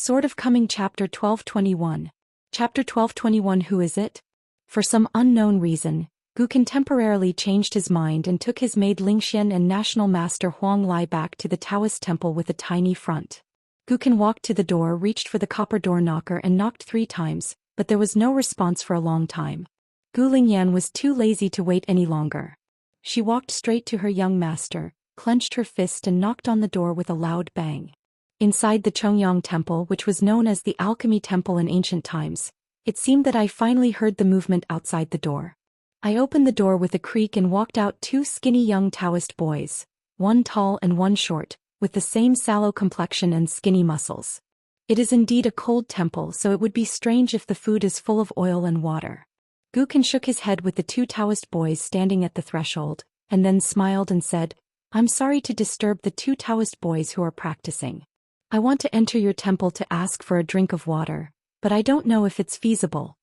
Sort of Coming Chapter 1221. Chapter 1221. Who is it? For some unknown reason, Gukin temporarily changed his mind and took his maid Lingxian and National Master Huang Lai back to the Taoist temple with a tiny front. Gukin walked to the door, reached for the copper door knocker and knocked 3 times, but there was no response for a long time. Gu Lingyan was too lazy to wait any longer. She walked straight to her young master, clenched her fist and knocked on the door with a loud bang. Inside the Chongyang Temple, which was known as the Alchemy Temple in ancient times, it seemed that I finally heard the movement outside the door. I opened the door with a creak and walked out 2 skinny young Taoist boys, one tall and one short, with the same sallow complexion and skinny muscles. It is indeed a cold temple, so it would be strange if the food is full of oil and water. Gukin shook his head with the 2 Taoist boys standing at the threshold, and then smiled and said, "I'm sorry to disturb the 2 Taoist boys who are practicing. I want to enter your temple to ask for a drink of water, but I don't know if it's feasible."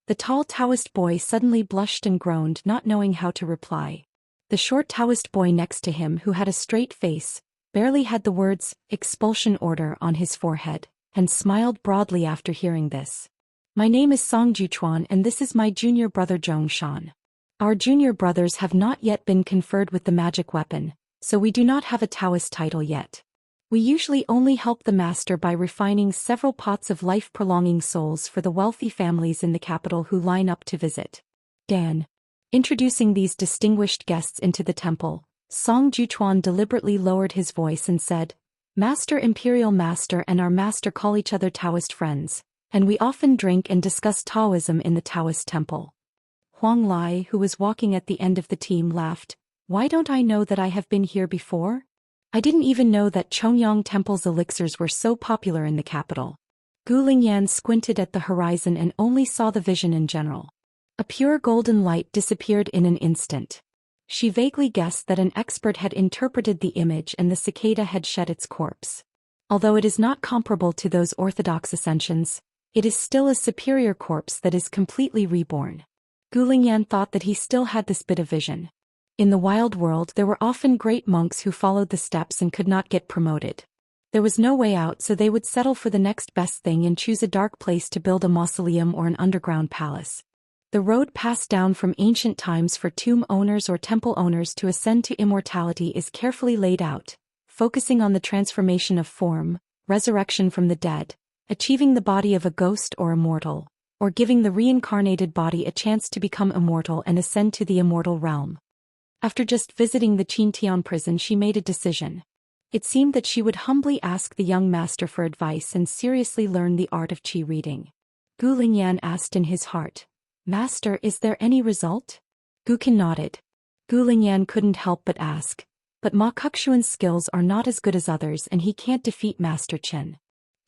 The tall Taoist boy suddenly blushed and groaned, not knowing how to reply. The short Taoist boy next to him, who had a straight face, barely had the words, "expulsion order," on his forehead, and smiled broadly after hearing this. "My name is Song Juchuan and this is my junior brother Zhou Xian. Our junior brothers have not yet been conferred with the magic weapon, so we do not have a Taoist title yet. We usually only help the master by refining several pots of life-prolonging souls for the wealthy families in the capital who line up to visit." Dan. Introducing these distinguished guests into the temple, Song Juchuan deliberately lowered his voice and said, "Master, Imperial Master and our master call each other Taoist friends, and we often drink and discuss Taoism in the Taoist temple." Huang Lai, who was walking at the end of the team, laughed. "Why don't I know that I have been here before? I didn't even know that Chongyang Temple's elixirs were so popular in the capital." Gu Lingyan squinted at the horizon and only saw the vision in general. A pure golden light disappeared in an instant. She vaguely guessed that an expert had interpreted the image and the cicada had shed its corpse. Although it is not comparable to those orthodox ascensions, it is still a superior corpse that is completely reborn. Gu Lingyan thought that he still had this bit of vision. In the wild world there were often great monks who followed the steps and could not get promoted. There was no way out, so they would settle for the next best thing and choose a dark place to build a mausoleum or an underground palace. The road passed down from ancient times for tomb owners or temple owners to ascend to immortality is carefully laid out, focusing on the transformation of form, resurrection from the dead, achieving the body of a ghost or immortal, or giving the reincarnated body a chance to become immortal and ascend to the immortal realm. After just visiting the Qintian prison, she made a decision. It seemed that she would humbly ask the young master for advice and seriously learn the art of qi reading. Gu Lingyan asked in his heart, "Master, is there any result?" Gukin nodded. Gu Lingyan couldn't help but ask, "But Ma Kuxuan's skills are not as good as others and he can't defeat Master Chen.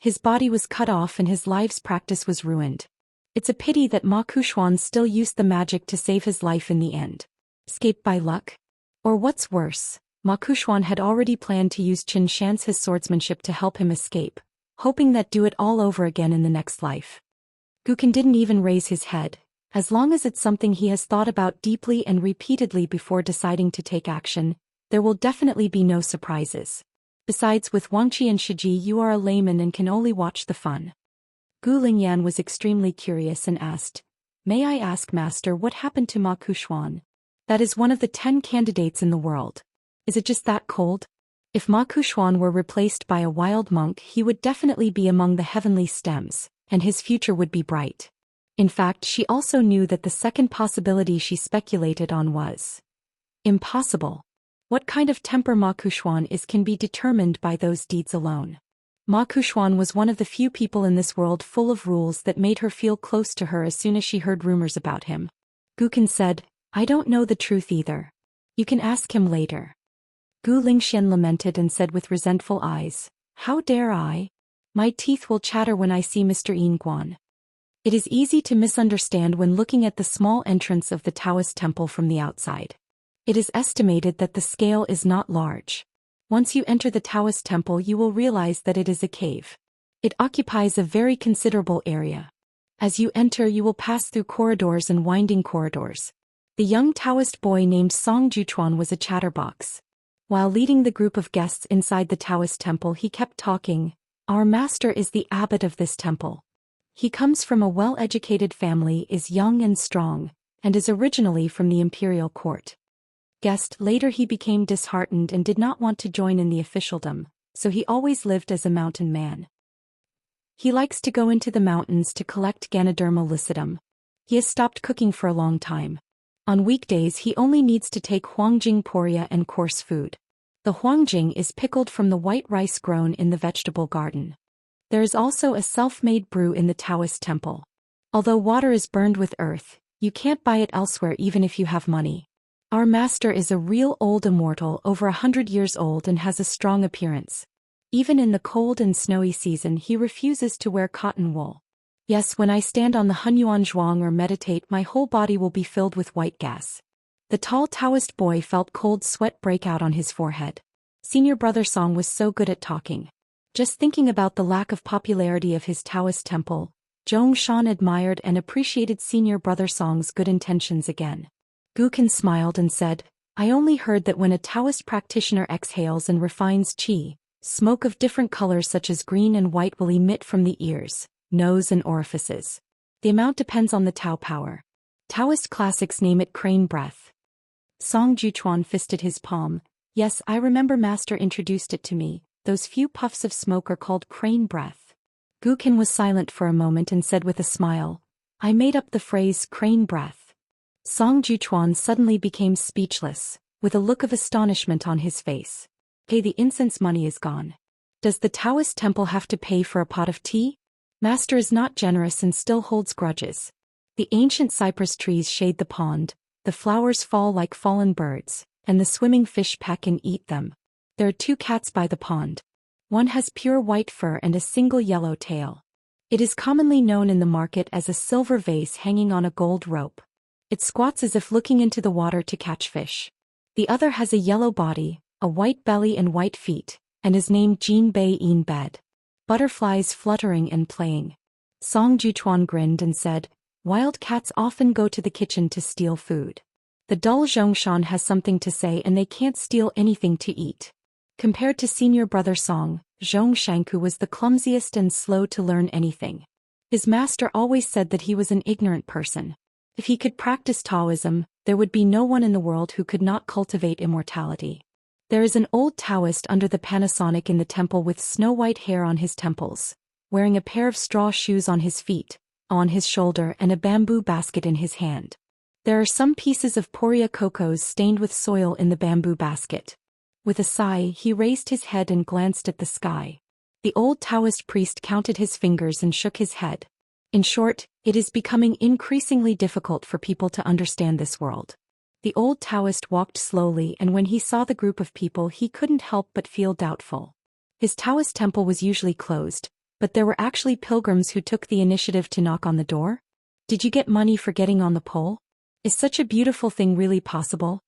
His body was cut off and his life's practice was ruined. It's a pity that Ma Kuxuan still used the magic to save his life in the end. Escape by luck? Or what's worse, Ma Kuxuan had already planned to use Xianxia's swordsmanship to help him escape, hoping that do it all over again in the next life." Gukin didn't even raise his head. As long as it's something he has thought about deeply and repeatedly before deciding to take action, there will definitely be no surprises. Besides, with Wuxia and Shiji you are a layman and can only watch the fun. Gu Lingyan was extremely curious and asked, "May I ask, Master, what happened to Ma Kuxuan? That is one of the 10 candidates in the world. Is it just that cold? If Ma Kuxuan were replaced by a wild monk, he would definitely be among the heavenly stems, and his future would be bright." In fact, she also knew that the second possibility she speculated on was impossible. What kind of temper Ma Kuxuan is can be determined by those deeds alone. Ma Kuxuan was one of the few people in this world full of rules that made her feel close to her as soon as she heard rumors about him. Gukin said, "I don't know the truth either. You can ask him later." Gu Lingxian lamented and said with resentful eyes, "How dare I? My teeth will chatter when I see Mr. Yin Guan." It is easy to misunderstand when looking at the small entrance of the Taoist temple from the outside. It is estimated that the scale is not large. Once you enter the Taoist temple you will realize that it is a cave. It occupies a very considerable area. As you enter you will pass through corridors and winding corridors. The young Taoist boy named Song Juchuan was a chatterbox. While leading the group of guests inside the Taoist temple he kept talking, Our master is the abbot of this temple. He comes from a well-educated family, is young and strong, and is originally from the imperial court. Later he became disheartened and did not want to join in the officialdom, so he always lived as a mountain man. He likes to go into the mountains to collect Ganoderma lucidum. He has stopped cooking for a long time. On weekdays he only needs to take huangjing poria and coarse food. The huangjing is pickled from the white rice grown in the vegetable garden. There is also a self-made brew in the Daoist temple. Although water is burned with earth, you can't buy it elsewhere even if you have money. Our master is a real old immortal, over 100 years old, and has a strong appearance. Even in the cold and snowy season he refuses to wear cotton wool. Yes, when I stand on the Hunyuan Zhuang or meditate, my whole body will be filled with white gas. The tall Taoist boy felt cold sweat break out on his forehead. Senior brother Song was so good at talking. Just thinking about the lack of popularity of his Taoist temple, Zhou Xian admired and appreciated senior brother Song's good intentions again. Gukin smiled and said, I only heard that when a Taoist practitioner exhales and refines qi, smoke of different colors such as green and white will emit from the ears, nose and orifices. The amount depends on the Tao power. Taoist classics name it crane breath. Song Juchuan fisted his palm. Yes, I remember master introduced it to me. Those few puffs of smoke are called crane breath. Gukin was silent for a moment and said with a smile, I made up the phrase crane breath. Song Juchuan suddenly became speechless, with a look of astonishment on his face. Hey, the incense money is gone. Does the Taoist temple have to pay for a pot of tea? Master is not generous and still holds grudges. The ancient cypress trees shade the pond, the flowers fall like fallen birds, and the swimming fish peck and eat them. There are 2 cats by the pond. One has pure white fur and a single yellow tail. It is commonly known in the market as a silver vase hanging on a gold rope. It squats as if looking into the water to catch fish. The other has a yellow body, a white belly and white feet, and is named Jin Bei In Bed. Butterflies fluttering and playing. Song Juchuan grinned and said, Wild cats often go to the kitchen to steal food. The dull Zhongshan has something to say and they can't steal anything to eat. Compared to senior brother Song, Zhongshanku was the clumsiest and slow to learn anything. His master always said that he was an ignorant person. If he could practice Taoism, there would be no one in the world who could not cultivate immortality. There is an old Taoist under the Panasonic in the temple with snow-white hair on his temples, wearing a pair of straw shoes on his feet, on his shoulder and a bamboo basket in his hand. There are some pieces of poria cocos stained with soil in the bamboo basket. With a sigh, he raised his head and glanced at the sky. The old Taoist priest counted his fingers and shook his head. In short, it is becoming increasingly difficult for people to understand this world. The old Taoist walked slowly, and when he saw the group of people he couldn't help but feel doubtful. His Taoist temple was usually closed, but there were actually pilgrims who took the initiative to knock on the door. Did you get money for getting on the pole? Is such a beautiful thing really possible?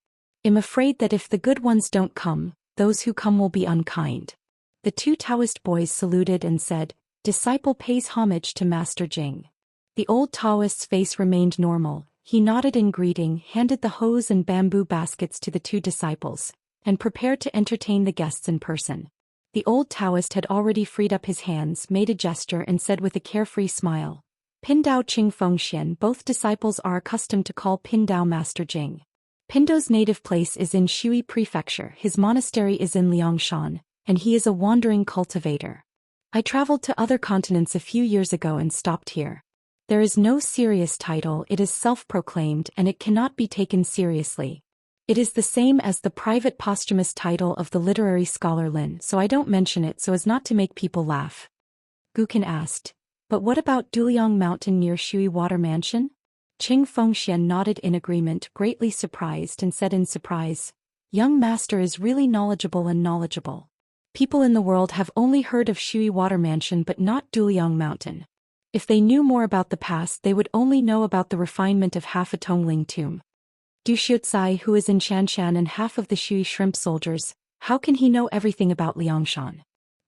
I'm afraid that if the good ones don't come, those who come will be unkind. The 2 Taoist boys saluted and said, Disciple pays homage to Master Jing. The old Taoist's face remained normal. He nodded in greeting, handed the hose and bamboo baskets to the 2 disciples, and prepared to entertain the guests in person. The old Taoist had already freed up his hands, made a gesture and said with a carefree smile, Pindao Qing Feng Xian. Both disciples are accustomed to call Pindao Master Jing. Pindo's native place is in Shui Prefecture, his monastery is in Liangshan, and he is a wandering cultivator. I traveled to other continents a few years ago and stopped here. There is no serious title, it is self-proclaimed and it cannot be taken seriously. It is the same as the private posthumous title of the literary scholar Lin, so I don't mention it so as not to make people laugh. Gukin asked, But what about Duliang Mountain near Shui Water Mansion? Qing Fengxian nodded in agreement, greatly surprised, and said in surprise, Young master is really knowledgeable and knowledgeable. People in the world have only heard of Shui Water Mansion but not Duliang Mountain. If they knew more about the past they would only know about the refinement of half a Tongling tomb. Du Xiucai, who is in Xianxia and half of the Shui shrimp soldiers, how can he know everything about Liangshan?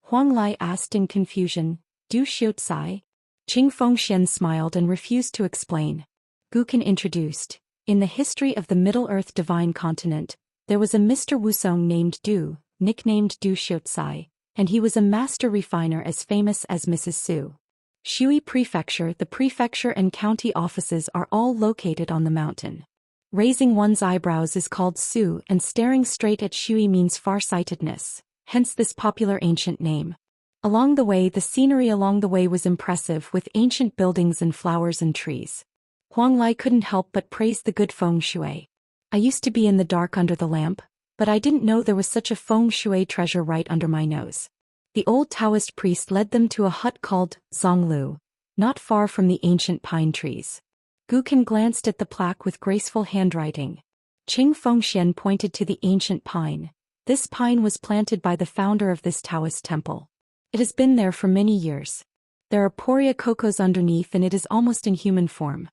Huang Lai asked in confusion, Du Xiucai? Qing Fengxian smiled and refused to explain. Gukin introduced, in the history of the Middle-earth divine continent, there was a Mr. Wusong named Du, nicknamed Du Xiucai, and he was a master refiner as famous as Mrs. Su. Shui Prefecture. The prefecture and county offices are all located on the mountain. Raising one's eyebrows is called Su, and staring straight at Shui means farsightedness, hence this popular ancient name. Along the way, the scenery along the way was impressive with ancient buildings and flowers and trees. Huang Lai couldn't help but praise the good feng shui. I used to be in the dark under the lamp, but I didn't know there was such a feng shui treasure right under my nose. The old Taoist priest led them to a hut called Zonglu, not far from the ancient pine trees. Guken glanced at the plaque with graceful handwriting. Qing Fengxian pointed to the ancient pine. This pine was planted by the founder of this Taoist temple. It has been there for many years. There are poria cocos underneath and it is almost in human form.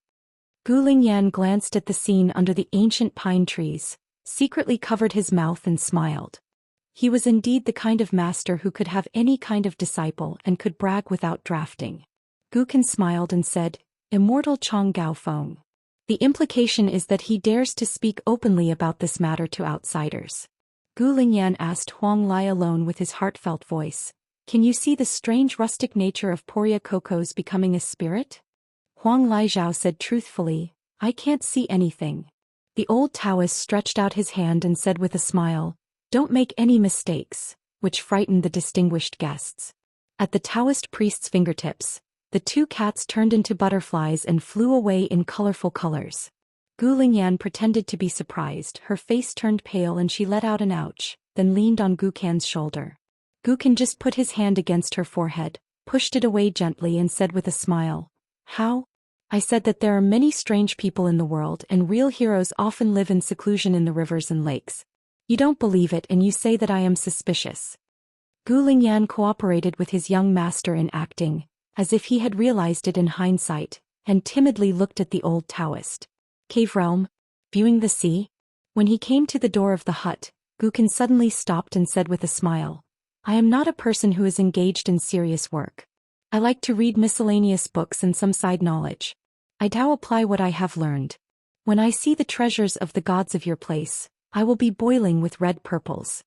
Gu Lingyan glanced at the scene under the ancient pine trees, secretly covered his mouth and smiled. He was indeed the kind of master who could have any kind of disciple and could brag without drafting. Guken smiled and said, Immortal Chong Gao Feng. The implication is that he dares to speak openly about this matter to outsiders. Gu Lingyan asked Huang Lai alone with his heartfelt voice, Can you see the strange rustic nature of poria cocos becoming a spirit? Huang Lai Zhao said truthfully, I can't see anything. The old Taoist stretched out his hand and said with a smile, Don't make any mistakes, which frightened the distinguished guests. At the Taoist priest's fingertips, the two cats turned into butterflies and flew away in colorful colors. Gu Lingyan pretended to be surprised, her face turned pale and she let out an ouch, then leaned on Guken's shoulder. Guken just put his hand against her forehead, pushed it away gently and said with a smile, How? I said that there are many strange people in the world and real heroes often live in seclusion in the rivers and lakes. You don't believe it and you say that I am suspicious. Gu Lingyan cooperated with his young master in acting, as if he had realized it in hindsight, and timidly looked at the old Taoist. Cave realm? Viewing the sea? When he came to the door of the hut, Guken suddenly stopped and said with a smile, I am not a person who is engaged in serious work. I like to read miscellaneous books and some side knowledge. I Tao apply what I have learned. When I see the treasures of the gods of your place, I will be boiling with red purples.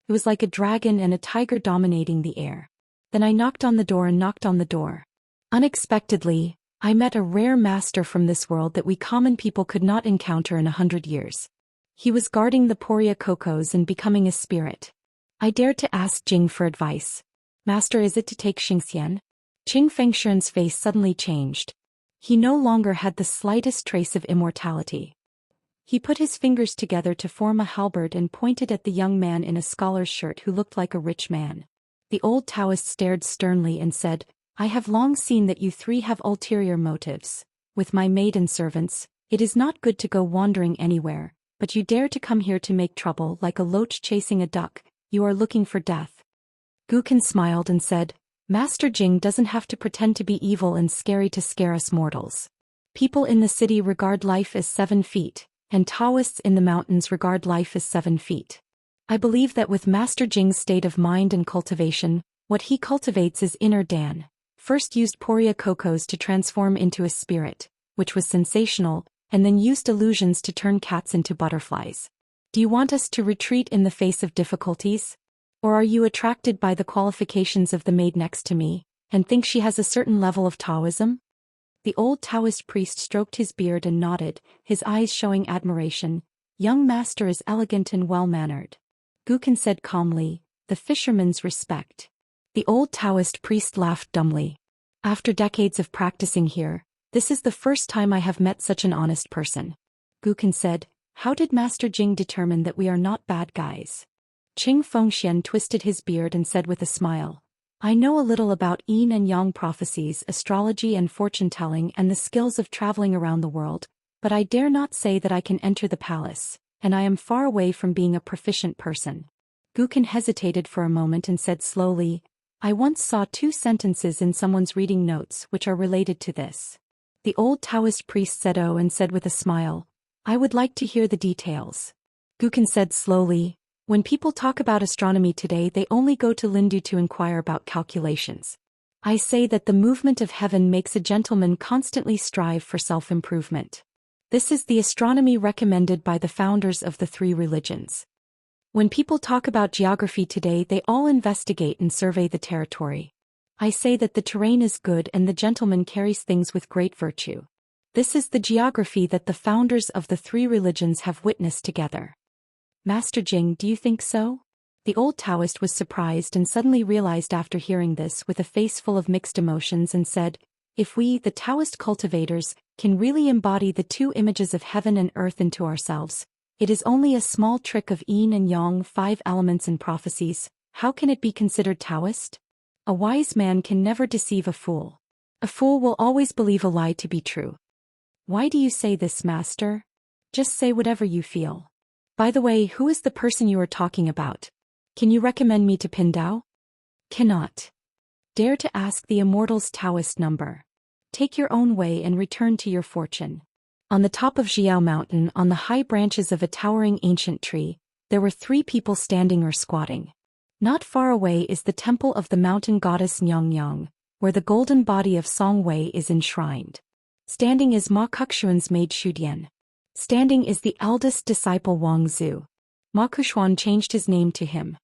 It was like a dragon and a tiger dominating the air. Then I knocked on the door and knocked on the door. Unexpectedly, I met a rare master from this world that we common people could not encounter in 100 years. He was guarding the poria cocos and becoming a spirit. I dared to ask Jing for advice. Master, is it to take Xianxia? Qing Fengshuan's face suddenly changed. He no longer had the slightest trace of immortality. He put his fingers together to form a halberd and pointed at the young man in a scholar's shirt who looked like a rich man. The old Taoist stared sternly and said, I have long seen that you three have ulterior motives. With my maiden servants, it is not good to go wandering anywhere, but you dare to come here to make trouble like a loach chasing a duck. You are looking for death. Guken smiled and said, Master Jing doesn't have to pretend to be evil and scary to scare us mortals. People in the city regard life as 7 feet, and Taoists in the mountains regard life as 7 feet. I believe that with Master Jing's state of mind and cultivation, what he cultivates is inner Dan. First used poria cocos to transform into a spirit, which was sensational, and then used illusions to turn cats into butterflies. Do you want us to retreat in the face of difficulties? Or are you attracted by the qualifications of the maid next to me, and think she has a certain level of Taoism? The old Taoist priest stroked his beard and nodded, his eyes showing admiration. Young master is elegant and well-mannered. Guken said calmly, the fisherman's respect. The old Taoist priest laughed dumbly. After decades of practicing here, this is the first time I have met such an honest person. Guken said, How did Master Jing determine that we are not bad guys? Qing Fengxian twisted his beard and said with a smile, I know a little about yin and yang prophecies, astrology and fortune-telling and the skills of traveling around the world, but I dare not say that I can enter the palace, and I am far away from being a proficient person. Guken hesitated for a moment and said slowly, I once saw 2 sentences in someone's reading notes which are related to this. The old Taoist priest said oh and said with a smile, I would like to hear the details. Guken said slowly, When people talk about astronomy today they only go to Lindu to inquire about calculations. I say that the movement of heaven makes a gentleman constantly strive for self-improvement. This is the astronomy recommended by the founders of the 3 religions. When people talk about geography today, they all investigate and survey the territory. I say that the terrain is good and the gentleman carries things with great virtue. This is the geography that the founders of the three religions have witnessed together. Master Jing, do you think so? The old Taoist was surprised and suddenly realized after hearing this with a face full of mixed emotions and said, if we, the Taoist cultivators, can really embody the two images of heaven and earth into ourselves, it is only a small trick of yin and yang, 5 elements and prophecies, how can it be considered Taoist? A wise man can never deceive a fool. A fool will always believe a lie to be true. Why do you say this, master? Just say whatever you feel. By the way, who is the person you are talking about? Can you recommend me to Pindao? Cannot. Dare to ask the Immortal's Taoist number. Take your own way and return to your fortune. On the top of Xiao Mountain, on the high branches of a towering ancient tree, there were 3 people standing or squatting. Not far away is the temple of the mountain goddess Nyang, where the golden body of Song Wei is enshrined. Standing is Ma Kuxuan's maid Shudian. Standing is the eldest disciple Wang Zhu. Ma Kuxuan changed his name to him.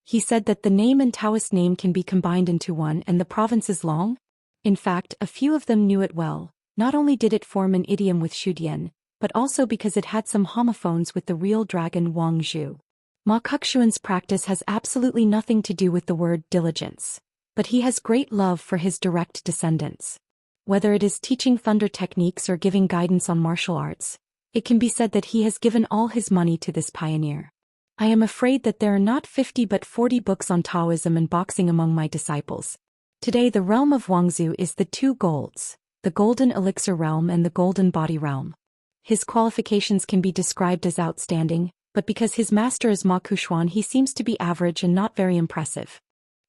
He said that the name and Taoist name can be combined into one and the province is long. In fact, a few of them knew it well. Not only did it form an idiom with Shudian, but also because it had some homophones with the real dragon Wang Zhu. Ma Kuxuan's practice has absolutely nothing to do with the word diligence, but he has great love for his direct descendants. Whether it is teaching thunder techniques or giving guidance on martial arts, it can be said that he has given all his money to this pioneer. I am afraid that there are not 50 but 40 books on Taoism and boxing among my disciples. Today the realm of Wangzhou is the 2 golds, the golden elixir realm and the golden body realm. His qualifications can be described as outstanding, but because his master is Ma Kuxuan, he seems to be average and not very impressive.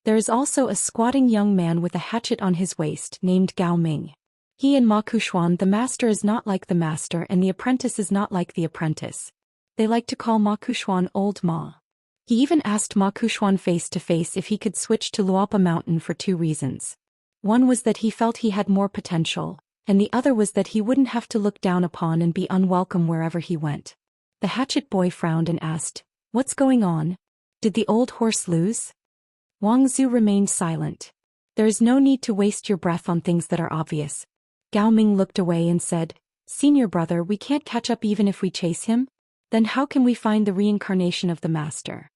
There is also a squatting young man with a hatchet on his waist named Gao Ming. He and Ma Kuxuan, the master is not like the master and the apprentice is not like the apprentice. They like to call Ma Kuxuan Old Ma. He even asked Ma Kuxuan face to face if he could switch to Luopa Mountain for 2 reasons. One was that he felt he had more potential, and the other was that he wouldn't have to look down upon and be unwelcome wherever he went. The hatchet boy frowned and asked, "What's going on? Did the old horse lose?" Wang Zhu remained silent. "There is no need to waste your breath on things that are obvious." Gao Ming looked away and said, "Senior brother, we can't catch up even if we chase him? Then how can we find the reincarnation of the master?"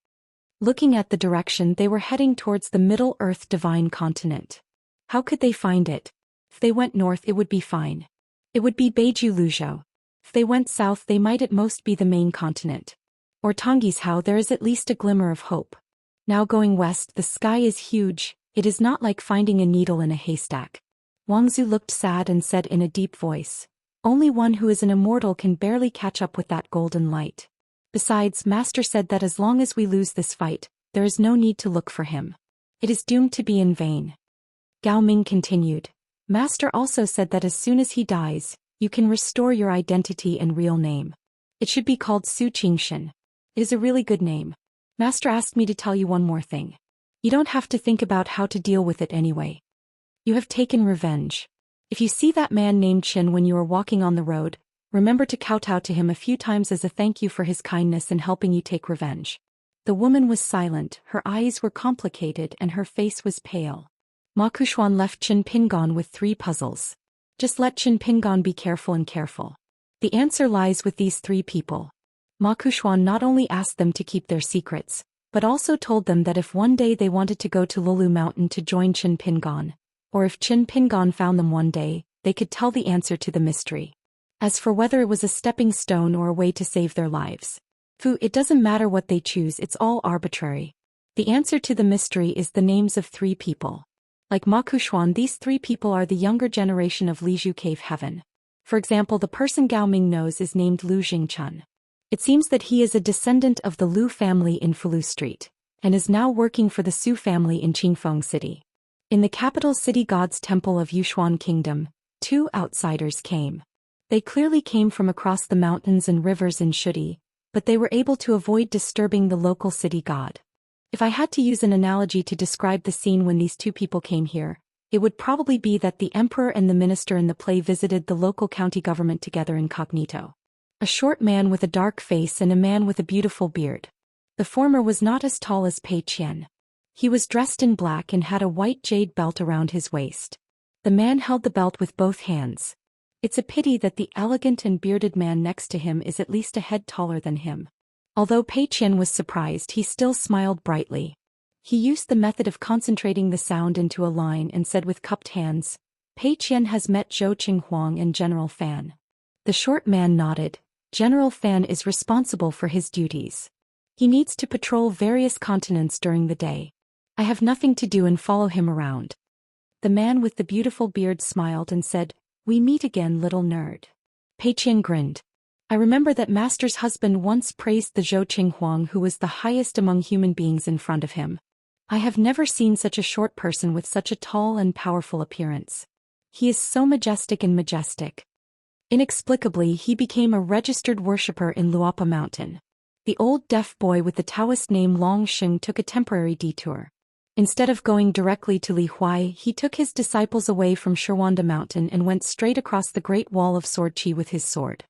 Looking at the direction, they were heading towards the Middle Earth Divine Continent. How could they find it? If they went north, it would be fine. It would be Beiju Luzhou. If they went south, they might at most be the main continent. Or Tonggishao, there is at least a glimmer of hope. Now going west, the sky is huge, it is not like finding a needle in a haystack. Wang Zhu looked sad and said in a deep voice, "Only one who is an immortal can barely catch up with that golden light. Besides, Master said that as long as we lose this fight, there is no need to look for him. It is doomed to be in vain." Gao Ming continued, "Master also said that as soon as he dies, you can restore your identity and real name. It should be called Su Qingshan. It is a really good name. Master asked me to tell you one more thing. You don't have to think about how to deal with it anyway. You have taken revenge. If you see that man named Qin when you are walking on the road, remember to kowtow to him a few times as a thank you for his kindness in helping you take revenge." The woman was silent, her eyes were complicated and her face was pale. Ma Kuxuan left Qin Pingon with 3 puzzles. Just let Qin Pingon be careful and careful. The answer lies with these 3 people. Ma Kuxuan not only asked them to keep their secrets, but also told them that if one day they wanted to go to Lulu Mountain to join Qin Pingon, or if Qin Pingon found them one day, they could tell the answer to the mystery. As for whether it was a stepping stone or a way to save their lives, it doesn't matter what they choose, it's all arbitrary. The answer to the mystery is the names of 3 people. Like Ma Kuxuan, these 3 people are the younger generation of Lizhu Cave Heaven. For example, the person Gao Ming knows is named Lu Jingchun. It seems that he is a descendant of the Lu family in Fulu Street, and is now working for the Su family in Qingfeng City. In the capital city god's temple of Yushuan Kingdom, 2 outsiders came. They clearly came from across the mountains and rivers in Shudi, but they were able to avoid disturbing the local city god. If I had to use an analogy to describe the scene when these 2 people came here, it would probably be that the emperor and the minister in the play visited the local county government together incognito. A short man with a dark face and a man with a beautiful beard. The former was not as tall as Pei Qian. He was dressed in black and had a white jade belt around his waist. The man held the belt with both hands. It's a pity that the elegant and bearded man next to him is at least a head taller than him. Although Pei Qian was surprised, he still smiled brightly. He used the method of concentrating the sound into a line and said with cupped hands, "Pei Qian has met Zhou Qinghuang and General Fan." The short man nodded. General Fan is responsible for his duties. He needs to patrol various continents during the day. I have nothing to do and follow him around. The man with the beautiful beard smiled and said, "We meet again, little nerd." Pei Qian grinned. "I remember that Master's husband once praised the Zhou Qinghuang, who was the highest among human beings in front of him. I have never seen such a short person with such a tall and powerful appearance. He is so majestic and majestic." Inexplicably, he became a registered worshipper in Luopa Mountain. The old deaf boy with the Taoist name Long Sheng took a temporary detour. Instead of going directly to Li Huai, he took his disciples away from Shirwanda Mountain and went straight across the Great Wall of Sword Qi with his sword.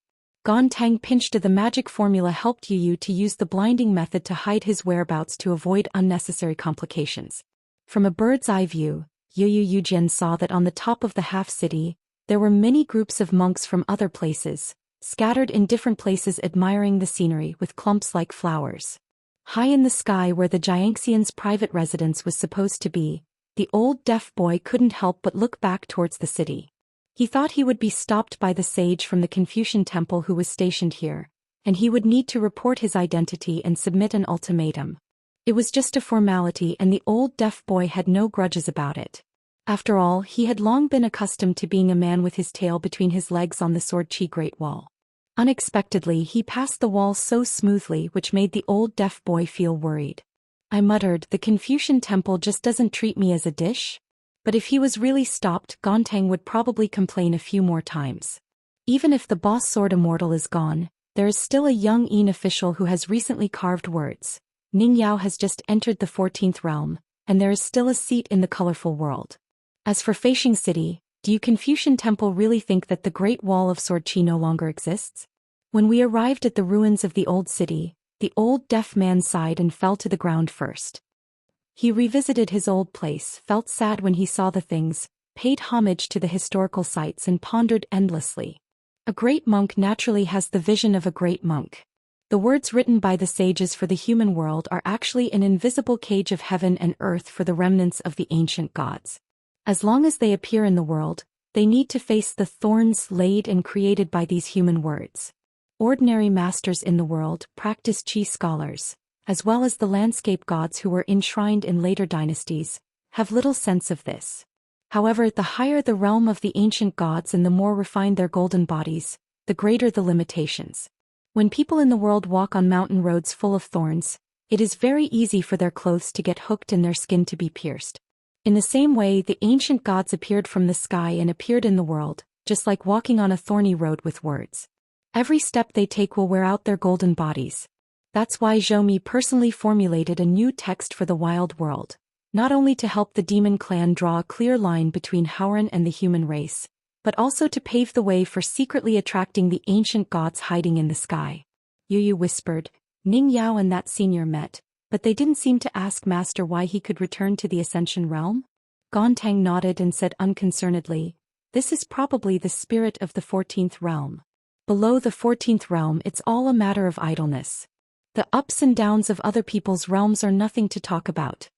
Gon Tang pinched the magic formula helped Yu to use the blinding method to hide his whereabouts to avoid unnecessary complications. From a bird's eye view, Yujian saw that on the top of the half-city, there were many groups of monks from other places, scattered in different places admiring the scenery with clumps like flowers. High in the sky where the Xianxian's private residence was supposed to be, the old deaf boy couldn't help but look back towards the city. He thought he would be stopped by the sage from the Confucian temple who was stationed here, and he would need to report his identity and submit an ultimatum. It was just a formality and the old deaf boy had no grudges about it. After all, he had long been accustomed to being a man with his tail between his legs on the Sword Qi Great Wall. Unexpectedly, he passed the wall so smoothly which made the old deaf boy feel worried. I muttered, "The Confucian temple just doesn't treat me as a dish?" But if he was really stopped, Gontang would probably complain a few more times. Even if the boss sword Immortal is gone, there is still a young Yin official who has recently carved words. Ning Yao has just entered the 14th realm, and there is still a seat in the colorful world. As for Feishing City, do you Confucian temple really think that the Great Wall of Sword Qi no longer exists? When we arrived at the ruins of the old city, the old deaf man sighed and fell to the ground first. He revisited his old place, felt sad when he saw the things, paid homage to the historical sites and pondered endlessly. A great monk naturally has the vision of a great monk. The words written by the sages for the human world are actually an invisible cage of heaven and earth for the remnants of the ancient gods. As long as they appear in the world, they need to face the thorns laid and created by these human words. Ordinary masters in the world, practice Qi scholars, as well as the landscape gods who were enshrined in later dynasties, have little sense of this. However, the higher the realm of the ancient gods and the more refined their golden bodies, the greater the limitations. When people in the world walk on mountain roads full of thorns, it is very easy for their clothes to get hooked and their skin to be pierced. In the same way, the ancient gods appeared from the sky and appeared in the world, just like walking on a thorny road with words. Every step they take will wear out their golden bodies. That's why Zhou Mi personally formulated a new text for the wild world, not only to help the demon clan draw a clear line between Howren and the human race, but also to pave the way for secretly attracting the ancient gods hiding in the sky. Yu whispered, "Ning Yao and that senior met, but they didn't seem to ask Master why he could return to the Ascension realm?" Gontang nodded and said unconcernedly, "This is probably the spirit of the 14th realm. Below the 14th realm, it's all a matter of idleness. The ups and downs of other people's realms are nothing to talk about."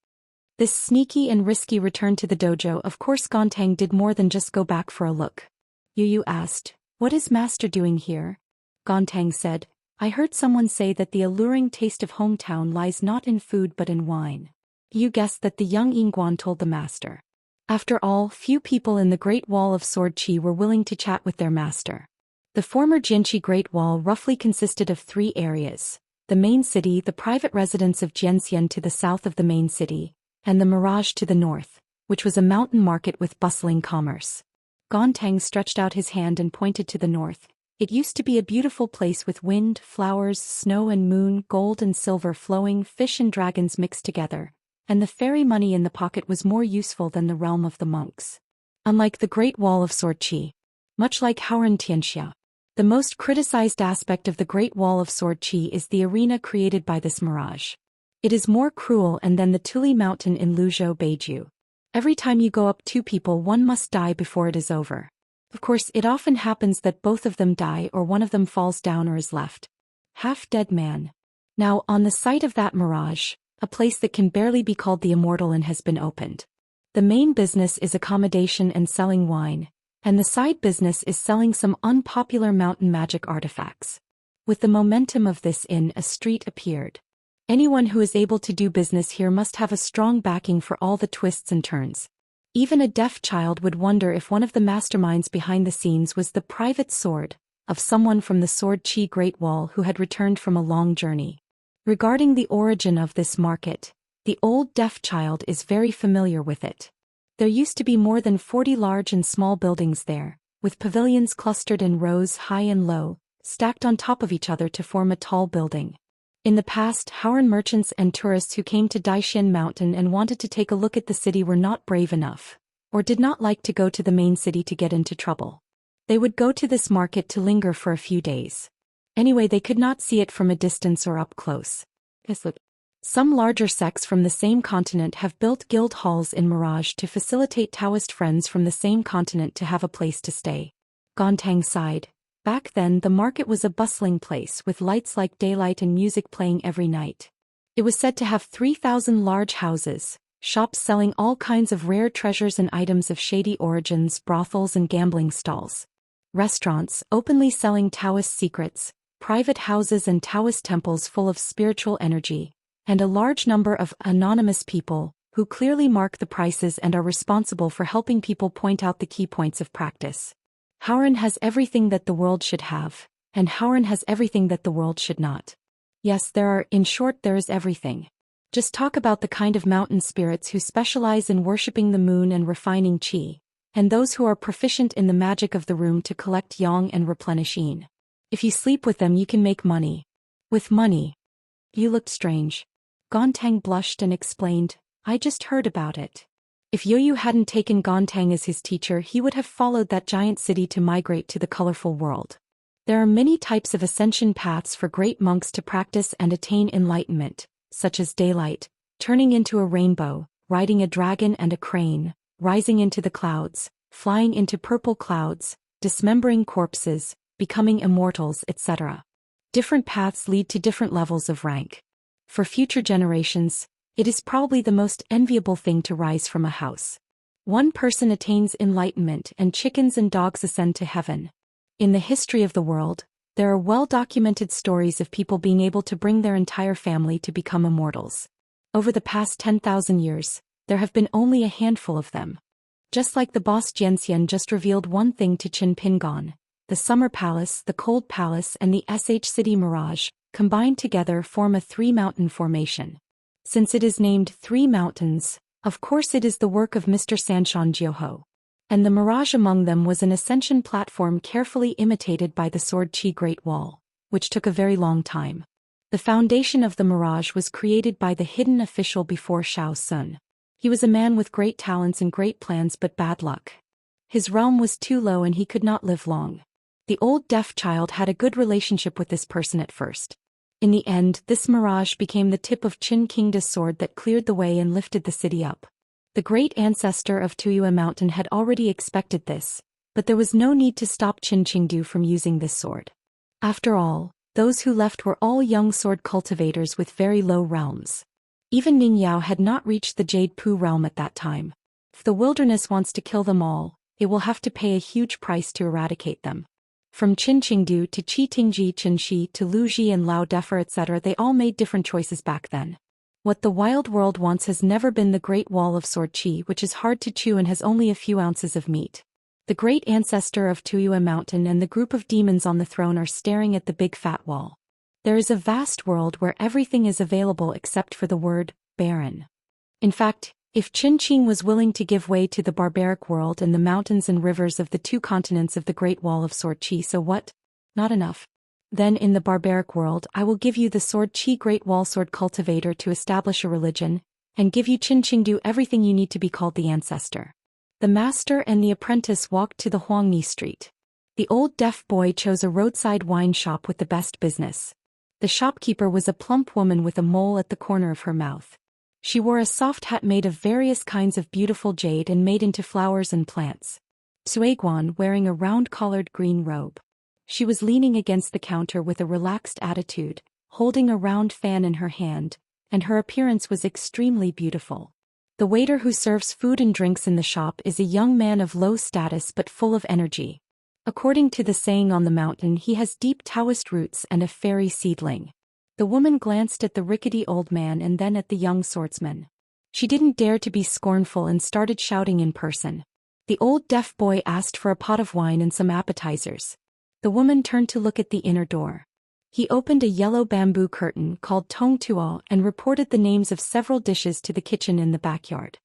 This sneaky and risky return to the dojo, of course Gontang did more than just go back for a look. Yu asked, "What is Master doing here?" Gontang said, "I heard someone say that the alluring taste of hometown lies not in food but in wine." Yu guessed that the young Yingguan told the master. After all, few people in the Great Wall of Sword Qi were willing to chat with their master. The former Jinqi Great Wall roughly consisted of 3 areas: the main city, the private residence of Xianxia to the south of the main city, and the Mirage to the north, which was a mountain market with bustling commerce. Gontang stretched out his hand and pointed to the north. It used to be a beautiful place with wind, flowers, snow and moon, gold and silver flowing, fish and dragons mixed together, and the fairy money in the pocket was more useful than the realm of the monks. Unlike the Great Wall of Sword Qi, much like Howren Xianxia, The most criticized aspect of the Great Wall of Sword Qi is the arena created by this mirage. It is more cruel than the Tuli Mountain in Luzhou, Beiju. Every time you go up two people, one must die before it is over. Of course, it often happens that both of them die or one of them falls down or is left half-dead man. Now, on the site of that mirage, a place that can barely be called the Immortal has been opened. The main business is accommodation and selling wine, and the side business is selling some unpopular mountain magic artifacts. With the momentum of this a street appeared. Anyone who is able to do business here must have a strong backing for all the twists and turns. Even a deaf child would wonder if one of the masterminds behind the scenes was the private sword of someone from the Sword Qi Great Wall who had returned from a long journey. Regarding the origin of this market, the old deaf child is very familiar with it. There used to be more than 40 large and small buildings there, with pavilions clustered in rows high and low, stacked on top of each other to form a tall building. In the past, Hauran merchants and tourists who came to Daoist Mountain and wanted to take a look at the city were not brave enough, or did not like to go to the main city to get into trouble. They would go to this market to linger for a few days. Anyway, they could not see it from a distance or up close. Some larger sects from the same continent have built guild halls in Mirage to facilitate Taoist friends from the same continent to have a place to stay. Gontang sighed. Back then, the market was a bustling place with lights like daylight and music playing every night. It was said to have 3,000 large houses, shops selling all kinds of rare treasures and items of shady origins, brothels and gambling stalls. Restaurants, openly selling Taoist secrets, private houses and Taoist temples full of spiritual energy, and a large number of anonymous people, who clearly mark the prices and are responsible for helping people point out the key points of practice. Hauran has everything that the world should have, and Hauran has everything that the world should not. Yes, in short, there is everything. Just talk about the kind of mountain spirits who specialize in worshipping the moon and refining qi, and those who are proficient in the magic of the room to collect yang and replenish yin. If you sleep with them, you can make money. With money. You looked strange. Gontang blushed and explained, I just heard about it. If Yoyu hadn't taken Gontang as his teacher, he would have followed that giant city to migrate to the colorful world. There are many types of ascension paths for great monks to practice and attain enlightenment, such as daylight, turning into a rainbow, riding a dragon and a crane, rising into the clouds, flying into purple clouds, dismembering corpses, becoming immortals, etc. Different paths lead to different levels of rank. For future generations, it is probably the most enviable thing to rise from a house. One person attains enlightenment and chickens and dogs ascend to heaven. In the history of the world, there are well-documented stories of people being able to bring their entire family to become immortals. Over the past 10,000 years, there have been only a handful of them. Just like the boss Xianxia just revealed one thing to Qin Pingon, the Summer Palace, the Cold Palace and the City Mirage, combined together form a three-mountain formation. Since it is named Three Mountains, of course it is the work of Mr. Sanshan Jiuho. And the mirage among them was an ascension platform carefully imitated by the Sword Qi Great Wall, which took a very long time. The foundation of the mirage was created by the hidden official before Shao Sun. He was a man with great talents and great plans but bad luck. His realm was too low and he could not live long. The old deaf child had a good relationship with this person at first. In the end, this mirage became the tip of Qin Qingda's sword that cleared the way and lifted the city up. The great ancestor of Tuyue Mountain had already expected this, but there was no need to stop Qin Qingdu from using this sword. After all, those who left were all young sword cultivators with very low realms. Even Ning Yao had not reached the Jade Pu realm at that time. If the wilderness wants to kill them all, it will have to pay a huge price to eradicate them. From Qin Qingdu to Qi Tingji Qinxi to Lu Ji and Lao Defer etc., they all made different choices back then. What the wild world wants has never been the Great Wall of Sword Qi, which is hard to chew and has only a few ounces of meat. The great ancestor of Tuyue Mountain and the group of demons on the throne are staring at the big fat wall. There is a vast world where everything is available except for the word barren. In fact, if Qin Qing was willing to give way to the barbaric world and the mountains and rivers of the two continents of the Great Wall of Sword Qi, so what? Not enough. Then in the barbaric world I will give you the Sword Qi Great Wall Sword Cultivator to establish a religion, and give you Qin Qingdu everything you need to be called the ancestor. The master and the apprentice walked to the Huangni Street. The old deaf boy chose a roadside wine shop with the best business. The shopkeeper was a plump woman with a mole at the corner of her mouth. She wore a soft hat made of various kinds of beautiful jade and made into flowers and plants. Suiguan wearing a round-collared green robe. She was leaning against the counter with a relaxed attitude, holding a round fan in her hand, and her appearance was extremely beautiful. The waiter who serves food and drinks in the shop is a young man of low status but full of energy. According to the saying on the mountain, he has deep Daoist roots and a fairy seedling. The woman glanced at the rickety old man and then at the young swordsman. She didn't dare to be scornful and started shouting in person. The old deaf boy asked for a pot of wine and some appetizers. The woman turned to look at the inner door. He opened a yellow bamboo curtain called Tong Tuo and reported the names of several dishes to the kitchen in the backyard.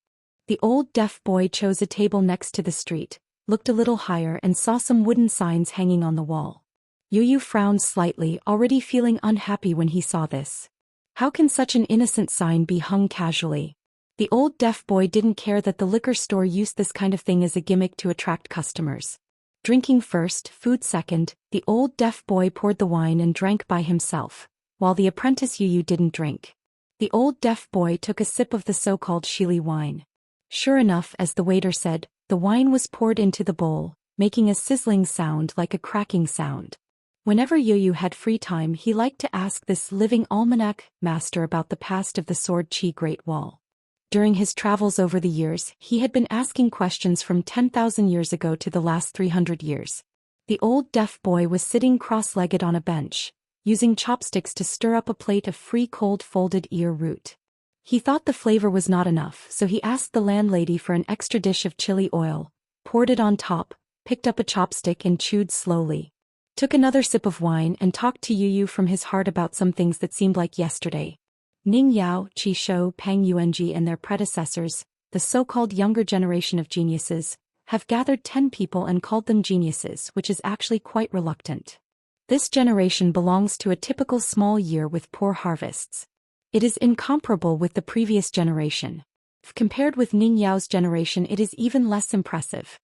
The old deaf boy chose a table next to the street, looked a little higher and saw some wooden signs hanging on the wall. Yu frowned slightly, already feeling unhappy when he saw this. How can such an innocent sign be hung casually? The old deaf boy didn't care that the liquor store used this kind of thing as a gimmick to attract customers. Drinking first, food second, the old deaf boy poured the wine and drank by himself, while the apprentice Yu didn't drink. The old deaf boy took a sip of the so-called Shili wine. Sure enough, as the waiter said, the wine was poured into the bowl, making a sizzling sound like a cracking sound. Whenever Yu had free time, he liked to ask this living almanac master about the past of the Sword Qi Great Wall. During his travels over the years, he had been asking questions from 10,000 years ago to the last 300 years. The old deaf boy was sitting cross-legged on a bench, using chopsticks to stir up a plate of free cold folded ear root. He thought the flavor was not enough, so he asked the landlady for an extra dish of chili oil, poured it on top, picked up a chopstick and chewed slowly. Took another sip of wine and talked to Yu from his heart about some things that seemed like yesterday. Ning Yao, Qi Shou, Pang Yuanji and their predecessors, the so-called younger generation of geniuses, have gathered 10 people and called them geniuses, which is actually quite reluctant. This generation belongs to a typical small year with poor harvests. It is incomparable with the previous generation. Compared with Ning Yao's generation, it is even less impressive.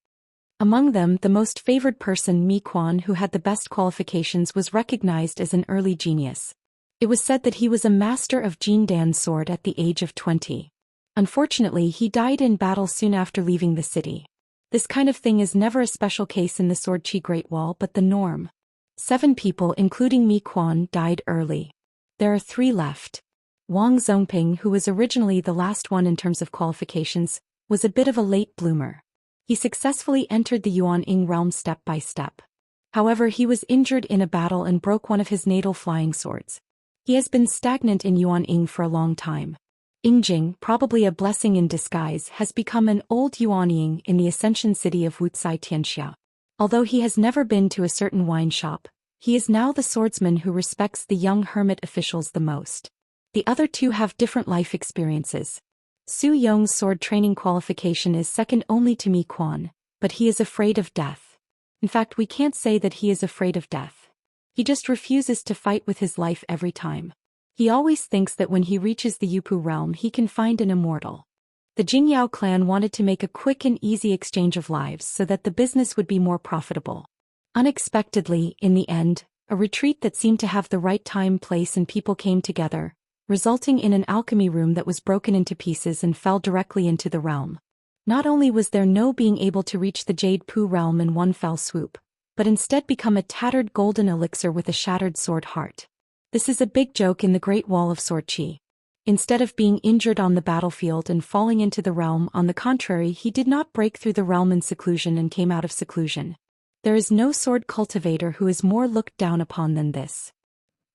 Among them, the most favored person, Mi Quan, who had the best qualifications, was recognized as an early genius. It was said that he was a master of Jin Dan's sword at the age of 20. Unfortunately, he died in battle soon after leaving the city. This kind of thing is never a special case in the Sword Qi Great Wall but the norm. 7 people, including Mi Quan, died early. There are 3 left. Wang Zongping, who was originally the last one in terms of qualifications, was a bit of a late bloomer. He successfully entered the Yuanying realm step by step. However, he was injured in a battle and broke one of his natal flying swords. He has been stagnant in Yuanying for a long time. Yingjing, probably a blessing in disguise, has become an old Yuanying in the Ascension city of Wuxia Xianxia. Although he has never been to a certain wine shop, he is now the swordsman who respects the young hermit officials the most. The other 2 have different life experiences. Su Yong's sword training qualification is second only to Mi Quan, but he is afraid of death. In fact, we can't say that he is afraid of death. He just refuses to fight with his life every time. He always thinks that when he reaches the Yupu realm he can find an immortal. The Jingyao clan wanted to make a quick and easy exchange of lives so that the business would be more profitable. Unexpectedly, in the end, a retreat that seemed to have the right time, place and people came together, resulting in an alchemy room that was broken into pieces and fell directly into the realm. Not only was there no being able to reach the Jade Pu realm in one fell swoop, but instead become a tattered golden elixir with a shattered sword heart. This is a big joke in the Great Wall of Sword Qi. Instead of being injured on the battlefield and falling into the realm, on the contrary, he did not break through the realm in seclusion and came out of seclusion. There is no sword cultivator who is more looked down upon than this.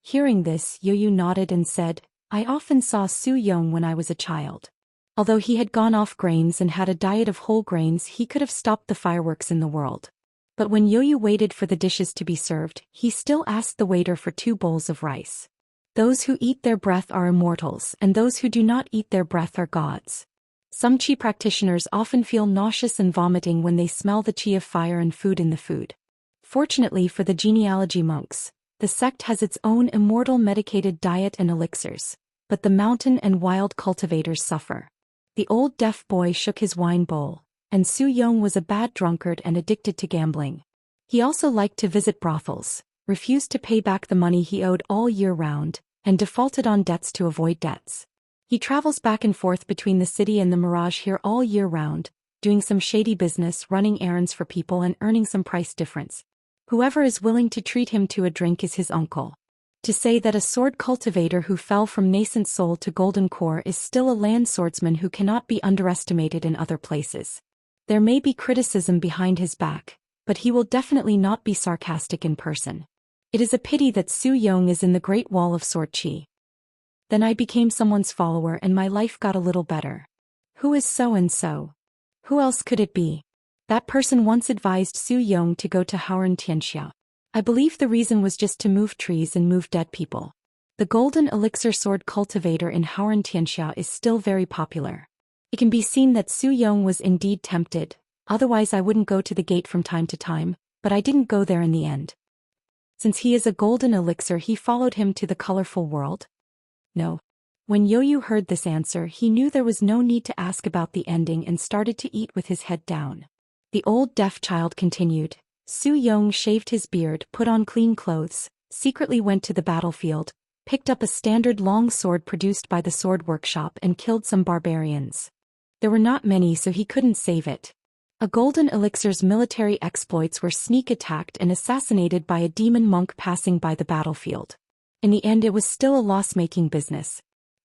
Hearing this, Yu nodded and said, I often saw Su Yong when I was a child. Although he had gone off grains and had a diet of whole grains, he could have stopped the fireworks in the world. But when Yu waited for the dishes to be served, he still asked the waiter for 2 bowls of rice. Those who eat their breath are immortals, and those who do not eat their breath are gods. Some Qi practitioners often feel nauseous and vomiting when they smell the Qi of fire and food in the food. Fortunately for the genealogy monks, the sect has its own immortal medicated diet and elixirs, but the mountain and wild cultivators suffer. The old deaf boy shook his wine bowl, and Su Yong was a bad drunkard and addicted to gambling. He also liked to visit brothels, refused to pay back the money he owed all year round, and defaulted on debts to avoid debts. He travels back and forth between the city and the Mirage here all year round, doing some shady business, running errands for people and earning some price difference. Whoever is willing to treat him to a drink is his uncle. To say that a sword cultivator who fell from nascent soul to golden core is still a land swordsman who cannot be underestimated in other places. There may be criticism behind his back, but he will definitely not be sarcastic in person. It is a pity that Su Yong is in the Great Wall of Sword Chi. Then I became someone's follower and my life got a little better. Who is so-and-so? Who else could it be? That person once advised Su Yong to go to Xianxia. I believe the reason was just to move trees and move dead people. The golden elixir sword cultivator in Xianxia is still very popular. It can be seen that Su Yong was indeed tempted, otherwise I wouldn't go to the gate from time to time, but I didn't go there in the end. Since he is a golden elixir, he followed him to the colorful world? No. When Yoyu heard this answer, he knew there was no need to ask about the ending and started to eat with his head down. The old deaf child continued. Su Yong shaved his beard, put on clean clothes, secretly went to the battlefield, picked up a standard long sword produced by the sword workshop and killed some barbarians. There were not many, so he couldn't save it. A golden elixir's military exploits were sneak attacked and assassinated by a demon monk passing by the battlefield. In the end it was still a loss-making business.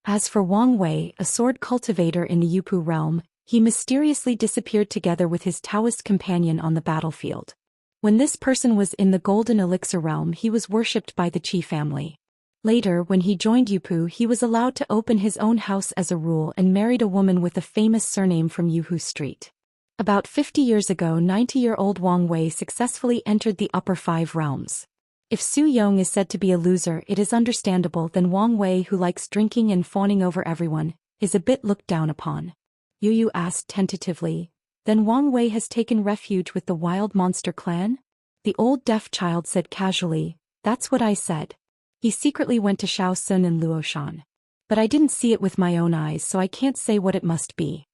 As for Wang Wei, a sword cultivator in the Yupu realm, he mysteriously disappeared together with his Daoist companion on the battlefield. When this person was in the golden elixir realm, he was worshipped by the Qi family. Later, when he joined Yupu, he was allowed to open his own house as a rule and married a woman with a famous surname from Yuhu Street. About 50 years ago, 90-year-old Wang Wei successfully entered the upper 5 realms. If Su Yong is said to be a loser, it is understandable. Then Wang Wei, who likes drinking and fawning over everyone, is a bit looked down upon. Yu asked tentatively. Then Wang Wei has taken refuge with the wild monster clan? The old deaf child said casually. That's what I said. He secretly went to Shaoxun and Luoshan. But I didn't see it with my own eyes, so I can't say what it must be.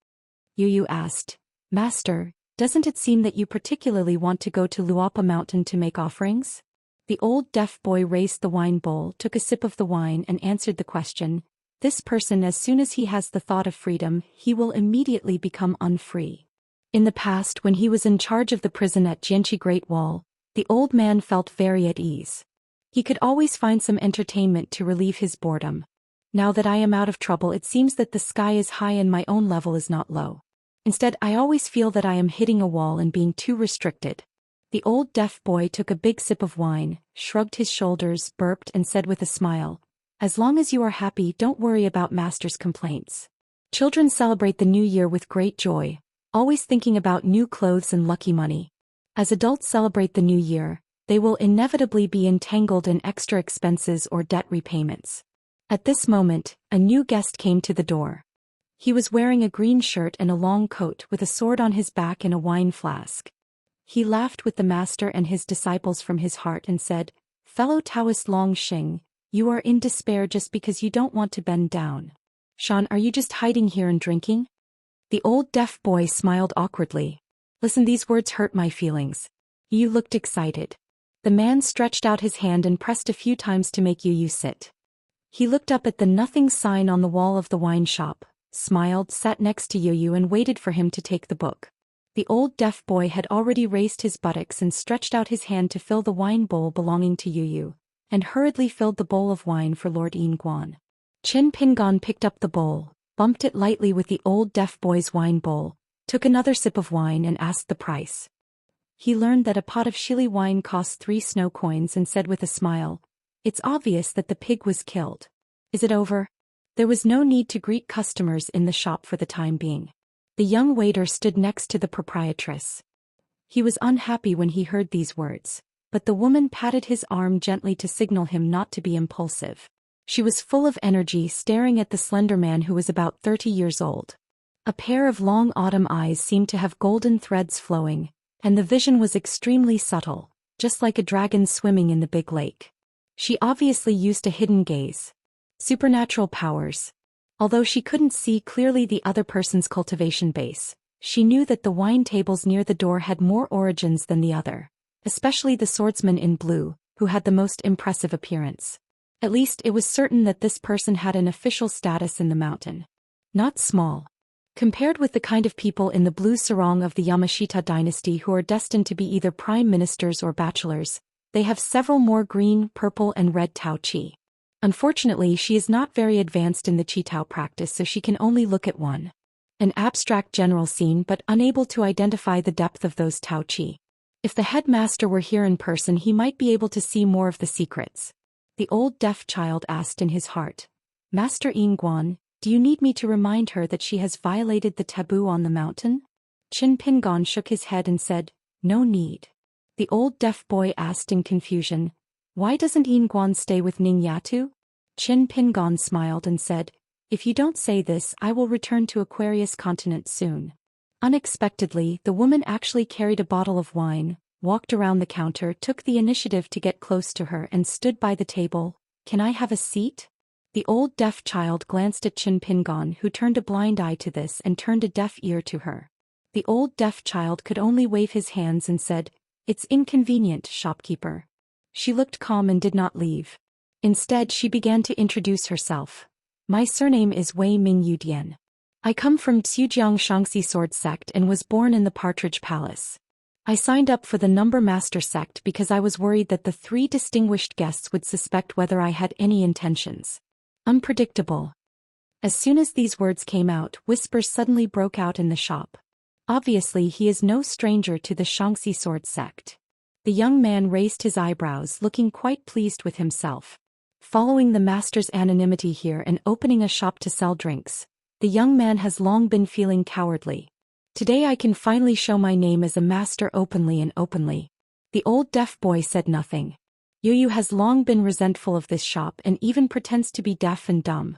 Yu asked. Master, doesn't it seem that you particularly want to go to Luapa Mountain to make offerings? The old deaf boy raised the wine bowl, took a sip of the wine and answered the question. This person, as soon as he has the thought of freedom, he will immediately become unfree. In the past, when he was in charge of the prison at Jianqi Great Wall, the old man felt very at ease. He could always find some entertainment to relieve his boredom. Now that I am out of trouble, it seems that the sky is high and my own level is not low. Instead, I always feel that I am hitting a wall and being too restricted. The old deaf boy took a big sip of wine, shrugged his shoulders, burped and said with a smile, as long as you are happy, don't worry about master's complaints. Children celebrate the new year with great joy, always thinking about new clothes and lucky money. As adults celebrate the new year, they will inevitably be entangled in extra expenses or debt repayments. At this moment, a new guest came to the door. He was wearing a green shirt and a long coat with a sword on his back and a wine flask. He laughed with the master and his disciples from his heart and said, Fellow Taoist Long Xing, you are in despair just because you don't want to bend down. Shan, are you just hiding here and drinking? The old deaf boy smiled awkwardly. Listen, these words hurt my feelings. Yu looked excited. The man stretched out his hand and pressed a few times to make Yu sit. He looked up at the nothing sign on the wall of the wine shop, smiled, sat next to Yu and waited for him to take the book. The old deaf boy had already raised his buttocks and stretched out his hand to fill the wine bowl belonging to Yu, and hurriedly filled the bowl of wine for Lord Yin Guan. Qin Pingon picked up the bowl, bumped it lightly with the old deaf boy's wine bowl, took another sip of wine and asked the price. He learned that a pot of Shili wine cost 3 snow coins and said with a smile, It's obvious that the pig was killed. Is it over? There was no need to greet customers in the shop for the time being. The young waiter stood next to the proprietress. He was unhappy when he heard these words, but the woman patted his arm gently to signal him not to be impulsive. She was full of energy, staring at the slender man who was about 30 years old. A pair of long autumn eyes seemed to have golden threads flowing, and the vision was extremely subtle, just like a dragon swimming in the big lake. She obviously used a hidden gaze. Supernatural powers. Although she couldn't see clearly the other person's cultivation base, she knew that the wine tables near the door had more origins than the other. especially the swordsman in blue, who had the most impressive appearance. At least it was certain that this person had an official status in the mountain. Not small. Compared with the kind of people in the blue sarong of the Yamashita dynasty who are destined to be either prime ministers or bachelors, they have several more green, purple and red Tao Chi. Unfortunately, she is not very advanced in the Chi Tao practice, so she can only look at an abstract general scene but unable to identify the depth of those Tao Chi. If the headmaster were here in person, he might be able to see more of the secrets. The old deaf child asked in his heart. Master Guan, do you need me to remind her that she has violated the taboo on the mountain? Qin Pingon shook his head and said, no need. The old deaf boy asked in confusion, why doesn't Guan stay with Ning Yatu? Qin Pingon smiled and said, if you don't say this, I will return to Aquarius continent soon. Unexpectedly, the woman actually carried a bottle of wine, walked around the counter, took the initiative to get close to her and stood by the table. Can I have a seat? The old deaf child glanced at Qin Pingon, who turned a blind eye to this and turned a deaf ear to her. The old deaf child could only wave his hands and said, it's inconvenient, shopkeeper. She looked calm and did not leave. Instead, she began to introduce herself. My surname is Wei Ming Yudian. I come from Zhujiang Xianxia sword sect and was born in the Partridge Palace. I signed up for the Number Master sect because I was worried that the 3 distinguished guests would suspect whether I had any intentions. Unpredictable. As soon as these words came out, whispers suddenly broke out in the shop. Obviously, he is no stranger to the Xianxia sword sect. The young man raised his eyebrows, looking quite pleased with himself. Following the master's anonymity here and opening a shop to sell drinks, the young man has long been feeling cowardly. Today I can finally show my name as a master openly and openly. The old deaf boy said nothing. Yu has long been resentful of this shop and even pretends to be deaf and dumb.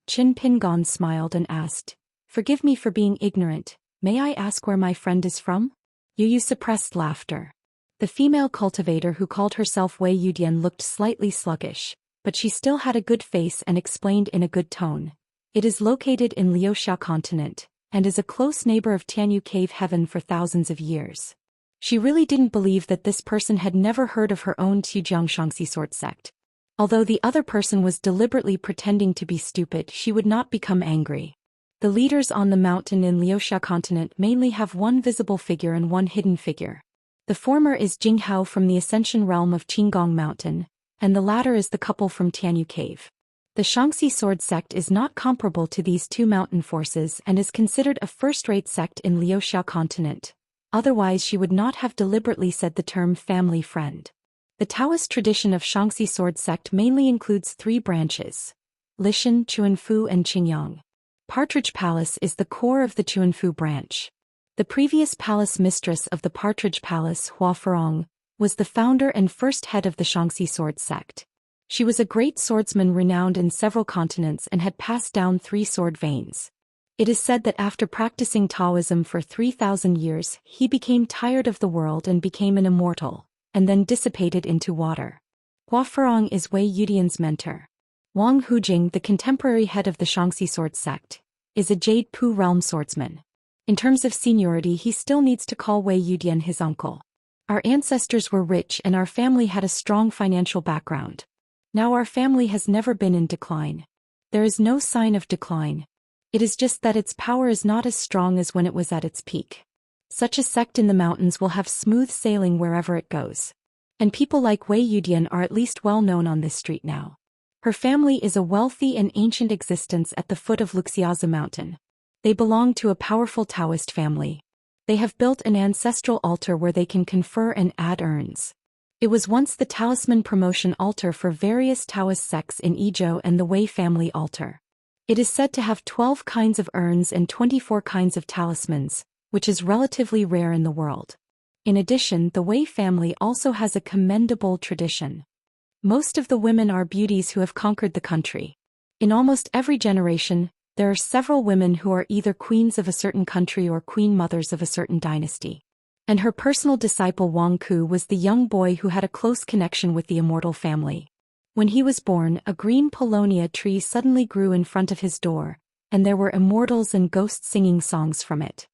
Qin Pingon smiled and asked, forgive me for being ignorant, may I ask where my friend is from? Yu suppressed laughter. The female cultivator who called herself Wei Yudian looked slightly sluggish, but she still had a good face and explained in a good tone. It is located in Liuxia continent, and is a close neighbor of Tianyu Cave Heaven for thousands of years. She really didn't believe that this person had never heard of her own Zhujiang Xianxia sword sect. Although the other person was deliberately pretending to be stupid, she would not become angry. The leaders on the mountain in Liuxia continent mainly have one visible figure and one hidden figure. The former is Jinghao from the Ascension realm of Qinggong Mountain, and the latter is the couple from Tianyu Cave. The Xianxia sword sect is not comparable to these 2 mountain forces and is considered a first-rate sect in Liuxia continent. Otherwise she would not have deliberately said the term family friend. The Taoist tradition of Xianxia sword sect mainly includes 3 branches: Lishan, Chuanfu and Qingyang. Partridge Palace is the core of the Chuanfu branch. The previous palace mistress of the Partridge Palace, Hua Ferong, was the founder and first head of the Xianxia sword sect. She was a great swordsman renowned in several continents and had passed down 3 sword veins. It is said that after practicing Taoism for 3,000 years, he became tired of the world and became an immortal, and then dissipated into water. Hua Ferong is Wei Yudian's mentor. Wang Hujing, the contemporary head of the Xianxia sword sect, is a Jade Pu realm swordsman. In terms of seniority, he still needs to call Wei Yudian his uncle. Our ancestors were rich and our family had a strong financial background. Now our family has never been in decline. There is no sign of decline. It is just that its power is not as strong as when it was at its peak. Such a sect in the mountains will have smooth sailing wherever it goes. And people like Wei Yudian are at least well known on this street now. Her family is a wealthy and ancient existence at the foot of Wuxia mountain. They belong to a powerful Taoist family. They have built an ancestral altar where they can confer and add urns. It was once the talisman promotion altar for various Taoist sects in Izhou and the Wei family altar. It is said to have 12 kinds of urns and 24 kinds of talismans, which is relatively rare in the world. In addition, the Wei family also has a commendable tradition. Most of the women are beauties who have conquered the country. In almost every generation, there are several women who are either queens of a certain country or queen mothers of a certain dynasty. And her personal disciple Wang Ku was the young boy who had a close connection with the Immortal family. When he was born, a green paulownia tree suddenly grew in front of his door, and there were immortals and ghosts singing songs from it.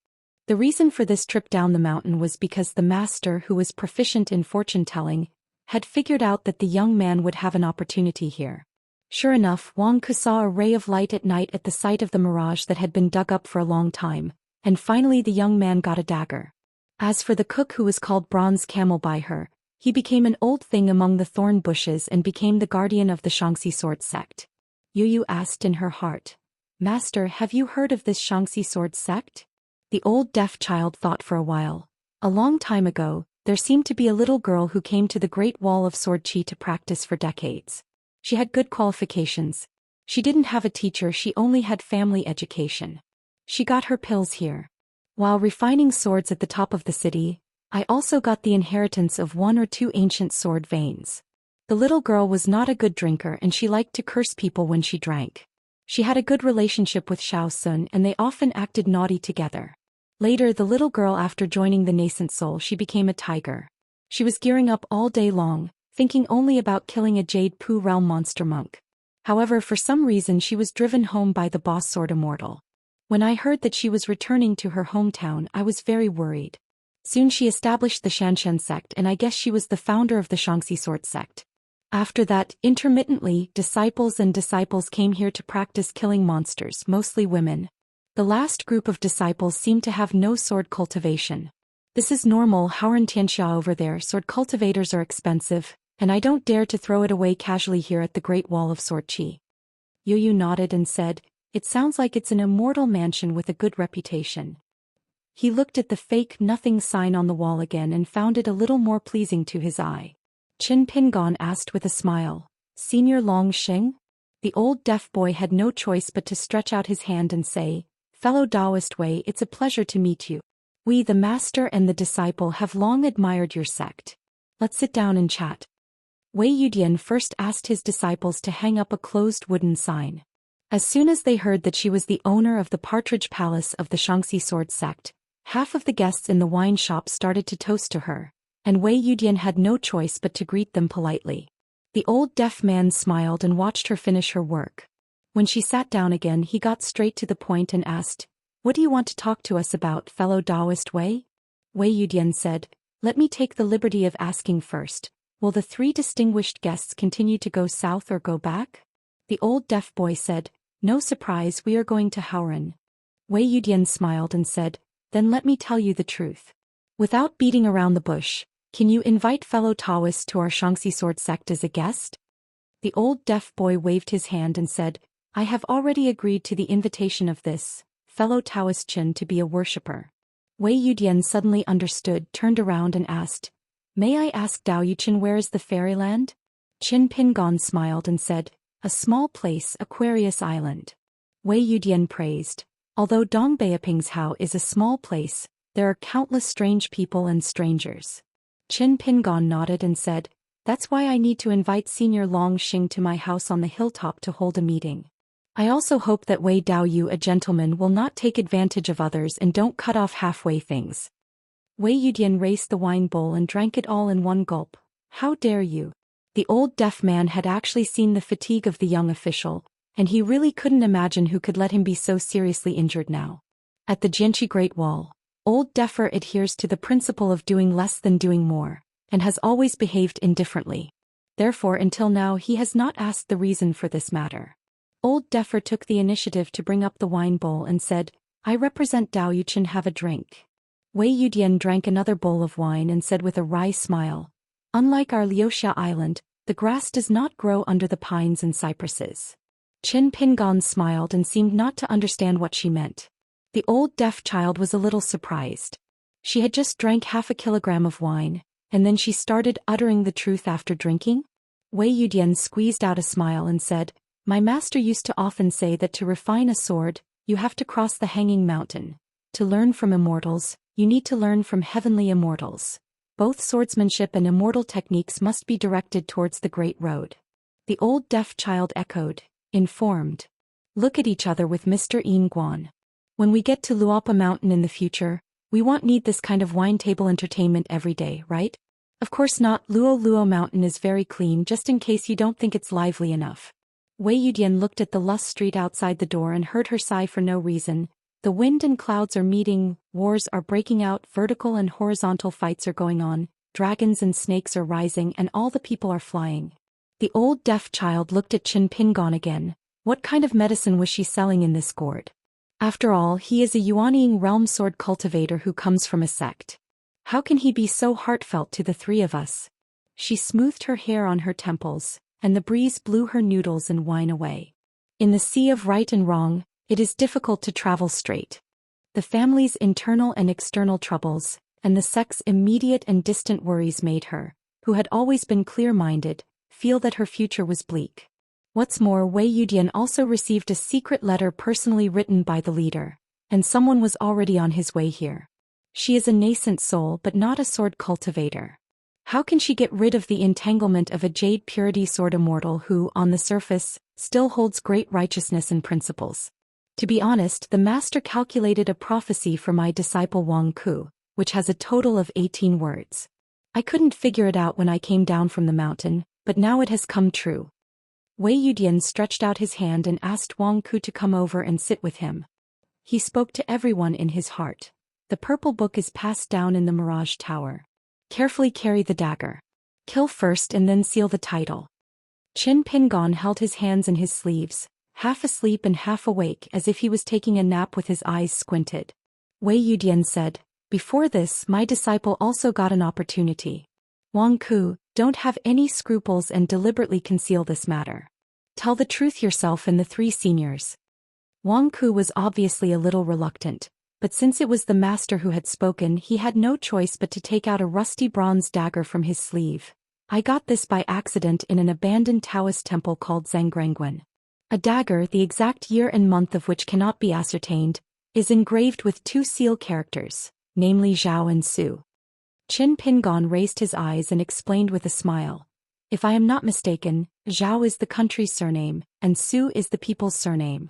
The reason for this trip down the mountain was because the master, who was proficient in fortune-telling, had figured out that the young man would have an opportunity here. Sure enough, Wang Ku saw a ray of light at night at the site of the mirage that had been dug up for a long time, and finally the young man got a dagger. As for the cook, who was called Bronze Camel by her, he became an old thing among the thorn bushes and became the guardian of the Xianxia sword sect. Yu asked in her heart, "Master, have you heard of this Xianxia sword sect?" The old deaf child thought for a while. A long time ago, there seemed to be a little girl who came to the Great Wall of Sword Qi to practice for decades. She had good qualifications. She didn't have a teacher, she only had family education. She got her pills here. While refining swords at the top of the city, I also got the inheritance of 1 or 2 ancient sword veins. The little girl was not a good drinker and she liked to curse people when she drank. She had a good relationship with Xiao Sun and they often acted naughty together. Later, the little girl, after joining the nascent soul, she became a tiger. She was gearing up all day long, thinking only about killing a Jade Pu realm monster monk. However, for some reason she was driven home by the boss sword Immortal. When I heard that she was returning to her hometown, I was very worried. Soon she established the Xianxia sect and I guess she was the founder of the Xianxia sword sect. After that, intermittently, disciples came here to practice killing monsters, mostly women. The last group of disciples seemed to have no sword cultivation. This is normal, Howren Tianxia over there. Sword cultivators are expensive, and I don't dare to throw it away casually here at the Great Wall of Sword Qi. Yu nodded and said, "It sounds like it's an immortal mansion with a good reputation." He looked at the fake nothing sign on the wall again and found it a little more pleasing to his eye. Qin Pingon asked with a smile, "Senior Long Xing?" The old deaf boy had no choice but to stretch out his hand and say, "Fellow Daoist Wei, it's a pleasure to meet you. We, the master and the disciple, have long admired your sect. Let's sit down and chat." Wei Yudian first asked his disciples to hang up a closed wooden sign. As soon as they heard that she was the owner of the Partridge Palace of the Xianxia sword sect, half of the guests in the wine shop started to toast to her, and Wei Yudian had no choice but to greet them politely. The old deaf man smiled and watched her finish her work. When she sat down again, he got straight to the point and asked, "What do you want to talk to us about, fellow Daoist Wei?" Wei Yudian said, "Let me take the liberty of asking first, will the 3 distinguished guests continue to go south or go back?" The old deaf boy said, "No surprise, we are going to Howren." Wei Yudian smiled and said, "Then let me tell you the truth. Without beating around the bush, can you invite fellow Taoists to our Xianxia sword sect as a guest?" The old deaf boy waved his hand and said, "I have already agreed to the invitation of this fellow Taoist Qin to be a worshipper." Wei Yudian suddenly understood, turned around and asked, "May I ask Dao Yuqin, where is the fairyland?" Qin Pingon smiled and said, "A small place, Aquarius Island." Wei Yudian praised, "Although Dongbeiping's Hao is a small place, there are countless strange people and strangers." Qin Pingon nodded and said, "That's why I need to invite Senior Long Xing to my house on the hilltop to hold a meeting. I also hope that Wei Dao Yu, a gentleman, will not take advantage of others and don't cut off halfway things." Wei Yudian raised the wine bowl and drank it all in one gulp. "How dare you?" The old deaf man had actually seen the fatigue of the young official, and he really couldn't imagine who could let him be so seriously injured now. At the Jianqi Great Wall, Old Deffer adheres to the principle of doing less than doing more, and has always behaved indifferently. Therefore, until now he has not asked the reason for this matter. Old Deffer took the initiative to bring up the wine bowl and said, "I represent Dao Yuqin, have a drink." Wei Yudian drank another bowl of wine and said with a wry smile, "Unlike our Liuxia Island, the grass does not grow under the pines and cypresses." Qin Pingon smiled and seemed not to understand what she meant. The old deaf child was a little surprised. She had just drank half a kilogram of wine, and then she started uttering the truth after drinking? Wei Yudian squeezed out a smile and said, "My master used to often say that to refine a sword, you have to cross the hanging mountain. To learn from immortals, you need to learn from heavenly immortals. Both swordsmanship and immortal techniques must be directed towards the great road." The old deaf child echoed, informed. "Look at each other with Mr. Yin Guan. When we get to Luopa Mountain in the future, we won't need this kind of wine table entertainment every day, right? Of course not. Luo Mountain is very clean, just in case you don't think it's lively enough." Wei Yudian looked at the Lust Street outside the door and heard her sigh for no reason, The wind and clouds are meeting, wars are breaking out, vertical and horizontal fights are going on, dragons and snakes are rising, and all the people are flying. The old deaf child looked at Qin Pingon again. What kind of medicine was she selling in this gourd? After all, he is a Yuanying realm sword cultivator who comes from a sect. How can he be so heartfelt to the three of us? She smoothed her hair on her temples, and the breeze blew her noodles and wine away. In the sea of right and wrong, it is difficult to travel straight. The family's internal and external troubles, and the sect's immediate and distant worries made her, who had always been clear-minded, feel that her future was bleak. What's more, Wei Yudian also received a secret letter personally written by the leader, and someone was already on his way here. She is a nascent soul but not a sword cultivator. How can she get rid of the entanglement of a jade purity sword immortal who, on the surface, still holds great righteousness and principles? To be honest, the master calculated a prophecy for my disciple Wang Ku, which has a total of 18 words. I couldn't figure it out when I came down from the mountain, but now it has come true. Wei Yudian stretched out his hand and asked Wang Ku to come over and sit with him. He spoke to everyone in his heart. The purple book is passed down in the Mirage Tower. Carefully carry the dagger. Kill first and then seal the title. Qin Pingon held his hands in his sleeves, half asleep and half awake as if he was taking a nap with his eyes squinted. Wei Yudian said, "Before this, my disciple also got an opportunity. Wang Ku, don't have any scruples and deliberately conceal this matter. Tell the truth yourself and the three seniors." Wang Ku was obviously a little reluctant, but since it was the master who had spoken, he had no choice but to take out a rusty bronze dagger from his sleeve. "I got this by accident in an abandoned Taoist temple called Zhangguangguan. A dagger, the exact year and month of which cannot be ascertained, is engraved with two seal characters, namely Zhao and Su." Qin Pingon raised his eyes and explained with a smile. "If I am not mistaken, Zhao is the country's surname, and Su is the people's surname.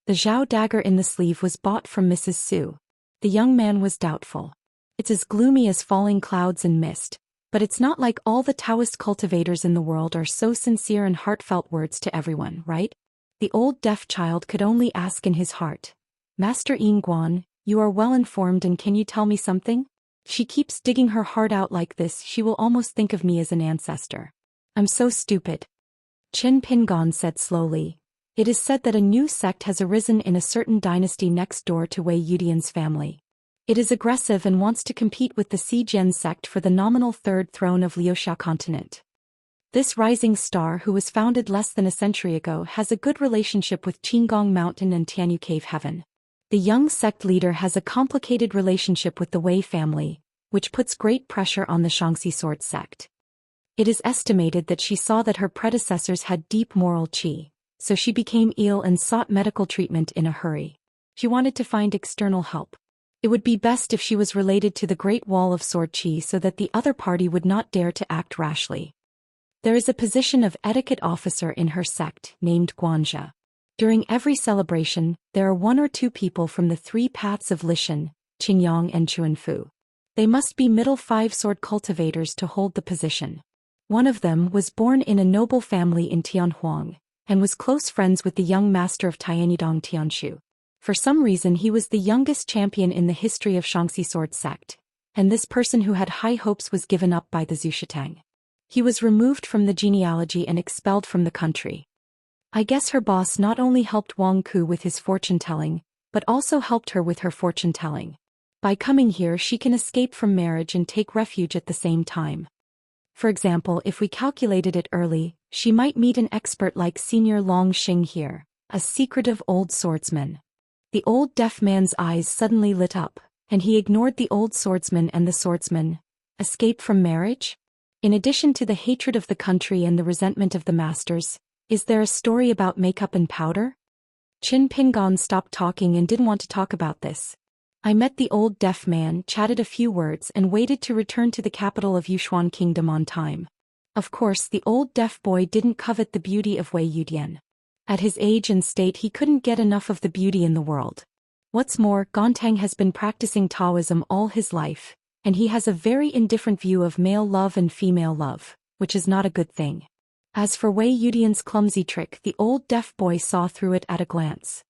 The Zhao dagger in the sleeve was bought from Mrs. Su." The young man was doubtful. "It's as gloomy as falling clouds and mist, but it's not like all the Taoist cultivators in the world are so sincere and heartfelt words to everyone, right?" The old deaf child could only ask in his heart. "Master Yingguan, you are well informed, and can you tell me something? She keeps digging her heart out like this, she will almost think of me as an ancestor. I'm so stupid." Qin Pingon said slowly, "It is said that a new sect has arisen in a certain dynasty next door to Wei Yudian's family. It is aggressive and wants to compete with the Zijian sect for the nominal third throne of Liuxia continent. This rising star, who was founded less than a century ago, has a good relationship with Qinggong Mountain and Tianyu Cave Heaven. The young sect leader has a complicated relationship with the Wei family, which puts great pressure on the Xianxia sword sect. It is estimated that she saw that her predecessors had deep moral qi, so she became ill and sought medical treatment in a hurry. She wanted to find external help. It would be best if she was related to the Great Wall of Sword Qi so that the other party would not dare to act rashly. There is a position of etiquette officer in her sect, named Guanxia. During every celebration, there are one or two people from the three paths of Lishan, Qingyang and Chuanfu. They must be middle five sword cultivators to hold the position. One of them was born in a noble family in Tianhuang, and was close friends with the young master of Tianyidong Tianshu. For some reason he was the youngest champion in the history of Xianxia sword sect, and this person who had high hopes was given up by the Zhuxiang. He was removed from the genealogy and expelled from the country. I guess her boss not only helped Wang Ku with his fortune-telling, but also helped her with her fortune-telling. By coming here she can escape from marriage and take refuge at the same time. For example, if we calculated it early, she might meet an expert like Senior Long Xing here, a secretive old swordsman. The old deaf man's eyes suddenly lit up, and he ignored the old swordsman and the swordsman. Escape from marriage? In addition to the hatred of the country and the resentment of the masters, is there a story about makeup and powder? Qin Pingon stopped talking and didn't want to talk about this. I met the old deaf man, chatted a few words, and waited to return to the capital of Yushuan Kingdom on time. Of course, the old deaf boy didn't covet the beauty of Wei Yudian. At his age and state he couldn't get enough of the beauty in the world. What's more, Gontang has been practicing Taoism all his life, and he has a very indifferent view of male love and female love, which is not a good thing. As for Wei Yudian's clumsy trick, the old deaf boy saw through it at a glance.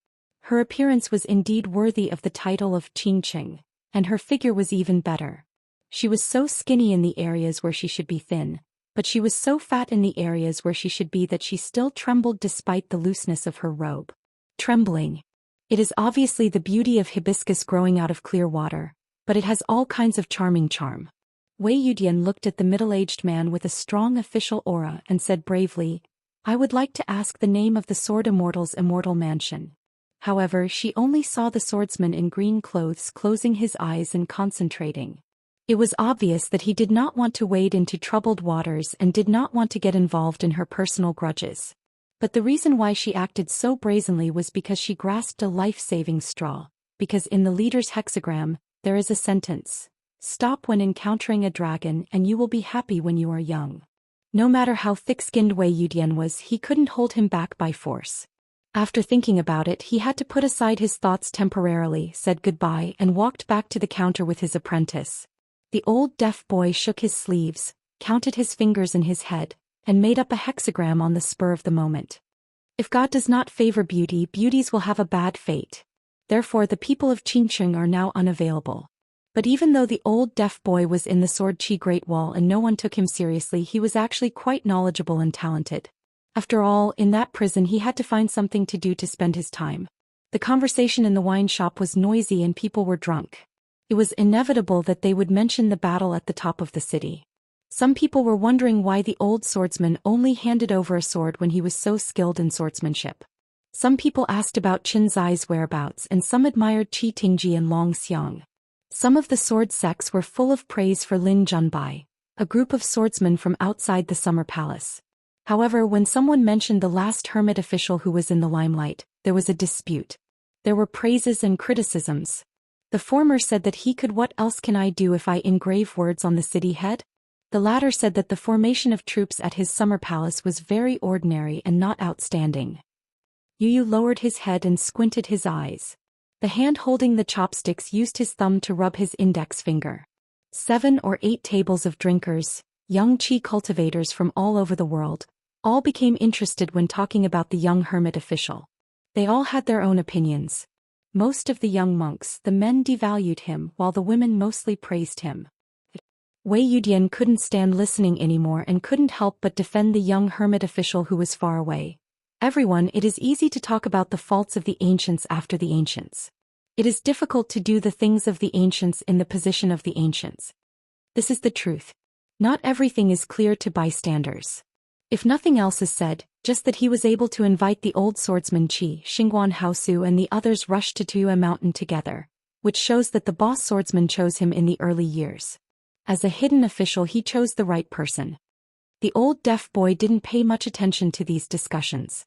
Her appearance was indeed worthy of the title of Qingqing, and her figure was even better. She was so skinny in the areas where she should be thin, but she was so fat in the areas where she should be that she still trembled despite the looseness of her robe. Trembling. It is obviously the beauty of hibiscus growing out of clear water, but it has all kinds of charming charm. Wei Yudian looked at the middle-aged man with a strong official aura and said bravely, "I would like to ask the name of the Sword Immortal's immortal mansion." However, she only saw the swordsman in green clothes closing his eyes and concentrating. It was obvious that he did not want to wade into troubled waters and did not want to get involved in her personal grudges. But the reason why she acted so brazenly was because she grasped a life-saving straw, because in the leader's hexagram, there is a sentence: "Stop when encountering a dragon and you will be happy when you are young." No matter how thick-skinned Wei Yudian was, he couldn't hold him back by force. After thinking about it, he had to put aside his thoughts temporarily, said goodbye and walked back to the counter with his apprentice. The old deaf boy shook his sleeves, counted his fingers in his head, and made up a hexagram on the spur of the moment. If God does not favor beauty, beauties will have a bad fate. Therefore the people of Qingqing are now unavailable. But even though the old deaf boy was in the Sword Qi Great Wall and no one took him seriously, he was actually quite knowledgeable and talented. After all, in that prison he had to find something to do to spend his time. The conversation in the wine shop was noisy and people were drunk. It was inevitable that they would mention the battle at the top of the city. Some people were wondering why the old swordsman only handed over a sword when he was so skilled in swordsmanship. Some people asked about Qin Zai's whereabouts and some admired Qi Tingji and Long Xiang. Some of the sword sects were full of praise for Lin Junbai, a group of swordsmen from outside the Summer Palace. However, when someone mentioned the last hermit official who was in the limelight, there was a dispute. There were praises and criticisms. The former said that he could. "What else can I do if I engrave words on the city head?" The latter said that the formation of troops at his summer palace was very ordinary and not outstanding. Yu Yu lowered his head and squinted his eyes. The hand holding the chopsticks used his thumb to rub his index finger. 7 or 8 tables of drinkers, young Qi cultivators from all over the world, all became interested when talking about the young hermit official. They all had their own opinions. Most of the young monks, the men devalued him while the women mostly praised him. Wei Yudian couldn't stand listening anymore and couldn't help but defend the young hermit official who was far away. "Everyone, it is easy to talk about the faults of the ancients after the ancients. It is difficult to do the things of the ancients in the position of the ancients. This is the truth. Not everything is clear to bystanders." If nothing else is said, just that he was able to invite the old swordsman Qi, Xingguan Haosu and the others rushed to Tuya Mountain together, which shows that the boss swordsman chose him in the early years. As a hidden official, he chose the right person. The old deaf boy didn't pay much attention to these discussions.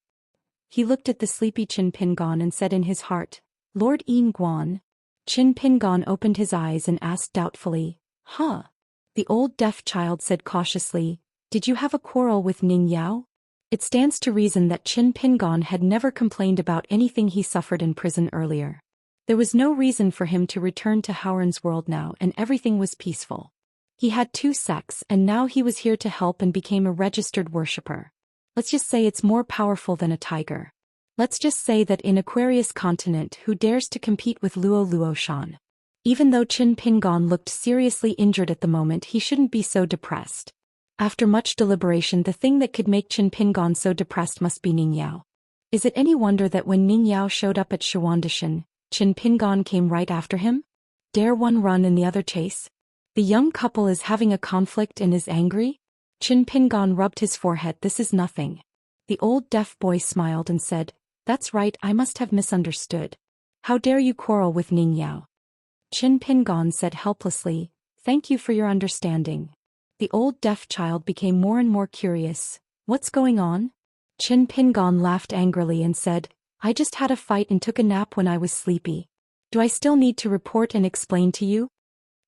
He looked at the sleepy Qin Pingon and said in his heart, "Lord Yin Guan." Qin Pingon opened his eyes and asked doubtfully, "Huh?" The old deaf child said cautiously, "Did you have a quarrel with Ning Yao?" It stands to reason that Qin Pingon had never complained about anything he suffered in prison earlier. There was no reason for him to return to Howren's world now and everything was peaceful. He had 2 sects and now he was here to help and became a registered worshipper. Let's just say it's more powerful than a tiger. Let's just say that in Aquarius continent who dares to compete with Luo Shan. Even though Qin Pingon looked seriously injured at the moment, he shouldn't be so depressed. After much deliberation, the thing that could make Qin Pingon so depressed must be Ning Yao. Is it any wonder that when Ning Yao showed up at Shawandishan, Qin Pingon came right after him? Dare one run and the other chase? The young couple is having a conflict and is angry? Qin Pingon rubbed his forehead. "This is nothing." The old deaf boy smiled and said, "That's right, I must have misunderstood. How dare you quarrel with Ning Yao?" Qin Pingon said helplessly, "Thank you for your understanding." The old deaf child became more and more curious. "What's going on?" Qin Pingon laughed angrily and said, "I just had a fight and took a nap when I was sleepy. Do I still need to report and explain to you?"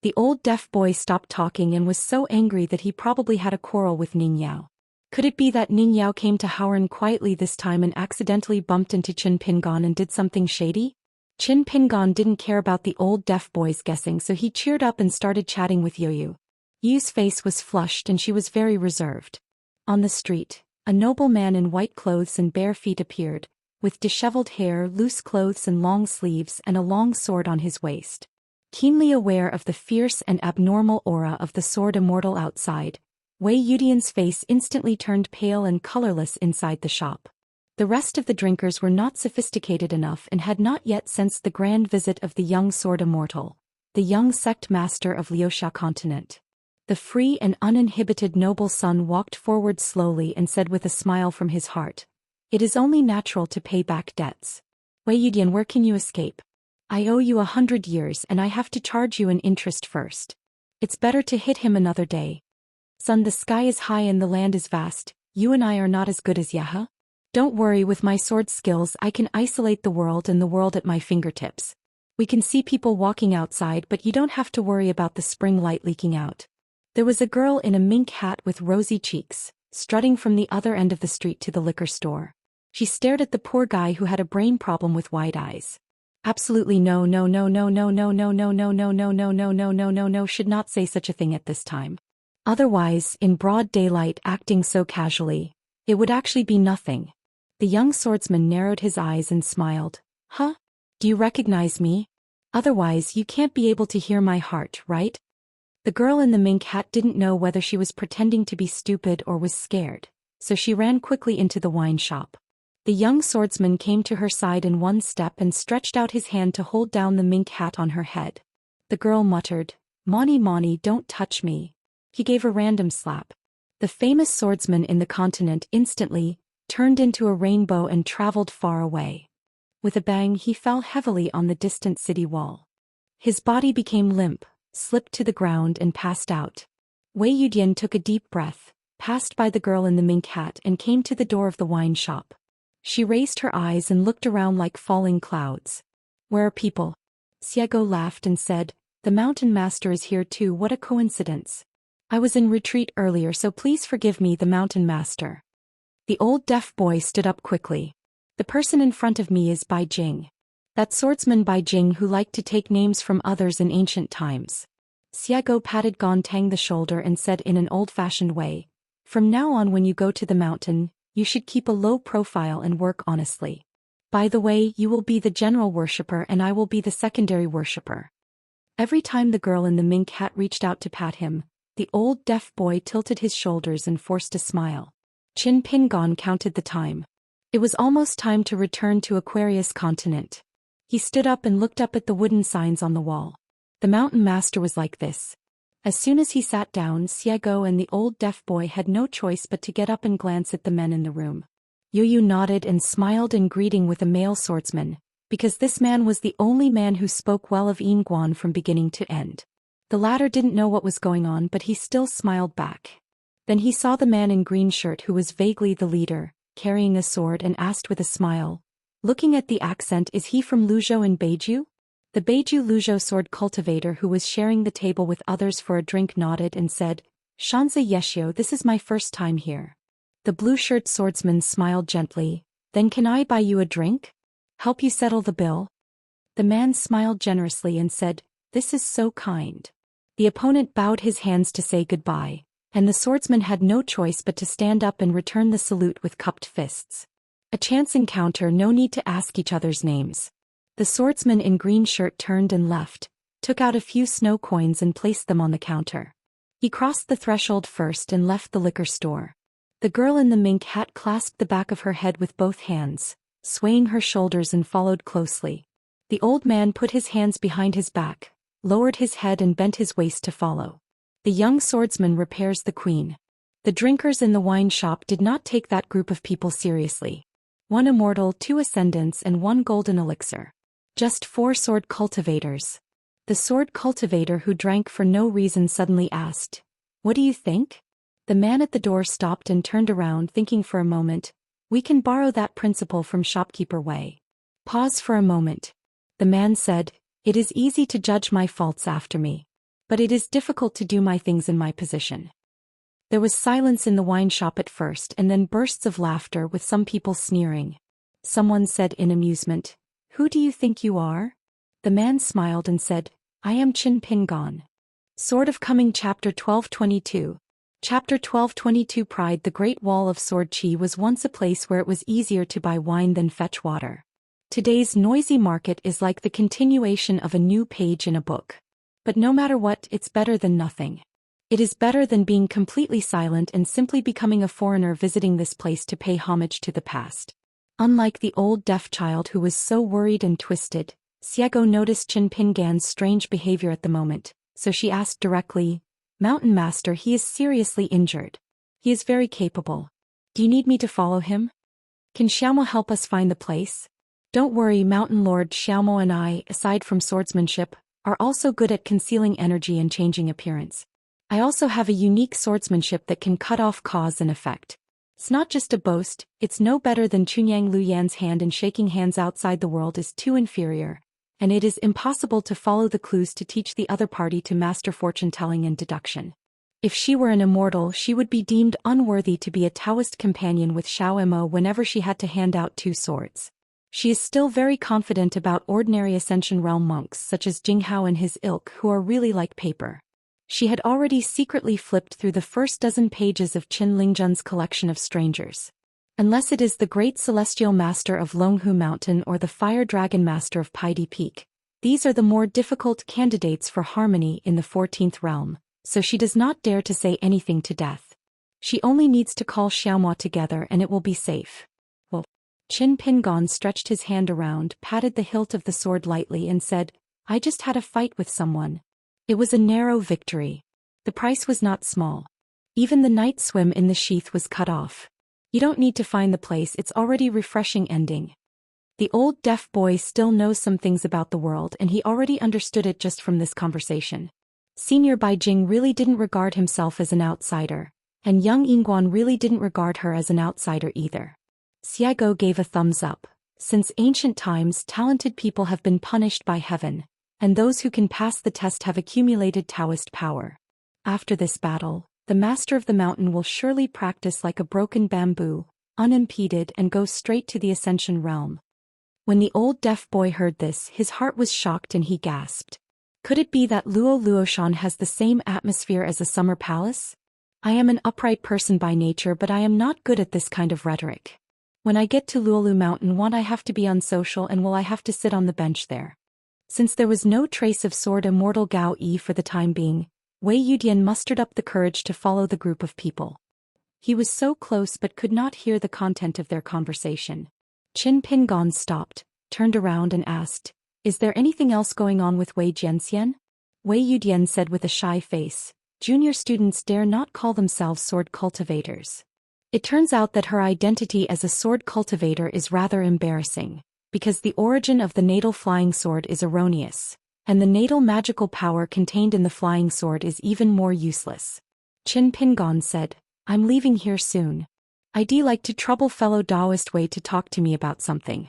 The old deaf boy stopped talking and was so angry that he probably had a quarrel with Ning Yao. Could it be that Ning Yao came to Howren quietly this time and accidentally bumped into Qin Pingon and did something shady? Qin Pingon didn't care about the old deaf boy's guessing, so he cheered up and started chatting with Yu. Yu's face was flushed and she was very reserved. On the street, a noble man in white clothes and bare feet appeared, with disheveled hair, loose clothes and long sleeves and a long sword on his waist. Keenly aware of the fierce and abnormal aura of the sword Immortal outside, Wei Yudian's face instantly turned pale and colorless inside the shop. The rest of the drinkers were not sophisticated enough and had not yet sensed the grand visit of the young sword Immortal, the young sect master of Liuxia continent. The free and uninhibited noble son walked forward slowly and said with a smile from his heart, "It is only natural to pay back debts. Wei Yudian, where can you escape? I owe you 100 years and I have to charge you an interest first. It's better to hit him another day. Son, the sky is high and the land is vast, you and I are not as good as Yeha. Don't worry, with my sword skills I can isolate the world and the world at my fingertips. We can see people walking outside, but you don't have to worry about the spring light leaking out." There was a girl in a mink hat with rosy cheeks, strutting from the other end of the street to the liquor store. She stared at the poor guy who had a brain problem with wide eyes. Absolutely no, no, no, no, no, no, no, no, no, no, no, no, no, no, no, no, no, should not say such a thing at this time. Otherwise, in broad daylight acting so casually, it would actually be nothing. The young swordsman narrowed his eyes and smiled. Huh? Do you recognize me? Otherwise you can't be able to hear my heart, right? The girl in the mink hat didn't know whether she was pretending to be stupid or was scared, so she ran quickly into the wine shop. The young swordsman came to her side in one step and stretched out his hand to hold down the mink hat on her head. The girl muttered, "Moni Moni, don't touch me." He gave a random slap. The famous swordsman in the continent instantly turned into a rainbow and traveled far away. With a bang he fell heavily on the distant city wall. His body became limp, slipped to the ground and passed out. Wei Yudian took a deep breath, passed by the girl in the mink hat and came to the door of the wine shop. She raised her eyes and looked around like falling clouds. "Where are people?" Xiago laughed and said, "The mountain master is here too, what a coincidence. I was in retreat earlier, so please forgive me, the mountain master." The old deaf boy stood up quickly. "The person in front of me is Bai Jing. That swordsman Bai Jing who liked to take names from others in ancient times." Xiago patted Gontang the shoulder and said in an old-fashioned way, "From now on when you go to the mountain, you should keep a low profile and work honestly. By the way, you will be the general worshipper and I will be the secondary worshipper." Every time the girl in the mink hat reached out to pat him, the old deaf boy tilted his shoulders and forced a smile. Qin Pingon counted the time. It was almost time to return to Aquarius continent. He stood up and looked up at the wooden signs on the wall. The mountain master was like this. As soon as he sat down, Xiago and the old deaf boy had no choice but to get up and glance at the men in the room. Yu nodded and smiled in greeting with a male swordsman, because this man was the only man who spoke well of Yinguan from beginning to end. The latter didn't know what was going on, but he still smiled back. Then he saw the man in green shirt who was vaguely the leader, carrying a sword, and asked with a smile, looking at the accent, "Is he from Luzhou in Beiju?" The Beiju Luzhou sword cultivator who was sharing the table with others for a drink nodded and said, "Xianxia Yeshio, this is my first time here." The blue-shirt swordsman smiled gently, "Then can I buy you a drink? Help you settle the bill?" The man smiled generously and said, "This is so kind." The opponent bowed his hands to say goodbye, and the swordsman had no choice but to stand up and return the salute with cupped fists. A chance encounter, no need to ask each other's names. The swordsman in green shirt turned and left, took out a few snow coins and placed them on the counter. He crossed the threshold first and left the liquor store. The girl in the mink hat clasped the back of her head with both hands, swaying her shoulders, and followed closely. The old man put his hands behind his back, lowered his head and bent his waist to follow. The young swordsman repairs the queen. The drinkers in the wine shop did not take that group of people seriously. 1 immortal, 2 ascendants and 1 golden elixir. Just 4 sword cultivators. The sword cultivator who drank for no reason suddenly asked, "What do you think?" The man at the door stopped and turned around, thinking for a moment. "We can borrow that principle from shopkeeper Wei." Pause for a moment. The man said, "It is easy to judge my faults after me. But it is difficult to do my things in my position." There was silence in the wine shop at first and then bursts of laughter with some people sneering. Someone said in amusement, "Who do you think you are?" The man smiled and said, "I am Qin Pingon." Sword of Coming Chapter 1222. Chapter 1222 Pride. The Great Wall of Sword Qi was once a place where it was easier to buy wine than fetch water. Today's noisy market is like the continuation of a new page in a book. But no matter what, it's better than nothing. It is better than being completely silent and simply becoming a foreigner visiting this place to pay homage to the past. Unlike the old deaf child who was so worried and twisted, Xiego noticed Qin Pingan's strange behavior at the moment, so she asked directly, "Mountain Master, he is seriously injured. He is very capable. Do you need me to follow him? Can Xiaomo help us find the place?" "Don't worry, Mountain Lord, Xiaomo and I, aside from swordsmanship, are also good at concealing energy and changing appearance. I also have a unique swordsmanship that can cut off cause and effect. It's not just a boast, it's no better than Chunyang Luyan's hand, and shaking hands outside the world is too inferior, and it is impossible to follow the clues to teach the other party to master fortune-telling and deduction. If she were an immortal, she would be deemed unworthy to be a Taoist companion with Xiao Mo whenever she had to hand out two swords. She is still very confident about ordinary Ascension Realm monks such as Jinghao and his ilk, who are really like paper. She had already secretly flipped through the first dozen pages of Qin Lingjun's collection of strangers. Unless it is the great celestial master of Longhu Mountain or the fire dragon master of Paidi Peak, these are the more difficult candidates for harmony in the 14th realm, so she does not dare to say anything to death. She only needs to call Xiaomao together and it will be safe. Well, Qin Pingan stretched his hand around, patted the hilt of the sword lightly and said, "I just had a fight with someone. It was a narrow victory. The price was not small. Even the night swim in the sheath was cut off. You don't need to find the place, it's already refreshing ending." The old deaf boy still knows some things about the world and he already understood it just from this conversation. Senior Baijing really didn't regard himself as an outsider, and young Yingguan really didn't regard her as an outsider either. Xiego gave a thumbs up. Since ancient times, talented people have been punished by heaven, and those who can pass the test have accumulated Taoist power. After this battle, the master of the mountain will surely practice like a broken bamboo, unimpeded, and go straight to the Ascension realm. When the old deaf boy heard this, his heart was shocked and he gasped. Could it be that Luo Luoshan has the same atmosphere as a summer palace? I am an upright person by nature, but I am not good at this kind of rhetoric. When I get to Luolu Mountain, won't I have to be unsocial, and will I have to sit on the bench there? Since there was no trace of sword Immortal Gao Yi for the time being, Wei Yudian mustered up the courage to follow the group of people. He was so close but could not hear the content of their conversation. Qin Pingan stopped, turned around and asked, "Is there anything else going on with Wei Jianxian?" Wei Yudian said with a shy face, "Junior students dare not call themselves sword cultivators." It turns out that her identity as a sword cultivator is rather embarrassing, because the origin of the natal flying sword is erroneous, and the natal magical power contained in the flying sword is even more useless. Qin Pingan said, "I'm leaving here soon. I'd like to trouble fellow Daoist Wei to talk to me about something."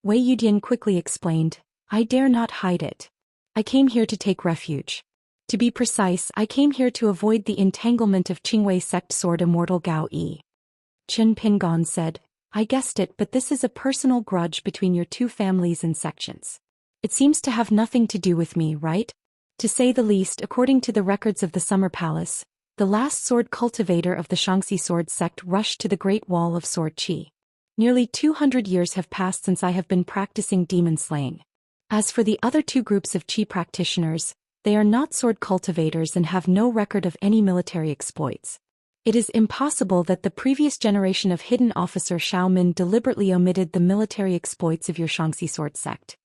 Wei Yudian quickly explained, "I dare not hide it. I came here to take refuge. To be precise, I came here to avoid the entanglement of Qingwei sect sword Immortal Gao Yi." Qin Pingan said, "I guessed it, but this is a personal grudge between your two families and sections. It seems to have nothing to do with me, right? To say the least, according to the records of the Summer Palace, the last sword cultivator of the Xianxia sword sect rushed to the Great Wall of Sword Qi. Nearly 200 years have passed since I have been practicing demon slaying. As for the other two groups of Qi practitioners, they are not sword cultivators and have no record of any military exploits. It is impossible that the previous generation of hidden officer Xiao Min deliberately omitted the military exploits of your Xianxia sword sect."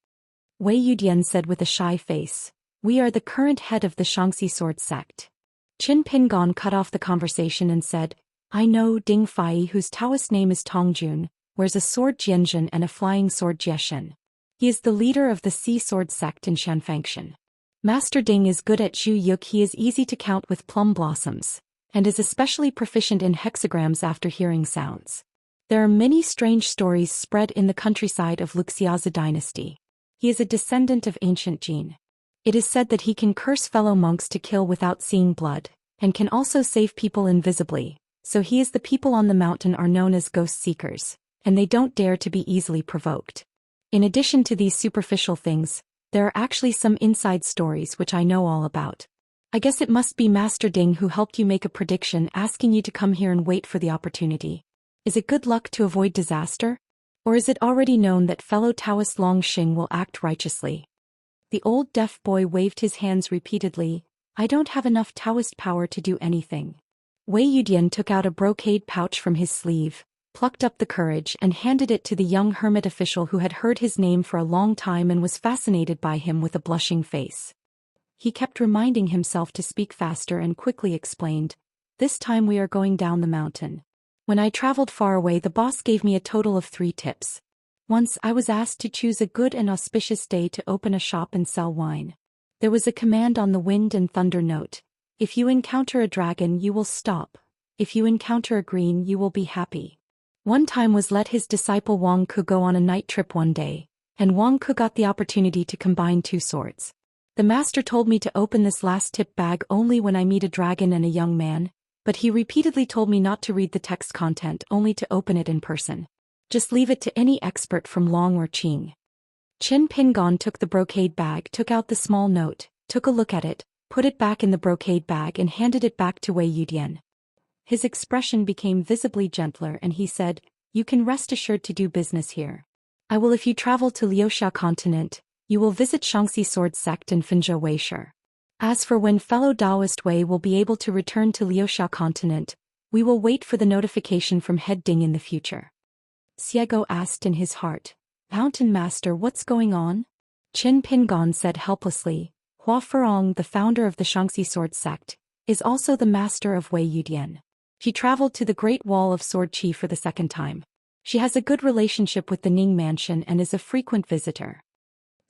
Wei Yudian said with a shy face, "We are the current head of the Xianxia sword sect." Qin Pingan cut off the conversation and said, "I know Ding Fai, whose Taoist name is Tongjun, wears a sword Jianzhen and a flying sword Jieshen. He is the leader of the Sea Sword sect in Shanfangshan. Master Ding is good at Zhu Yuk. He is easy to count with plum blossoms, and is especially proficient in hexagrams after hearing sounds. There are many strange stories spread in the countryside of Wuxia dynasty. He is a descendant of ancient Jin. It is said that he can curse fellow monks to kill without seeing blood, and can also save people invisibly, so he is the people on the mountain are known as ghost seekers, and they don't dare to be easily provoked. In addition to these superficial things, there are actually some inside stories which I know all about. I guess it must be Master Ding who helped you make a prediction asking you to come here and wait for the opportunity. Is it good luck to avoid disaster? Or is it already known that fellow Taoist Long Xing will act righteously? The old deaf boy waved his hands repeatedly. I don't have enough Taoist power to do anything. Wei Yudian took out a brocade pouch from his sleeve, plucked up the courage and handed it to the young hermit official who had heard his name for a long time and was fascinated by him with a blushing face. He kept reminding himself to speak faster and quickly explained, "This time we are going down the mountain. When I traveled far away, the boss gave me a total of 3 tips. Once I was asked to choose a good and auspicious day to open a shop and sell wine. There was a command on the wind and thunder note. If you encounter a dragon, you will stop. If you encounter a green, you will be happy." One time was let his disciple Wang Ke go on a night trip one day, and Wang Ke got the opportunity to combine 2 swords. The master told me to open this last tip bag only when I meet a dragon and a young man, but he repeatedly told me not to read the text content, only to open it in person. Just leave it to any expert from Long or Qing. Qin Pingon took the brocade bag, took out the small note, took a look at it, put it back in the brocade bag and handed it back to Wei Yudian. His expression became visibly gentler and he said, "You can rest assured to do business here. I will if you travel to Liuxia continent, you will visit Xianxia sword sect in Fenzhou Weisher. As for when fellow Daoist Wei will be able to return to Liuxia continent, we will wait for the notification from head Ding in the future." Xiego asked in his heart, "Mountain Master, what's going on?" Qin Pingon said helplessly, "Hua Furong, the founder of the Xianxia sword sect, is also the master of Wei Yudian. She traveled to the Great Wall of Sword Qi for the 2nd time. She has a good relationship with the Ning Mansion and is a frequent visitor."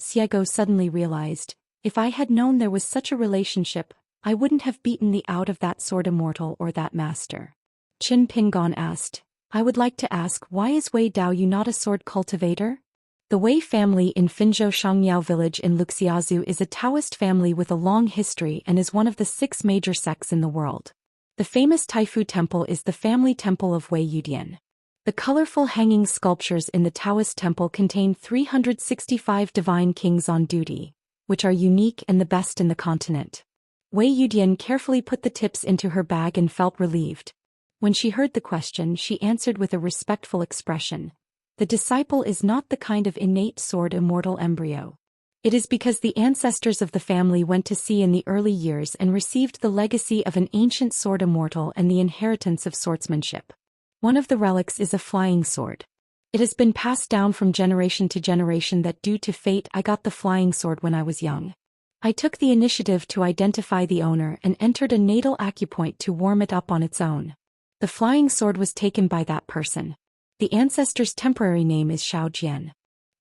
Xiego suddenly realized, if I had known there was such a relationship, I wouldn't have beaten the out of that sword Immortal or that master. Qin Pingon asked, "I would like to ask, why is Wei Dao Yu not a sword cultivator?" The Wei family in Fenzhou Shangyao village in Luxiazu is a Taoist family with a long history and is one of the 6 major sects in the world. The famous Taifu Temple is the family temple of Wei Yudian. The colorful hanging sculptures in the Taoist temple contain 365 divine kings on duty, which are unique and the best in the continent. Wei Yudian carefully put the tips into her bag and felt relieved. When she heard the question, she answered with a respectful expression, "The disciple is not the kind of innate sword immortal embryo. It is because the ancestors of the family went to sea in the early years and received the legacy of an ancient sword immortal and the inheritance of swordsmanship. One of the relics is a flying sword. It has been passed down from generation to generation that due to fate I got the flying sword when I was young. I took the initiative to identify the owner and entered a natal acupoint to warm it up on its own. The flying sword was taken by that person. The ancestor's temporary name is Zhou Xian.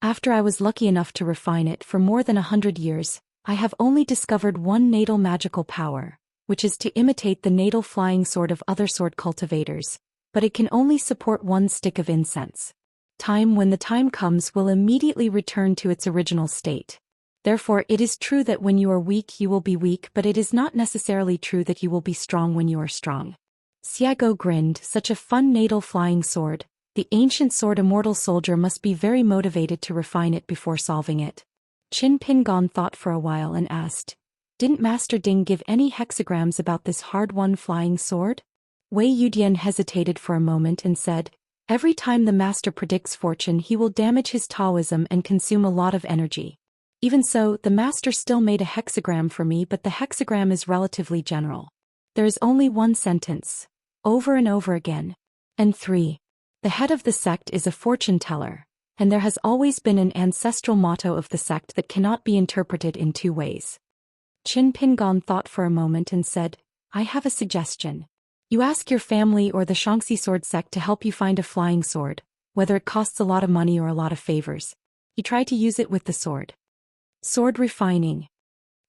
After I was lucky enough to refine it for more than 100 years, I have only discovered one natal magical power, which is to imitate the natal flying sword of other sword cultivators, but it can only support 1 stick of incense. Time when the time comes will immediately return to its original state. Therefore it is true that when you are weak you will be weak, but it is not necessarily true that you will be strong when you are strong." Xiego grinned, "Such a fun natal flying sword. The ancient sword Immortal soldier must be very motivated to refine it before solving it." Qin Pingon thought for a while and asked, "Didn't Master Ding give any hexagrams about this hard-won flying sword?" Wei Yudian hesitated for a moment and said, "Every time the master predicts fortune he will damage his Taoism and consume a lot of energy. Even so, the master still made a hexagram for me, but the hexagram is relatively general. There is only 1 sentence, over and over again. And 3. The head of the sect is a fortune teller, and there has always been an ancestral motto of the sect that cannot be interpreted in 2 ways. Qin Pingon thought for a moment and said, "I have a suggestion. You ask your family or the Xianxia sword sect to help you find a flying sword, whether it costs a lot of money or a lot of favors. You try to use it with the sword." Sword refining.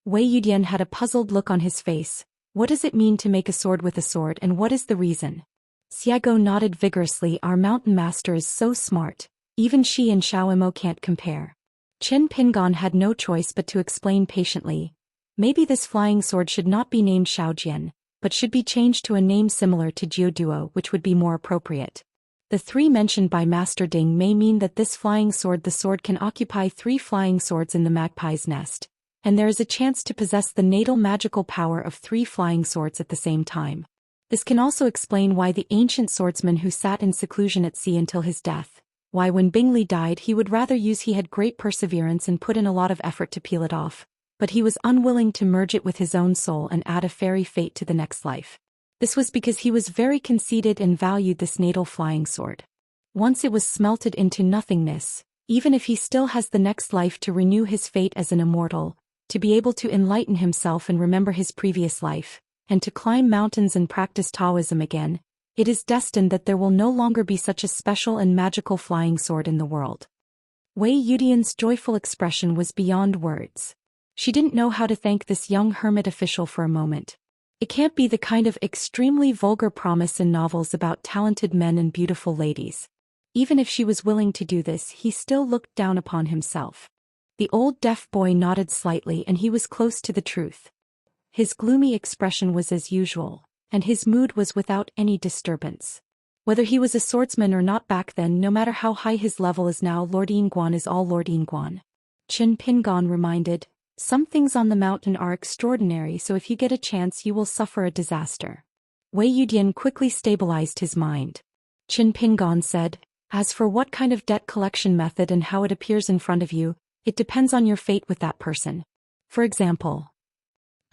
Wei Yudian had a puzzled look on his face. What does it mean to make a sword with a sword, and what is the reason? Xiego nodded vigorously. "Our mountain master is so smart. Even she and Xiao Imo can't compare." Qin Pingon had no choice but to explain patiently. "Maybe this flying sword should not be named Xiaojian, but should be changed to a name similar to Jiuduo, which would be more appropriate. The 3 mentioned by Master Ding may mean that this flying sword, the sword can occupy 3 flying swords in the magpie's nest, and there is a chance to possess the natal magical power of 3 flying swords at the same time. This can also explain why the ancient swordsman who sat in seclusion at sea until his death, why when Bingley died he would rather use he had great perseverance and put in a lot of effort to peel it off, but he was unwilling to merge it with his own soul and add a fairy fate to the next life. This was because he was very conceited and valued this natal flying sword. Once it was smelted into nothingness, even if he still has the next life to renew his fate as an immortal, to be able to enlighten himself and remember his previous life, and to climb mountains and practice Taoism again, it is destined that there will no longer be such a special and magical flying sword in the world. Wei Yudian's joyful expression was beyond words. She didn't know how to thank this young hermit official for a moment. It can't be the kind of extremely vulgar promise in novels about talented men and beautiful ladies. Even if she was willing to do this, he still looked down upon himself. The old deaf boy nodded slightly and he was close to the truth. His gloomy expression was as usual, and his mood was without any disturbance. Whether he was a swordsman or not back then, no matter how high his level is now, Lord Yinguan is all Lord Yinguan. Qin Pingan reminded, "Some things on the mountain are extraordinary, so if you get a chance you will suffer a disaster." Wei Yudian quickly stabilized his mind. Qin Pingan said, "As for what kind of debt collection method and how it appears in front of you, it depends on your fate with that person. For example."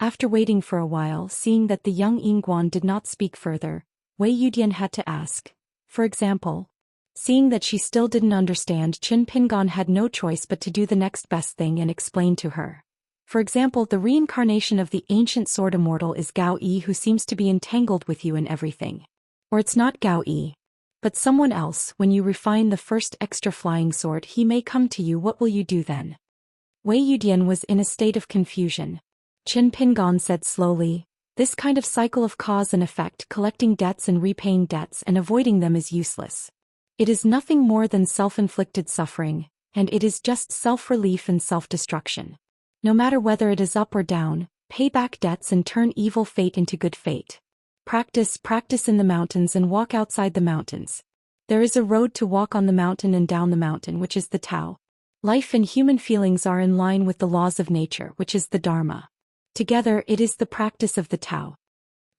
After waiting for a while, seeing that the young Yinguan did not speak further, Wei Yudian had to ask, "For example?" Seeing that she still didn't understand, Qin Pingan had no choice but to do the next best thing and explain to her. "For example, the reincarnation of the ancient sword immortal is Gao Yi, who seems to be entangled with you in everything. Or it's not Gao Yi, but someone else. When you refine the first extra flying sword, he may come to you. What will you do then?" Wei Yudian was in a state of confusion. Qin Pingan said slowly, "This kind of cycle of cause and effect, collecting debts and repaying debts and avoiding them, is useless. It is nothing more than self-inflicted suffering, and it is just self-relief and self-destruction. No matter whether it is up or down, pay back debts and turn evil fate into good fate. Practice in the mountains and walk outside the mountains. There is a road to walk on the mountain and down the mountain, which is the Tao. Life and human feelings are in line with the laws of nature, which is the Dharma. Together, it is the practice of the Tao."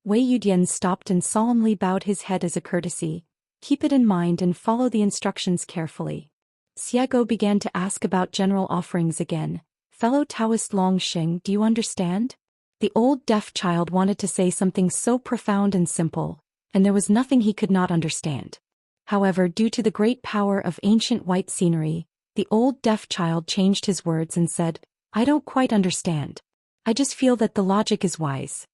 Wei Yudian stopped and solemnly bowed his head as a courtesy. "Keep it in mind and follow the instructions carefully." Xiago began to ask about general offerings again. "Fellow Taoist Longxing, do you understand?" The old deaf child wanted to say something so profound and simple, and there was nothing he could not understand. However, due to the great power of ancient white scenery, the old deaf child changed his words and said, "I don't quite understand. I just feel that the logic is wise."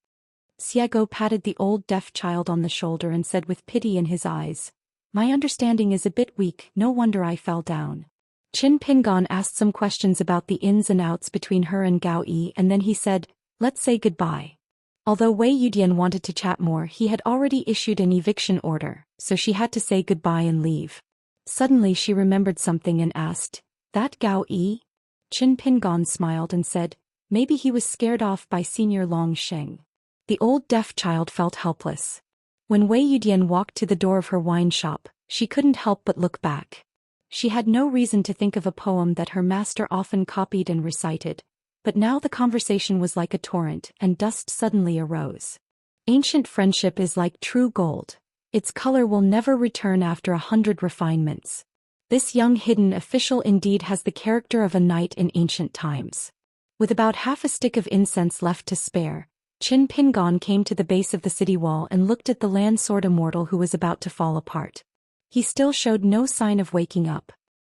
Xiago patted the old deaf child on the shoulder and said with pity in his eyes, "My understanding is a bit weak, no wonder I fell down." Qin Pingan asked some questions about the ins and outs between her and Gao Yi, and then he said, "Let's say goodbye." Although Wei Yudian wanted to chat more, he had already issued an eviction order, so she had to say goodbye and leave. Suddenly she remembered something and asked, "That Gao Yi?" Qin Pingan smiled and said, "Maybe he was scared off by Senior Longxing." The old deaf child felt helpless. When Wei Yudian walked to the door of her wine shop, she couldn't help but look back. She had no reason to think of a poem that her master often copied and recited, but now the conversation was like a torrent and dust suddenly arose. "Ancient friendship is like true gold. Its color will never return after 100 refinements." This young hidden official indeed has the character of a knight in ancient times. With about half a stick of incense left to spare, Qin Pingan came to the base of the city wall and looked at the land sword immortal who was about to fall apart. He still showed no sign of waking up.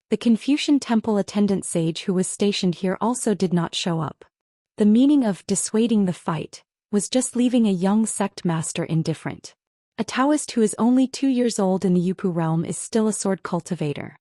The Confucian temple attendant sage who was stationed here also did not show up. The meaning of dissuading the fight was just leaving a young sect master indifferent. A Taoist who is only 2 years old in the Yupu realm is still a sword cultivator.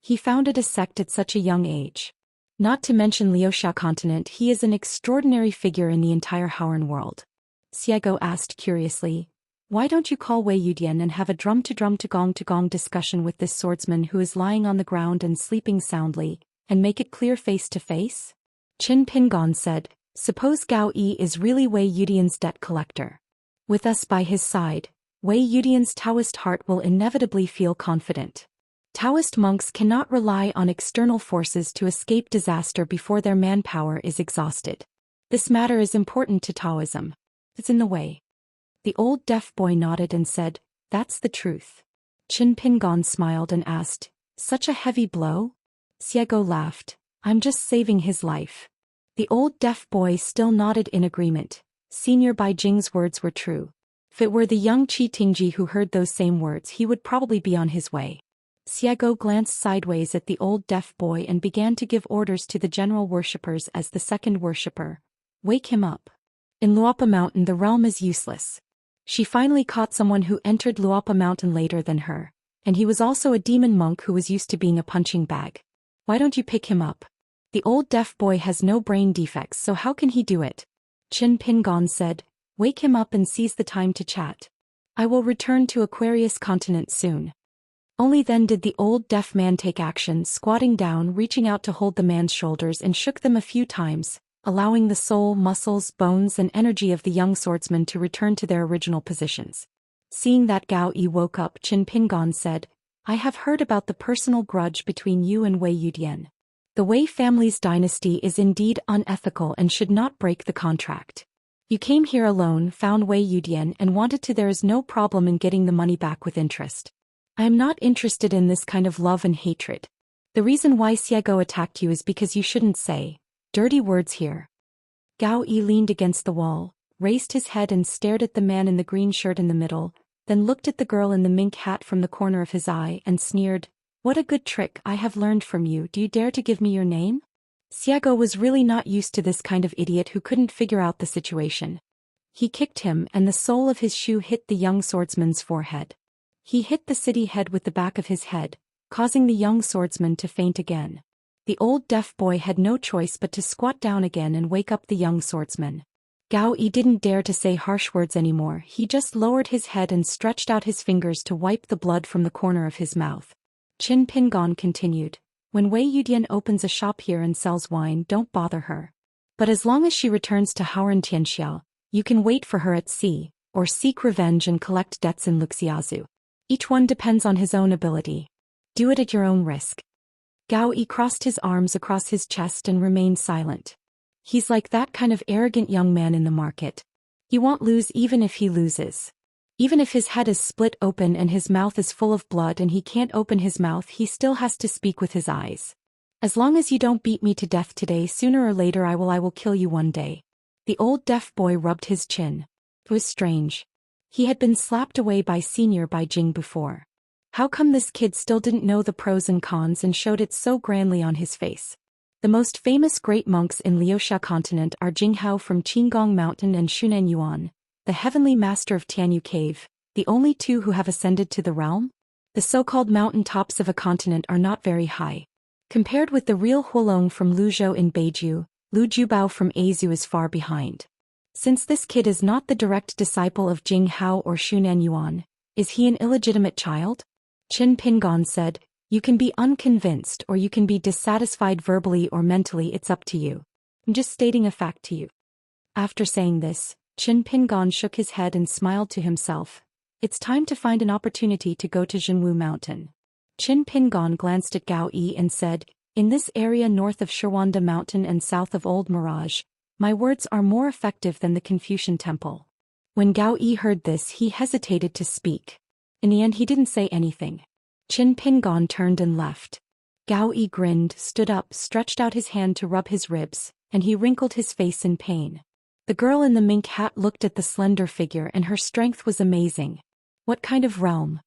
He founded a sect at such a young age. Not to mention Liuxia continent, he is an extraordinary figure in the entire Haoran world. Xiago asked curiously, "Why don't you call Wei Yudian and have a drum to gong discussion with this swordsman who is lying on the ground and sleeping soundly, and make it clear face to face?" Qin Pingan said, "Suppose Gao Yi is really Wei Yudian's debt collector. With us by his side, Wei Yudian's Taoist heart will inevitably feel confident. Taoist monks cannot rely on external forces to escape disaster before their manpower is exhausted. This matter is important to Taoism. It's in the way. The old deaf boy nodded and said, "That's the truth." Qin Pingon smiled and asked, "Such a heavy blow?" Xiego laughed, "I'm just saving his life." The old deaf boy still nodded in agreement. Senior Bai Jing's words were true. If it were the young Qi Tingji who heard those same words, he would probably be on his way. Xiego glanced sideways at the old deaf boy and began to give orders to the general worshippers as the second worshipper. "Wake him up. In Luopa Mountain the realm is useless." She finally caught someone who entered Luopa Mountain later than her, and he was also a demon monk who was used to being a punching bag. "Why don't you pick him up? The old deaf boy has no brain defects, so how can he do it?" Qin Pingon said, "Wake him up and seize the time to chat. I will return to Aquarius continent soon." Only then did the old deaf man take action, squatting down, reaching out to hold the man's shoulders and shook them a few times, allowing the soul, muscles, bones and energy of the young swordsman to return to their original positions. Seeing that Gao Yi woke up, Qin Pingon said, "I have heard about the personal grudge between you and Wei Yudian. The Wei family's dynasty is indeed unethical and should not break the contract. You came here alone, found Wei Yudian and wanted to. There is no problem in getting the money back with interest. I am not interested in this kind of love and hatred. The reason why Xiego attacked you is because you shouldn't say dirty words here." Gao Yi leaned against the wall, raised his head and stared at the man in the green shirt in the middle, then looked at the girl in the mink hat from the corner of his eye and sneered, "What a good trick I have learned from you. Do you dare to give me your name?" Xiego was really not used to this kind of idiot who couldn't figure out the situation. He kicked him and the sole of his shoe hit the young swordsman's forehead. He hit the city head with the back of his head, causing the young swordsman to faint again. The old deaf boy had no choice but to squat down again and wake up the young swordsman. Gao Yi didn't dare to say harsh words anymore. He just lowered his head and stretched out his fingers to wipe the blood from the corner of his mouth. Qin Pingon continued, "When Wei Yudian opens a shop here and sells wine, don't bother her. But as long as she returns to Hauran Tianxiao, you can wait for her at sea, or seek revenge and collect debts in Luxiazu. Each one depends on his own ability. Do it at your own risk." Gao Yi crossed his arms across his chest and remained silent. He's like that kind of arrogant young man in the market. He won't lose even if he loses. Even if his head is split open and his mouth is full of blood and he can't open his mouth, he still has to speak with his eyes. "As long as you don't beat me to death today, sooner or later I will kill you one day." The old deaf boy rubbed his chin. It was strange. He had been slapped away by Senior Bai Jing before. How come this kid still didn't know the pros and cons and showed it so grandly on his face? The most famous great monks in Liuxia continent are Jinghao from Qinggong Mountain and Shunan Yuan, the heavenly master of Tianyu Cave, the only two who have ascended to the realm. The so-called mountain tops of a continent are not very high. Compared with the real Huolong from Luzhou in Beiju, Lu Jubao from Aizu is far behind. Since this kid is not the direct disciple of Jing Hao or Shunan Yuan, is he an illegitimate child? Qin Pingon said, "You can be unconvinced or you can be dissatisfied verbally or mentally, it's up to you. I'm just stating a fact to you." After saying this, Qin Pingon shook his head and smiled to himself. It's time to find an opportunity to go to Zhenwu Mountain. Qin Pingon glanced at Gao Yi and said, "In this area north of Shirwanda Mountain and south of Old Mirage, my words are more effective than the Confucian Temple." When Gao Yi heard this, he hesitated to speak. In the end, he didn't say anything. Qin Pingon turned and left. Gao Yi grinned, stood up, stretched out his hand to rub his ribs, and he wrinkled his face in pain. The girl in the mink hat looked at the slender figure and her strength was amazing. What kind of realm?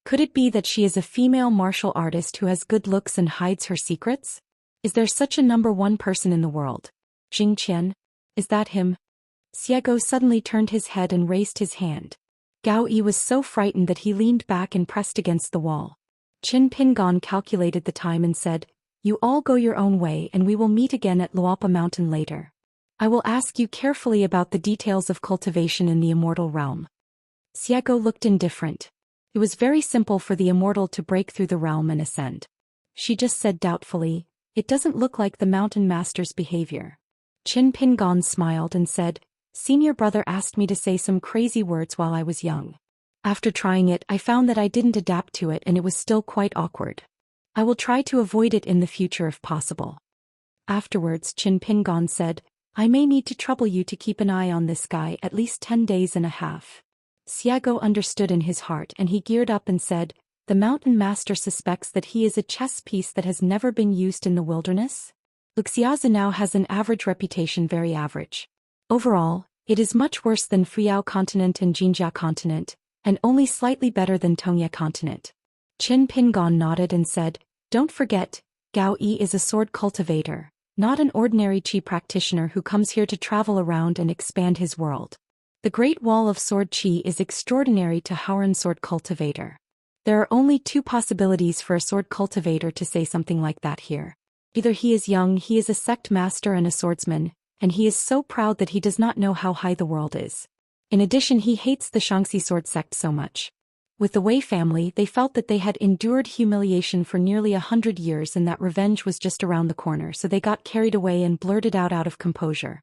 Could it be that she is a female martial artist who has good looks and hides her secrets? Is there such a number one person in the world? Jing Qian? Is that him? Xiego suddenly turned his head and raised his hand. Gao Yi was so frightened that he leaned back and pressed against the wall. Qin Pingon calculated the time and said, "You all go your own way and we will meet again at Luopa Mountain later. I will ask you carefully about the details of cultivation in the immortal realm." Xiego looked indifferent. It was very simple for the immortal to break through the realm and ascend. She just said doubtfully, "It doesn't look like the mountain master's behavior." Qin Pingon smiled and said, "Senior brother asked me to say some crazy words while I was young. After trying it, I found that I didn't adapt to it and it was still quite awkward. I will try to avoid it in the future if possible. Afterwards, Qin Pingon said, I may need to trouble you to keep an eye on this guy at least 10 days and a half. Xiago understood in his heart and he geared up and said, the mountain master suspects that he is a chess piece that has never been used in the wilderness? Wuxia now has an average reputation, very average. Overall, it is much worse than Fuyao continent and Jinjia continent, and only slightly better than Tongye continent. Qin Pingon nodded and said, don't forget, Gao Yi is a sword cultivator, not an ordinary qi practitioner who comes here to travel around and expand his world. The Great Wall of Sword Qi is extraordinary to Haoran sword cultivator. There are only two possibilities for a sword cultivator to say something like that here. Either he is young, he is a sect master and a swordsman, and he is so proud that he does not know how high the world is. In addition, he hates the Xianxia sword sect so much. With the Wei family, they felt that they had endured humiliation for nearly 100 years and that revenge was just around the corner, so they got carried away and blurted out of composure.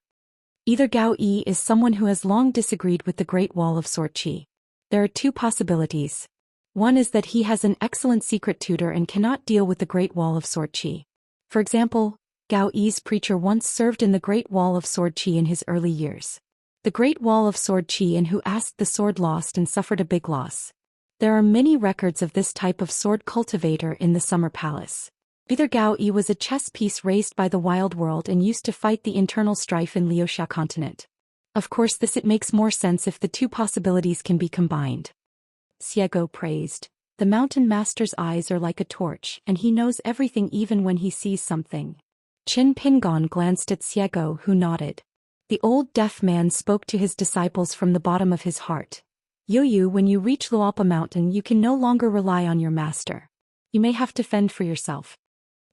Either Gao Yi is someone who has long disagreed with the Great Wall of Sword Qi. There are two possibilities. One is that he has an excellent secret tutor and cannot deal with the Great Wall of Sword Qi. For example, Gao Yi's preacher once served in the Great Wall of Sword Qi in his early years. The Great Wall of Sword Qi and who asked the sword lost and suffered a big loss. There are many records of this type of sword cultivator in the Summer Palace. Either Gao Yi was a chess piece raised by the wild world and used to fight the internal strife in Liuxia continent. Of course, it makes more sense if the two possibilities can be combined. Xiego praised. The mountain master's eyes are like a torch, and he knows everything even when he sees something. Qin Pingon glanced at Xiego, who nodded. The old deaf man spoke to his disciples from the bottom of his heart. Yu, when you reach Lualpa Mountain, you can no longer rely on your master. You may have to fend for yourself.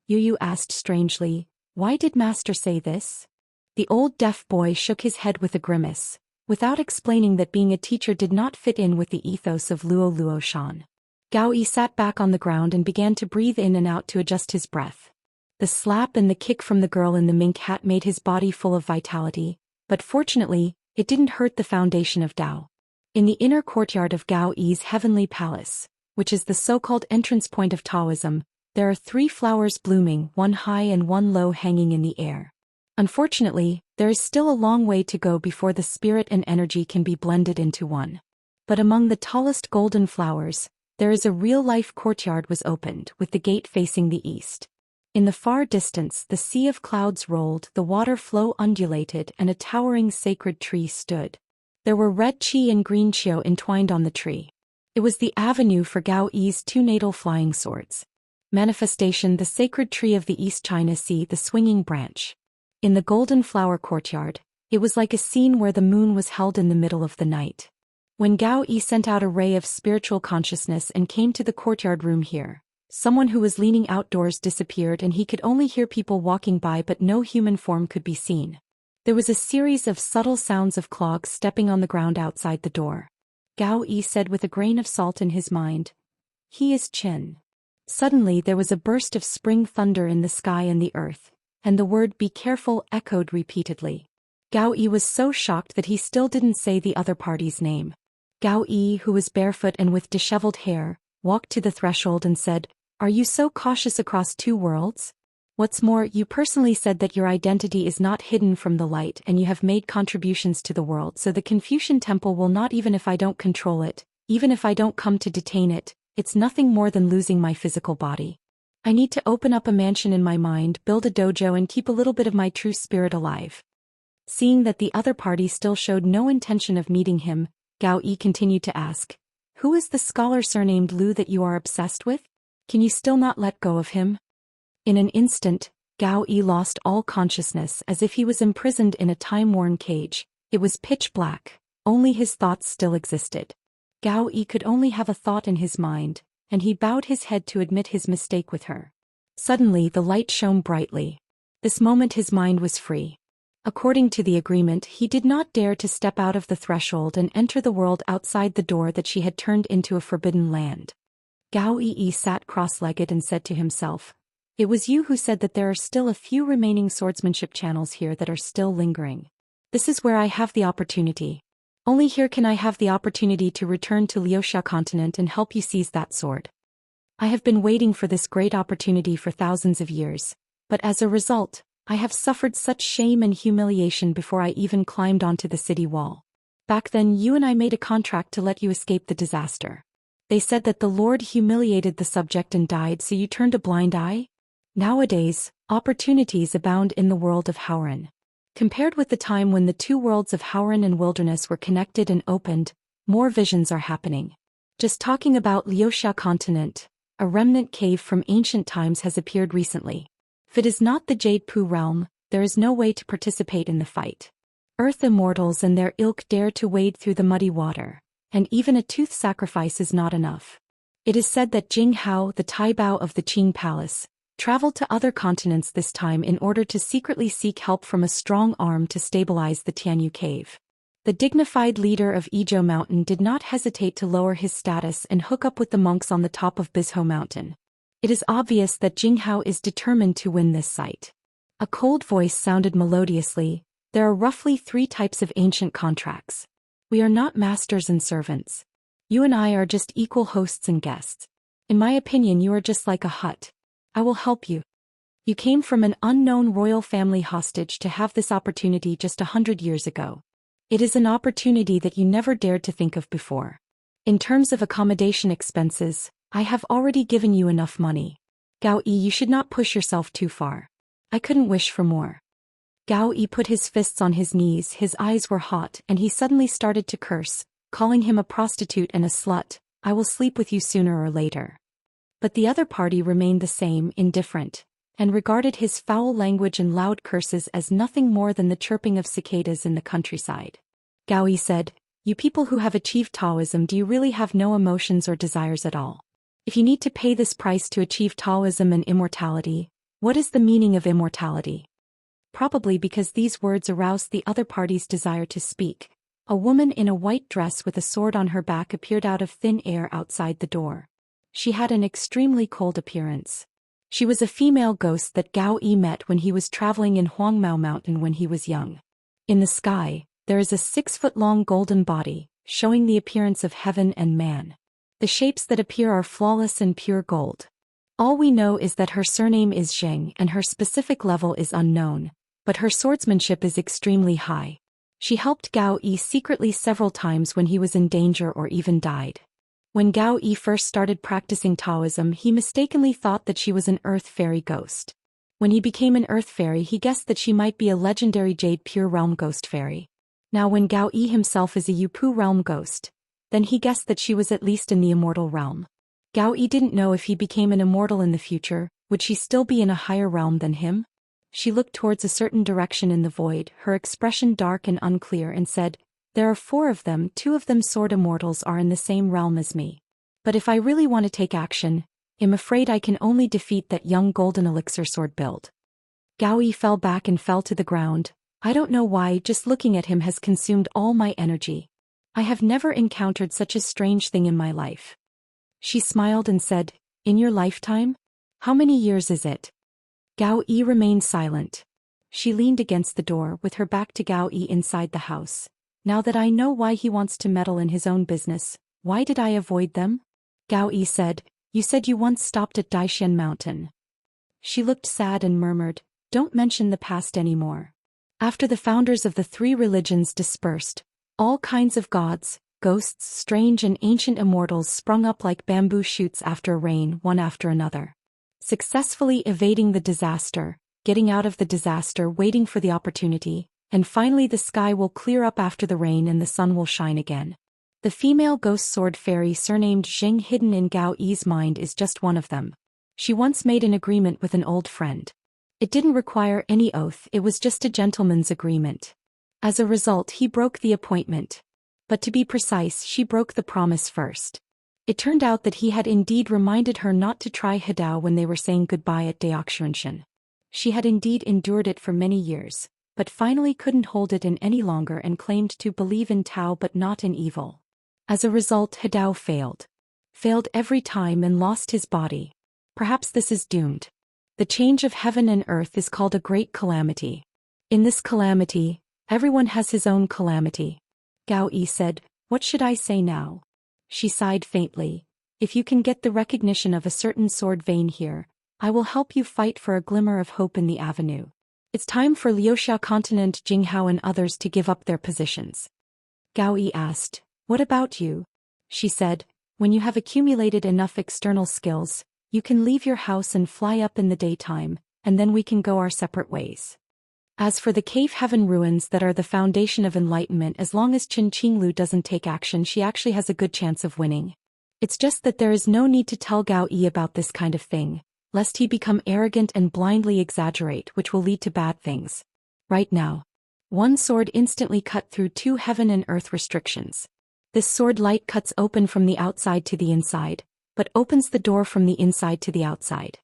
Yu asked strangely, why did master say this? The old deaf boy shook his head with a grimace, without explaining that being a teacher did not fit in with the ethos of Luo Shan. Gao Yi sat back on the ground and began to breathe in and out to adjust his breath. The slap and the kick from the girl in the mink hat made his body full of vitality, but fortunately, it didn't hurt the foundation of Dao. In the inner courtyard of Gao Yi's heavenly palace, which is the so-called entrance point of Taoism, there are 3 flowers blooming, one high and one low hanging in the air. Unfortunately, there is still a long way to go before the spirit and energy can be blended into one. But among the tallest golden flowers, there is a real-life courtyard was opened, with the gate facing the east. In the far distance, the sea of clouds rolled, the water flow undulated, and a towering sacred tree stood. There were red qi and green qiu entwined on the tree. It was the avenue for Gao Yi's 2 natal flying swords. Manifestation, the sacred tree of the East China Sea, the swinging branch. In the golden flower courtyard, it was like a scene where the moon was held in the middle of the night. When Gao Yi sent out a ray of spiritual consciousness and came to the courtyard room here, someone who was leaning outdoors disappeared and he could only hear people walking by but no human form could be seen. There was a series of subtle sounds of clogs stepping on the ground outside the door. Gao Yi said with a grain of salt in his mind, he is Qin. Suddenly there was a burst of spring thunder in the sky and the earth, and the word be careful echoed repeatedly. Gao Yi was so shocked that he still didn't say the other party's name. Gao Yi, who was barefoot and with disheveled hair, walked to the threshold and said, are you so cautious across 2 worlds? What's more, you personally said that your identity is not hidden from the light and you have made contributions to the world, so the Confucian temple will not, even if I don't control it, even if I don't come to detain it, it's nothing more than losing my physical body. I need to open up a mansion in my mind, build a dojo and keep a little bit of my true spirit alive. Seeing that the other party still showed no intention of meeting him, Gao Yi continued to ask, who is the scholar surnamed Lu that you are obsessed with? Can you still not let go of him? In an instant, Gao Yi lost all consciousness as if he was imprisoned in a time-worn cage. It was pitch black, only his thoughts still existed. Gao Yi could only have a thought in his mind, and he bowed his head to admit his mistake with her. Suddenly the light shone brightly. This moment his mind was free. According to the agreement, he did not dare to step out of the threshold and enter the world outside the door that she had turned into a forbidden land. Gao Yi sat cross-legged and said to himself, it was you who said that there are still a few remaining swordsmanship channels here that are still lingering. This is where I have the opportunity. Only here can I have the opportunity to return to Liuxia continent and help you seize that sword. I have been waiting for this great opportunity for thousands of years, but as a result, I have suffered such shame and humiliation before I even climbed onto the city wall. Back then you and I made a contract to let you escape the disaster. They said that the Lord humiliated the subject and died, so you turned a blind eye? Nowadays, opportunities abound in the world of Howren. Compared with the time when the two worlds of Howren and Wilderness were connected and opened, more visions are happening. Just talking about Wuxia continent, a remnant cave from ancient times has appeared recently. If it is not the Jade Pu realm, there is no way to participate in the fight. Earth immortals and their ilk dare to wade through the muddy water, and even a tooth sacrifice is not enough. It is said that Jing Hao, the Taibao of the Qing Palace, traveled to other continents this time in order to secretly seek help from a strong arm to stabilize the Tianyu cave. The dignified leader of Izhou Mountain did not hesitate to lower his status and hook up with the monks on the top of Bizhou Mountain. It is obvious that Jing Hao is determined to win this site. A cold voice sounded melodiously. There are roughly 3 types of ancient contracts. We are not masters and servants. You and I are just equal hosts and guests. In my opinion, you are just like a hut. I will help you. You came from an unknown royal family hostage to have this opportunity just 100 years ago. It is an opportunity that you never dared to think of before. In terms of accommodation expenses, I have already given you enough money. Gao Yi, you should not push yourself too far. I couldn't wish for more. Gao Yi put his fists on his knees, his eyes were hot, and he suddenly started to curse, calling him a prostitute and a slut. I will sleep with you sooner or later. But the other party remained the same, indifferent, and regarded his foul language and loud curses as nothing more than the chirping of cicadas in the countryside. Gao Yi said, "You people who have achieved Taoism, do you really have no emotions or desires at all? If you need to pay this price to achieve Taoism and immortality, what is the meaning of immortality?" Probably because these words aroused the other party's desire to speak. A woman in a white dress with a sword on her back appeared out of thin air outside the door. She had an extremely cold appearance. She was a female ghost that Gao Yi met when he was traveling in Huangmao Mountain when he was young. In the sky, there is a 6-foot-long golden body, showing the appearance of heaven and man. The shapes that appear are flawless and pure gold. All we know is that her surname is Zheng and her specific level is unknown, but her swordsmanship is extremely high. She helped Gao Yi secretly several times when he was in danger or even died. When Gao Yi first started practicing Taoism, he mistakenly thought that she was an earth fairy ghost. When he became an earth fairy, he guessed that she might be a legendary Jade Pure Realm ghost fairy. Now when Gao Yi himself is a Yupu realm ghost, then he guessed that she was at least in the immortal realm. Gao Yi didn't know if he became an immortal in the future, would she still be in a higher realm than him? She looked towards a certain direction in the void, her expression dark and unclear, and said, "There are 4 of them, 2 of them sword immortals are in the same realm as me. But if I really want to take action, I'm afraid I can only defeat that young golden elixir sword build." Gao Yi fell back and fell to the ground. I don't know why, just looking at him has consumed all my energy. I have never encountered such a strange thing in my life. She smiled and said, "In your lifetime? How many years is it?" Gao Yi remained silent. She leaned against the door with her back to Gao Yi inside the house. "Now that I know why he wants to meddle in his own business, why did I avoid them?" Gao Yi said, "You said you once stopped at Daoist Mountain." She looked sad and murmured, "Don't mention the past anymore. After the founders of the 3 religions dispersed, all kinds of gods, ghosts, strange and ancient immortals sprung up like bamboo shoots after rain, one after another. Successfully evading the disaster, getting out of the disaster, waiting for the opportunity, and finally the sky will clear up after the rain and the sun will shine again. The female ghost sword fairy surnamed Zheng hidden in Gao Yi's mind is just one of them. She once made an agreement with an old friend. It didn't require any oath, it was just a gentleman's agreement. As a result, he broke the appointment. But to be precise, she broke the promise first. It turned out that he had indeed reminded her not to try Hadao when they were saying goodbye at Daoist. She had indeed endured it for many years, but finally couldn't hold it in any longer and claimed to believe in Tao but not in evil. As a result, Hadao failed. Failed every time and lost his body. Perhaps this is doomed. The change of heaven and earth is called a great calamity. In this calamity, everyone has his own calamity. Gao Yi said, "What should I say now?" She sighed faintly. If you can get the recognition of a certain sword vein here, I will help you fight for a glimmer of hope in the avenue. It's time for Liuxia Continent, Jinghao and others to give up their positions. Gao Yi asked, "What about you?" She said, "When you have accumulated enough external skills, you can leave your house and fly up in the daytime, and then we can go our separate ways. As for the cave heaven ruins that are the foundation of enlightenment, as long as Qin Qinglu doesn't take action, she actually has a good chance of winning. It's just that there is no need to tell Gao Yi about this kind of thing, lest he become arrogant and blindly exaggerate, which will lead to bad things. Right now." One sword instantly cut through 2 heaven and earth restrictions. This sword light cuts open from the outside to the inside, but opens the door from the inside to the outside.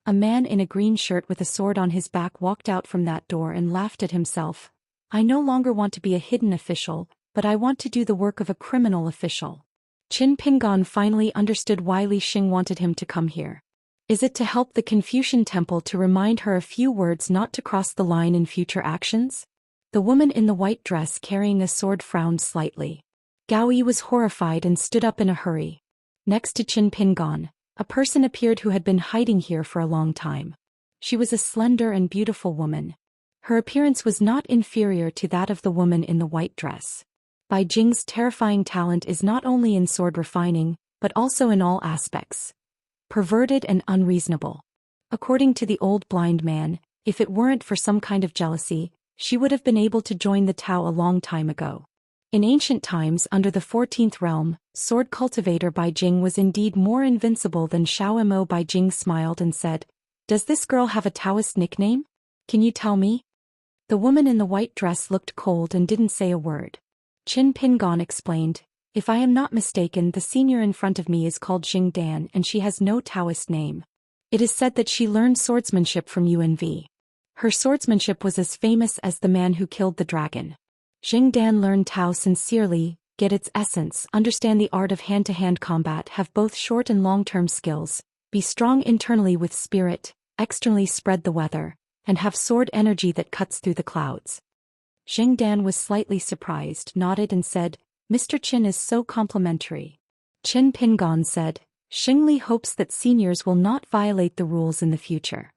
A man in a green shirt with a sword on his back walked out from that door and laughed at himself. "I no longer want to be a hidden official, but I want to do the work of a criminal official." Qin Pingon finally understood why Li Xing wanted him to come here. Is it to help the Confucian temple to remind her a few words not to cross the line in future actions? The woman in the white dress carrying a sword frowned slightly. Gao Yi was horrified and stood up in a hurry. Next to Qin Pingon, a person appeared who had been hiding here for a long time. She was a slender and beautiful woman. Her appearance was not inferior to that of the woman in the white dress. Bai Jing's terrifying talent is not only in sword refining, but also in all aspects. Perverted and unreasonable. According to the old blind man, if it weren't for some kind of jealousy, she would have been able to join the Tao a long time ago. In ancient times, under the 14th realm, sword cultivator Bai Jing was indeed more invincible than Xiao Mo. Bai Jing smiled and said, "Does this girl have a Taoist nickname? Can you tell me?" The woman in the white dress looked cold and didn't say a word. Qin Pingon explained, "If I am not mistaken, the senior in front of me is called Xing Dan and she has no Taoist name. It is said that she learned swordsmanship from UNV. Her swordsmanship was as famous as the man who killed the dragon. Xing Dan learned Tao sincerely, get its essence, understand the art of hand-to-hand combat, have both short and long-term skills, be strong internally with spirit, externally spread the weather, and have sword energy that cuts through the clouds." Xing Dan was slightly surprised, nodded and said, "Mr. Qin is so complimentary." Qin Pingon said, "Xing Li hopes that seniors will not violate the rules in the future."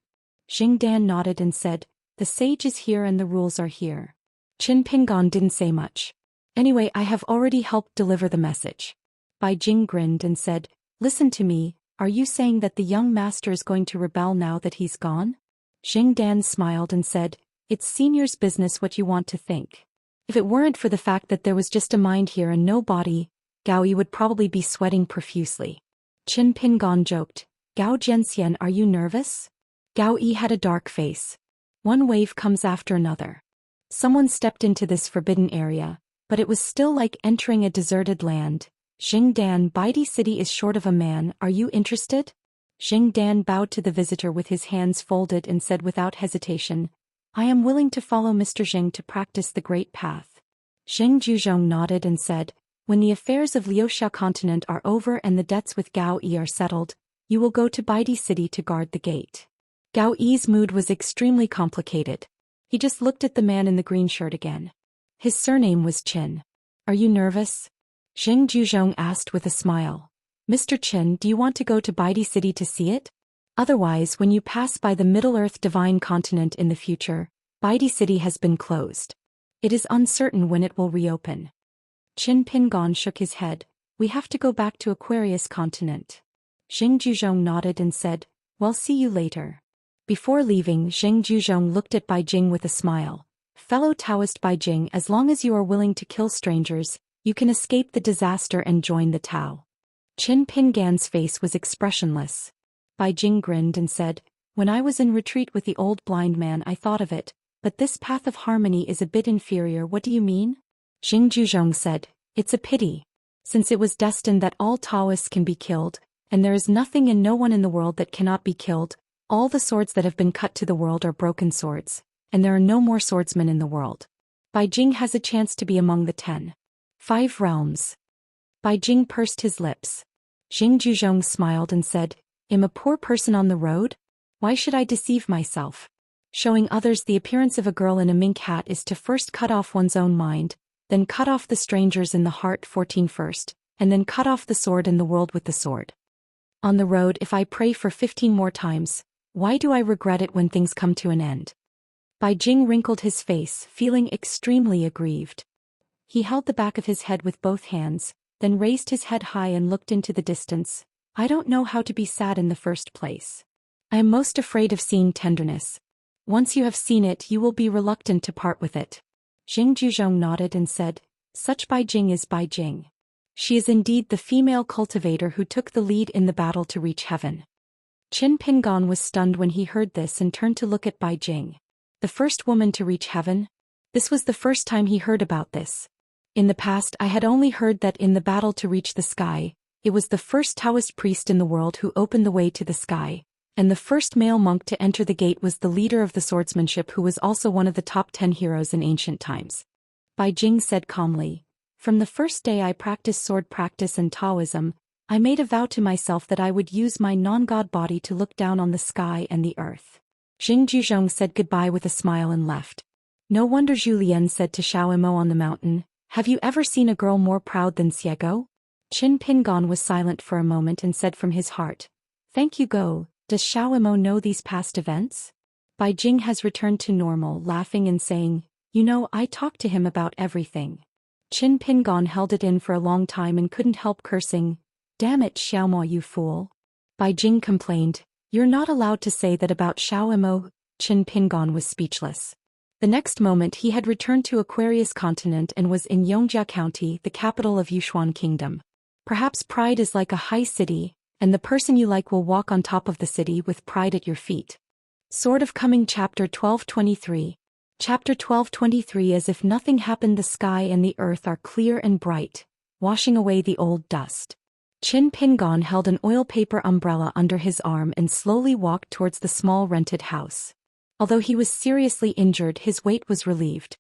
Xing Dan nodded and said, "The sage is here and the rules are here." Qin Pingon didn't say much. "Anyway, I have already helped deliver the message." Bai Jing grinned and said, "Listen to me, are you saying that the young master is going to rebel now that he's gone?" Xing Dan smiled and said, "It's senior's business what you want to think. If it weren't for the fact that there was just a mind here and no body, Gao Yi would probably be sweating profusely." Qin Pingon joked, "Gao Jianxian, are you nervous?" Gao Yi had a dark face. One wave comes after another. Someone stepped into this forbidden area, but it was still like entering a deserted land. "Xing Dan, Baidi City is short of a man, are you interested?" Xing Dan bowed to the visitor with his hands folded and said without hesitation, "I am willing to follow Mr. Xing to practice the great path." Xing Juzhong nodded and said, "When the affairs of Liuxia Continent are over and the debts with Gao Yi are settled, you will go to Baidi City to guard the gate." Gao Yi's mood was extremely complicated. He just looked at the man in the green shirt again. His surname was Qin. "Are you nervous?" Xing Juzhong asked with a smile. "Mr. Qin, do you want to go to Baidi City to see it? Otherwise, when you pass by the Middle-earth Divine Continent in the future, Baidi City has been closed. It is uncertain when it will reopen." Qin Pingon shook his head. "We have to go back to Aquarius Continent." Xing Juzhong nodded and said, "Well, see you later." Before leaving, Xing Juzhong looked at Bai Jing with a smile. "Fellow Taoist Bai Jing, as long as you are willing to kill strangers, you can escape the disaster and join the Tao." Qin Pingan's face was expressionless. Bai Jing grinned and said, "When I was in retreat with the old blind man I thought of it, but this path of harmony is a bit inferior. What do you mean?" Xing Juzhong said, "It's a pity. Since it was destined that all Taoists can be killed, and there is nothing and no one in the world that cannot be killed, all the swords that have been cut to the world are broken swords, and there are no more swordsmen in the world. Bai Jing has a chance to be among the 5 realms." Bai Jing pursed his lips. Xing Juzhong smiled and said, "Am a poor person on the road? Why should I deceive myself? Showing others the appearance of a girl in a mink hat is to first cut off one's own mind, then cut off the strangers in the heart 14 first, and then cut off the sword in the world with the sword. On the road, if I pray for 15 more times, why do I regret it when things come to an end? Bai Jing wrinkled his face, feeling extremely aggrieved. He held the back of his head with both hands, then raised his head high and looked into the distance. I don't know how to be sad in the first place. I am most afraid of seeing tenderness. Once you have seen it, you will be reluctant to part with it. Jing Juzhong nodded and said, such Bai Jing is Bai Jing. She is indeed the female cultivator who took the lead in the battle to reach heaven. Qin Pingon was stunned when he heard this and turned to look at Bai Jing. The first woman to reach heaven? This was the first time he heard about this. In the past, I had only heard that in the battle to reach the sky, it was the first Taoist priest in the world who opened the way to the sky, and the first male monk to enter the gate was the leader of the swordsmanship who was also one of the top 10 heroes in ancient times. Bai Jing said calmly, from the first day I practiced sword practice and Taoism, I made a vow to myself that I would use my non-god body to look down on the sky and the earth. Jing Juzhong said goodbye with a smile and left. No wonder Zhou Xian said to Xiao Imo on the mountain, have you ever seen a girl more proud than Xiego? Qin Pingon was silent for a moment and said from his heart, thank you Go, does Xiao Imo know these past events? Bai Jing has returned to normal, laughing and saying, you know, I talked to him about everything. Qin Pingon held it in for a long time and couldn't help cursing, damn it Xiaomo you fool. Bai Jing complained, you're not allowed to say that about Xiao Imo. Qin Pingon was speechless. The next moment he had returned to Aquarius Continent and was in Yongjia County, the capital of Yushuan Kingdom. Perhaps pride is like a high city, and the person you like will walk on top of the city with pride at your feet. Sword of Coming Chapter 1223. Chapter 1223. As if nothing happened, the sky and the earth are clear and bright, washing away the old dust. Qin Pingon held an oil paper umbrella under his arm and slowly walked towards the small rented house. Although he was seriously injured, his weight was relieved.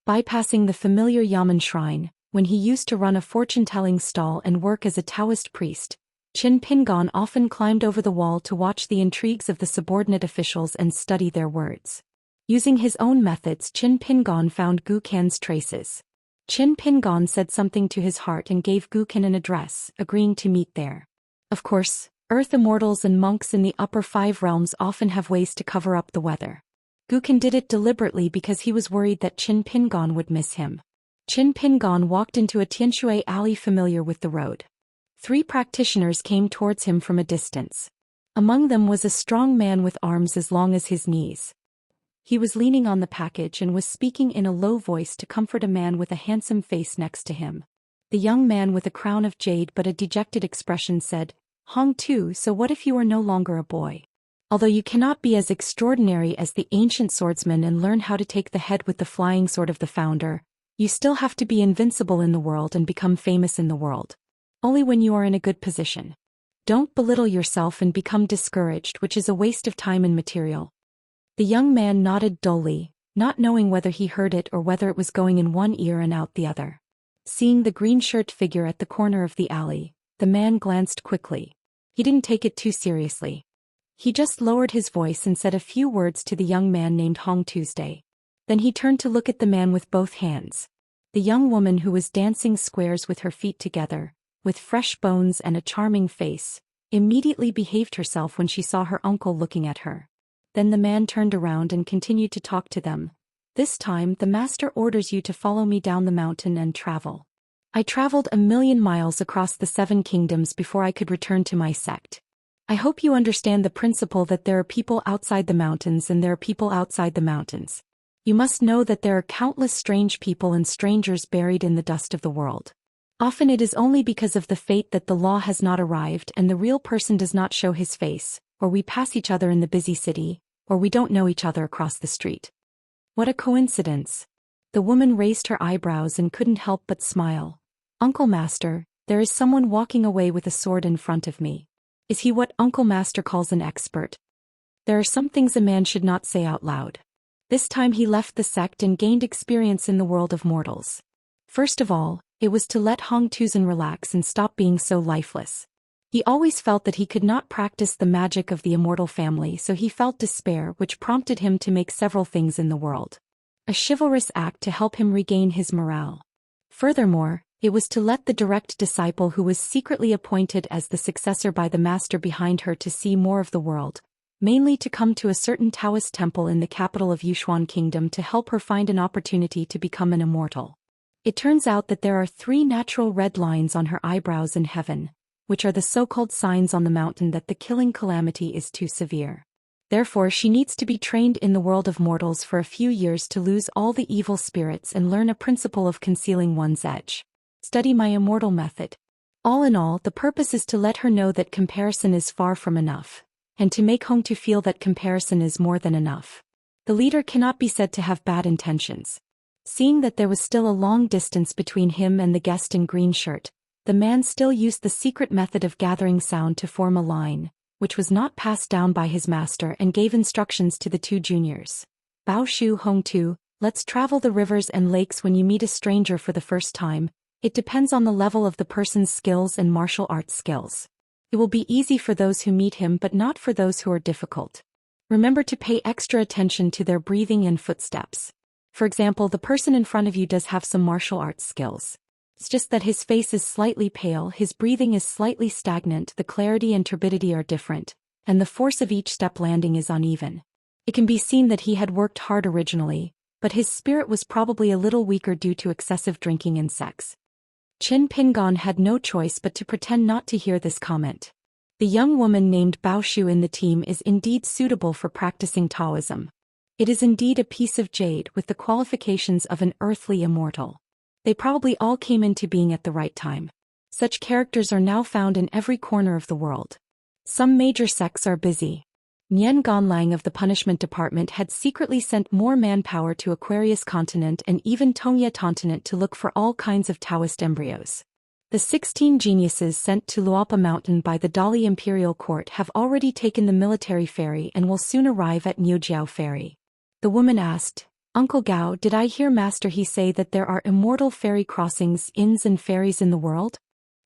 Bypassing the familiar Yamen shrine, when he used to run a fortune-telling stall and work as a Taoist priest, Qin Pingon often climbed over the wall to watch the intrigues of the subordinate officials and study their words. Using his own methods, Qin Pingon found Gu Kan's traces. Qin Pingon said something to his heart and gave Gu Kan an address, agreeing to meet there. Of course, Earth immortals and monks in the upper 5 realms often have ways to cover up the weather. Gu Kan did it deliberately because he was worried that Qin Pingon would miss him. Qin Pingon walked into a Tianshui alley familiar with the road. 3 practitioners came towards him from a distance. Among them was a strong man with arms as long as his knees. He was leaning on the package and was speaking in a low voice to comfort a man with a handsome face next to him. The young man with a crown of jade but a dejected expression said, Hong Tu, so what if you are no longer a boy? Although you cannot be as extraordinary as the ancient swordsman and learn how to take the head with the flying sword of the founder, you still have to be invincible in the world and become famous in the world. Only when you are in a good position. Don't belittle yourself and become discouraged, which is a waste of time and material. The young man nodded dully, not knowing whether he heard it or whether it was going in one ear and out the other. Seeing the green-shirt figure at the corner of the alley, the man glanced quickly. He didn't take it too seriously. He just lowered his voice and said a few words to the young man named Hong Tuesday. Then he turned to look at the man with both hands. The young woman who was dancing squares with her feet together, with fresh bones and a charming face, immediately behaved herself when she saw her uncle looking at her. Then the man turned around and continued to talk to them. This time, the master orders you to follow me down the mountain and travel. I traveled 1,000,000 miles across the 7 kingdoms before I could return to my sect. I hope you understand the principle that there are people outside the mountains and there are people outside the mountains. You must know that there are countless strange people and strangers buried in the dust of the world. Often it is only because of the fate that the law has not arrived and the real person does not show his face, or we pass each other in the busy city, or we don't know each other across the street. What a coincidence. The woman raised her eyebrows and couldn't help but smile. Uncle Master, there is someone walking away with a sword in front of me. Is he what Uncle Master calls an expert? There are some things a man should not say out loud. This time he left the sect and gained experience in the world of mortals. First of all, it was to let Hong Tuzan relax and stop being so lifeless. He always felt that he could not practice the magic of the immortal family, so he felt despair, which prompted him to make several things in the world. A chivalrous act to help him regain his morale. Furthermore, It was to let the direct disciple who was secretly appointed as the successor by the master behind her to see more of the world, mainly to come to a certain Taoist temple in the capital of Yushuan Kingdom to help her find an opportunity to become an immortal. It turns out that there are 3 natural red lines on her eyebrows in heaven, which are the so-called signs on the mountain that the killing calamity is too severe. Therefore she needs to be trained in the world of mortals for a few years to lose all the evil spirits and learn a principle of concealing one's edge. Study my immortal method. All in all, the purpose is to let her know that comparison is far from enough, and to make Hong to feel that comparison is more than enough. The leader cannot be said to have bad intentions. Seeing that there was still a long distance between him and the guest in green shirt, the man still used the secret method of gathering sound to form a line, which was not passed down by his master, and gave instructions to the 2 juniors. Bao Shu Hong 2, let's travel the rivers and lakes when you meet a stranger for the first time. It depends on the level of the person's skills and martial arts skills. It will be easy for those who meet him but not for those who are difficult. Remember to pay extra attention to their breathing and footsteps. For example, the person in front of you does have some martial arts skills. It's just that his face is slightly pale, his breathing is slightly stagnant, the clarity and turbidity are different, and the force of each step landing is uneven. It can be seen that he had worked hard originally, but his spirit was probably a little weaker due to excessive drinking and sex. Qin Pingon had no choice but to pretend not to hear this comment. The young woman named Bao Shu in the team is indeed suitable for practicing Taoism. It is indeed a piece of jade with the qualifications of an earthly immortal. They probably all came into being at the right time. Such characters are now found in every corner of the world. Some major sects are busy. Nian Ganlang of the Punishment Department had secretly sent more manpower to Aquarius Continent and even Tongye Continent to look for all kinds of Taoist embryos. The 16 geniuses sent to Luapa Mountain by the Dali Imperial Court have already taken the military ferry and will soon arrive at Niujiao Ferry. The woman asked, Uncle Gao, did I hear Master he say that there are immortal ferry crossings, inns and ferries in the world?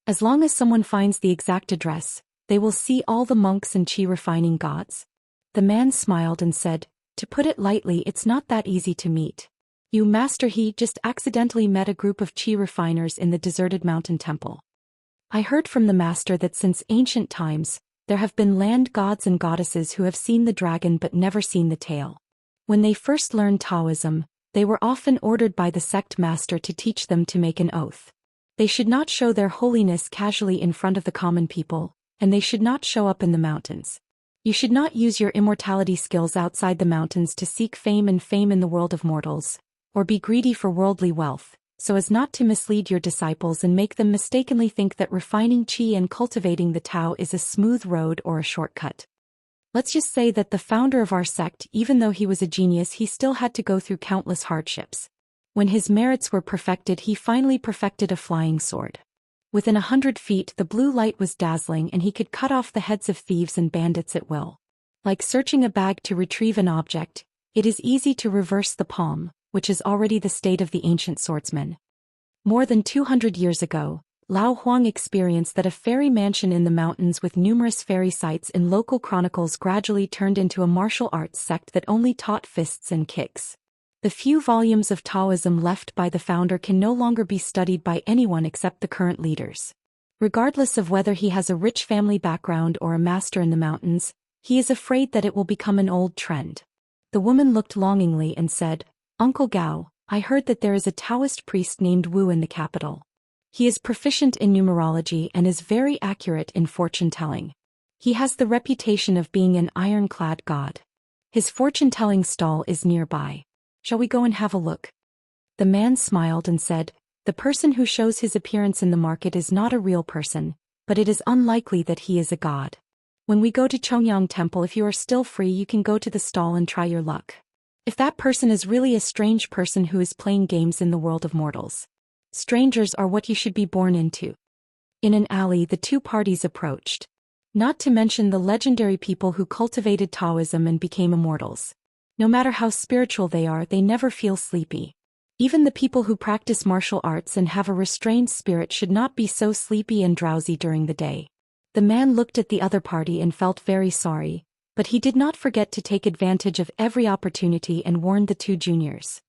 As long as someone finds the exact address, they will see all the monks and qi refining gods. The man smiled and said, to put it lightly, it's not that easy to meet. You, Master, he just accidentally met a group of qi refiners in the deserted mountain temple. I heard from the Master that since ancient times, there have been land gods and goddesses who have seen the dragon but never seen the tail. When they first learned Taoism, they were often ordered by the sect master to teach them to make an oath. They should not show their holiness casually in front of the common people, and they should not show up in the mountains. You should not use your immortality skills outside the mountains to seek fame in the world of mortals, or be greedy for worldly wealth, so as not to mislead your disciples and make them mistakenly think that refining qi and cultivating the Tao is a smooth road or a shortcut. Let's just say that the founder of our sect, even though he was a genius, he still had to go through countless hardships. When his merits were perfected, he finally perfected a flying sword. Within 100 feet, the blue light was dazzling and he could cut off the heads of thieves and bandits at will. Like searching a bag to retrieve an object, it is easy to reverse the palm, which is already the state of the ancient swordsman. More than 200 years ago, Lao Huang experienced that a fairy mansion in the mountains with numerous fairy sites in local chronicles gradually turned into a martial arts sect that only taught fists and kicks. The few volumes of Taoism left by the founder can no longer be studied by anyone except the current leaders. Regardless of whether he has a rich family background or a master in the mountains, he is afraid that it will become an old trend. The woman looked longingly and said, Uncle Gao, I heard that there is a Taoist priest named Wu in the capital. He is proficient in numerology and is very accurate in fortune-telling. He has the reputation of being an ironclad god. His fortune-telling stall is nearby. Shall we go and have a look? The man smiled and said, the person who shows his appearance in the market is not a real person, but it is unlikely that he is a god. When we go to Chongyang Temple, if you are still free, you can go to the stall and try your luck. If that person is really a strange person who is playing games in the world of mortals. Strangers are what you should be born into. In an alley, the two parties approached. Not to mention the legendary people who cultivated Taoism and became immortals. No matter how spiritual they are, they never feel sleepy. Even the people who practice martial arts and have a restrained spirit should not be so sleepy and drowsy during the day. The man looked at the other party and felt very sorry, but he did not forget to take advantage of every opportunity and warned the two juniors.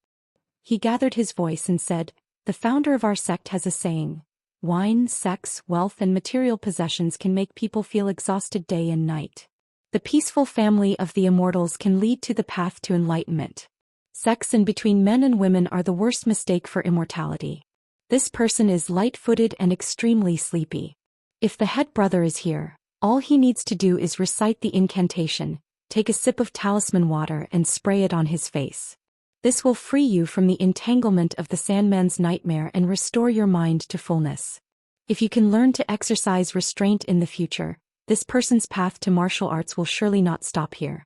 He gathered his voice and said, The founder of our sect has a saying: wine, sex, wealth and material possessions can make people feel exhausted day and night. The peaceful family of the immortals can lead to the path to enlightenment. Sex and between men and women are the worst mistake for immortality. This person is light-footed and extremely sleepy. If the head brother is here, all he needs to do is recite the incantation, take a sip of talisman water and spray it on his face. This will free you from the entanglement of the Sandman's nightmare and restore your mind to fullness. If you can learn to exercise restraint in the future, this person's path to martial arts will surely not stop here.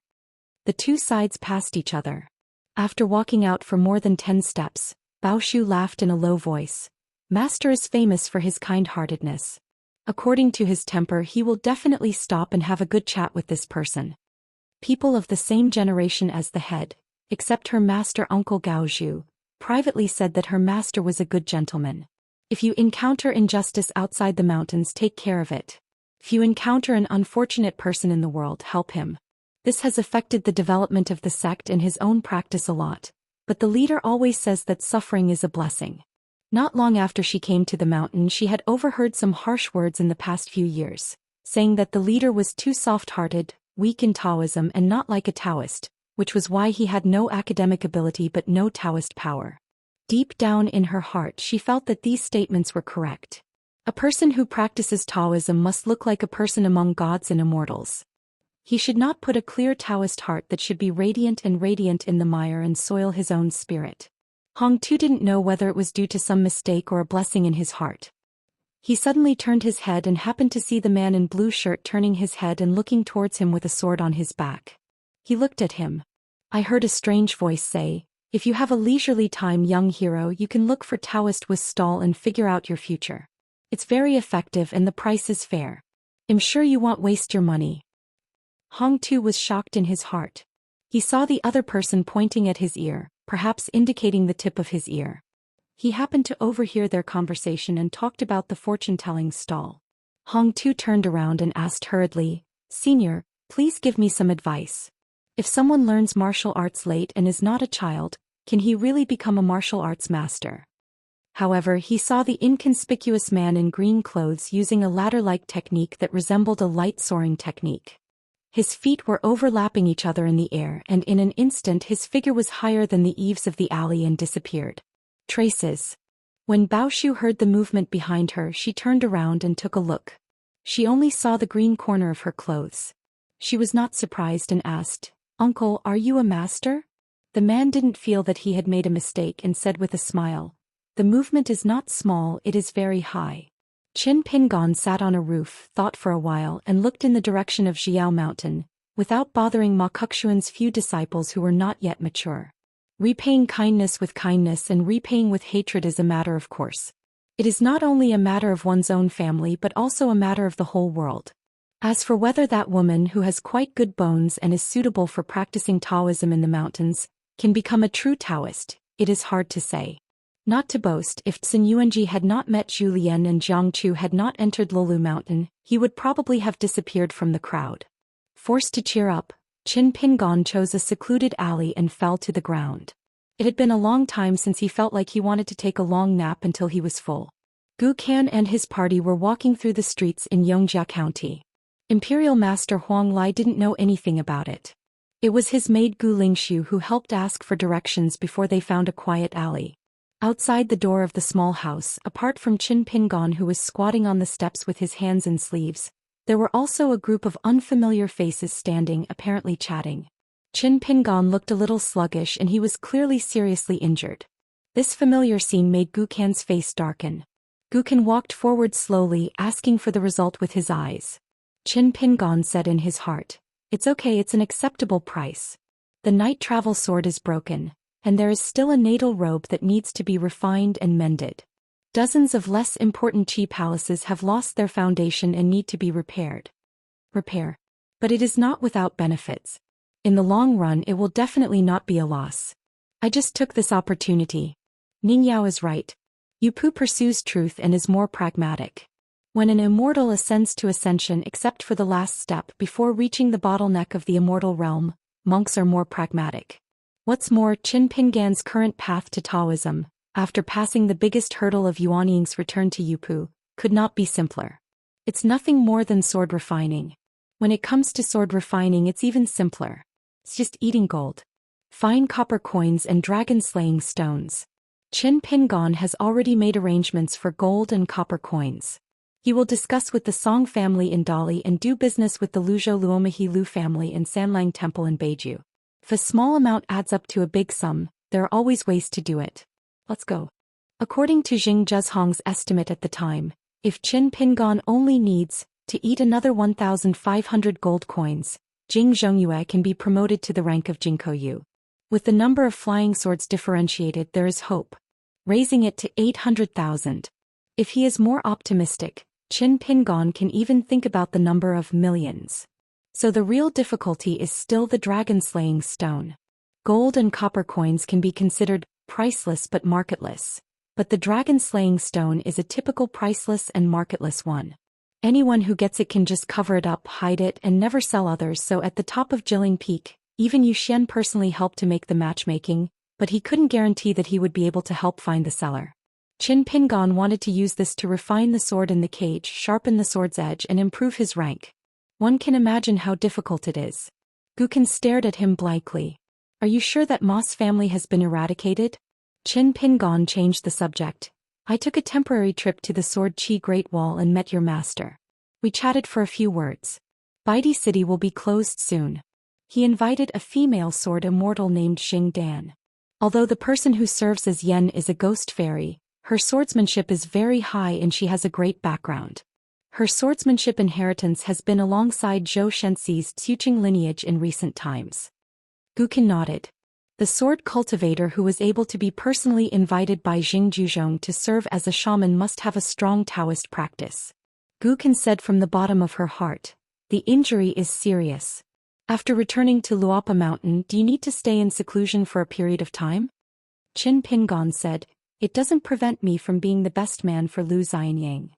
The two sides passed each other. After walking out for more than 10 steps, Bao Shu laughed in a low voice. Master is famous for his kind-heartedness. According to his temper, he will definitely stop and have a good chat with this person. People of the same generation as the head, except her master Uncle Gao Zhu, privately said that her master was a good gentleman. If you encounter injustice outside the mountains, take care of it. If you encounter an unfortunate person in the world, help him. This has affected the development of the sect and his own practice a lot, but the leader always says that suffering is a blessing. Not long after she came to the mountain, she had overheard some harsh words in the past few years, saying that the leader was too soft-hearted, weak in Taoism and not like a Taoist, which was why he had no academic ability but no Taoist power. Deep down in her heart she felt that these statements were correct. A person who practices Taoism must look like a person among gods and immortals. He should not put a clear Taoist heart that should be radiant in the mire and soil his own spirit. Hong Tu didn't know whether it was due to some mistake or a blessing in his heart. He suddenly turned his head and happened to see the man in blue shirt turning his head and looking towards him with a sword on his back. He looked at him. I heard a strange voice say, if you have a leisurely time, young hero, you can look for Taoist with stall and figure out your future. It's very effective and the price is fair. I'm sure you won't waste your money. Hong Tu was shocked in his heart. He saw the other person pointing at his ear, perhaps indicating the tip of his ear. He happened to overhear their conversation and talked about the fortune-telling stall. Hong Tu turned around and asked hurriedly, Senior, please give me some advice. If someone learns martial arts late and is not a child, can he really become a martial arts master? However, he saw the inconspicuous man in green clothes using a ladder-like technique that resembled a light soaring technique. His feet were overlapping each other in the air, and in an instant his figure was higher than the eaves of the alley and disappeared. Traces. When Bao Shu heard the movement behind her, she turned around and took a look. She only saw the green corner of her clothes. She was not surprised and asked, Uncle, are you a master? The man didn't feel that he had made a mistake and said with a smile, the movement is not small, it is very high. Qin Pingon sat on a roof, thought for a while and looked in the direction of Xiao Mountain, without bothering Ma Kexuan's few disciples who were not yet mature. Repaying kindness with kindness and repaying with hatred is a matter of course. It is not only a matter of one's own family but also a matter of the whole world. As for whether that woman who has quite good bones and is suitable for practicing Taoism in the mountains, can become a true Taoist, it is hard to say. Not to boast, if Tsin Yuanji had not met Zhu Lian and Jiang Chu had not entered Lulu Mountain, he would probably have disappeared from the crowd. Forced to cheer up, Qin Pingon chose a secluded alley and fell to the ground. It had been a long time since he felt like he wanted to take a long nap until he was full. Gu Kan and his party were walking through the streets in Yongjia County. Imperial Master Huang Lai didn't know anything about it. It was his maid Gu Lingxiu who helped ask for directions before they found a quiet alley. Outside the door of the small house, apart from Qin Pingon who was squatting on the steps with his hands in sleeves, there were also a group of unfamiliar faces standing, apparently chatting. Qin Pingon looked a little sluggish and he was clearly seriously injured. This familiar scene made Gu Kan's face darken. Gu Kan walked forward slowly, asking for the result with his eyes. Qin Pingon said in his heart, It's okay, it's an acceptable price. The night travel sword is broken, and there is still a natal robe that needs to be refined and mended. Dozens of less important chi palaces have lost their foundation and need to be repaired. But it is not without benefits. In the long run it will definitely not be a loss. I just took this opportunity. Ning Yao is right. Yu Pu pursues truth and is more pragmatic. When an immortal ascends to ascension except for the last step before reaching the bottleneck of the immortal realm, monks are more pragmatic. What's more, Qin Pingan's current path to Taoism, after passing the biggest hurdle of Yuanying's return to Yupu, could not be simpler. It's nothing more than sword refining. When it comes to sword refining, it's even simpler. It's just eating gold. Fine copper coins and dragon-slaying stones. Qin Pingon has already made arrangements for gold and copper coins. He will discuss with the Song family in Dali and do business with the Luzhou Luomahi Lu family in Sanlang Temple in Beiju. If a small amount adds up to a big sum, there are always ways to do it. Let's go. According to Jing Zhezhong's estimate at the time, if Qin Pingon only needs to eat another 1,500 gold coins, Jing Zhongyue can be promoted to the rank of Jingkou. With the number of flying swords differentiated, there is hope, raising it to 800,000. If he is more optimistic, Qin Pingon can even think about the number of millions. So the real difficulty is still the dragon-slaying stone. Gold and copper coins can be considered priceless but marketless. But the dragon-slaying stone is a typical priceless and marketless one. Anyone who gets it can just cover it up, hide it, and never sell others. So at the top of Jilin Peak, even Zhou Xian personally helped to make the matchmaking, but he couldn't guarantee that he would be able to help find the seller. Qin Pingon wanted to use this to refine the sword in the cage, sharpen the sword's edge, and improve his rank. One can imagine how difficult it is. Gukin stared at him blankly. Are you sure that Moss family has been eradicated? Qin Pingon changed the subject. I took a temporary trip to the Sword Qi Great Wall and met your master. We chatted for a few words. Baidi City will be closed soon. He invited a female sword immortal named Xing Dan. Although the person who serves as Yen is a ghost fairy, her swordsmanship is very high and she has a great background. Her swordsmanship inheritance has been alongside Zhou Xianxi's Tsuqing lineage in recent times. Gukin nodded. The sword cultivator who was able to be personally invited by Jing Juzhong to serve as a shaman must have a strong Daoist practice. Gukin said from the bottom of her heart. The injury is serious. After returning to Luopa Mountain, do you need to stay in seclusion for a period of time? Qin Pingon said, it doesn't prevent me from being the best man for Lu Xianyang.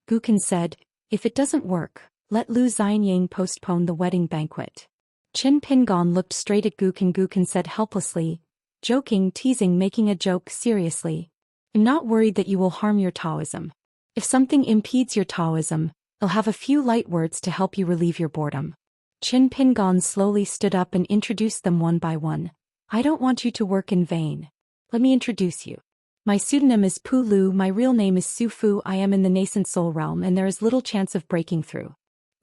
Gukin said, if it doesn't work, let Lu Xianyang postpone the wedding banquet. Qin Pingon looked straight at Gukin. Gukin said helplessly, joking, teasing, making a joke seriously. I'm not worried that you will harm your Taoism. If something impedes your Taoism, I'll have a few light words to help you relieve your boredom. Qin Pingon slowly stood up and introduced them one by one. I don't want you to work in vain. Let me introduce you. My pseudonym is Pu Lu, my real name is Su Fu. I am in the nascent soul realm and there is little chance of breaking through.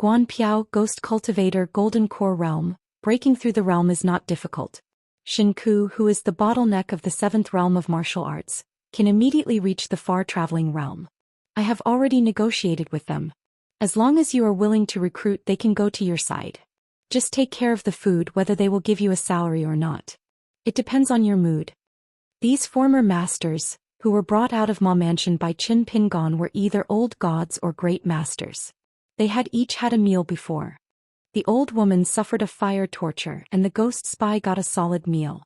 Guan Piao, Ghost Cultivator, Golden Core Realm. Breaking through the realm is not difficult. Shin Ku, who is the bottleneck of the 7th realm of martial arts, can immediately reach the far-traveling realm. I have already negotiated with them. As long as you are willing to recruit, they can go to your side. Just take care of the food, whether they will give you a salary or not. It depends on your mood. These former masters, who were brought out of Ma Mansion by Qin Pingon, were either old gods or great masters. They had each had a meal before. The old woman suffered a fire torture and the ghost spy got a solid meal.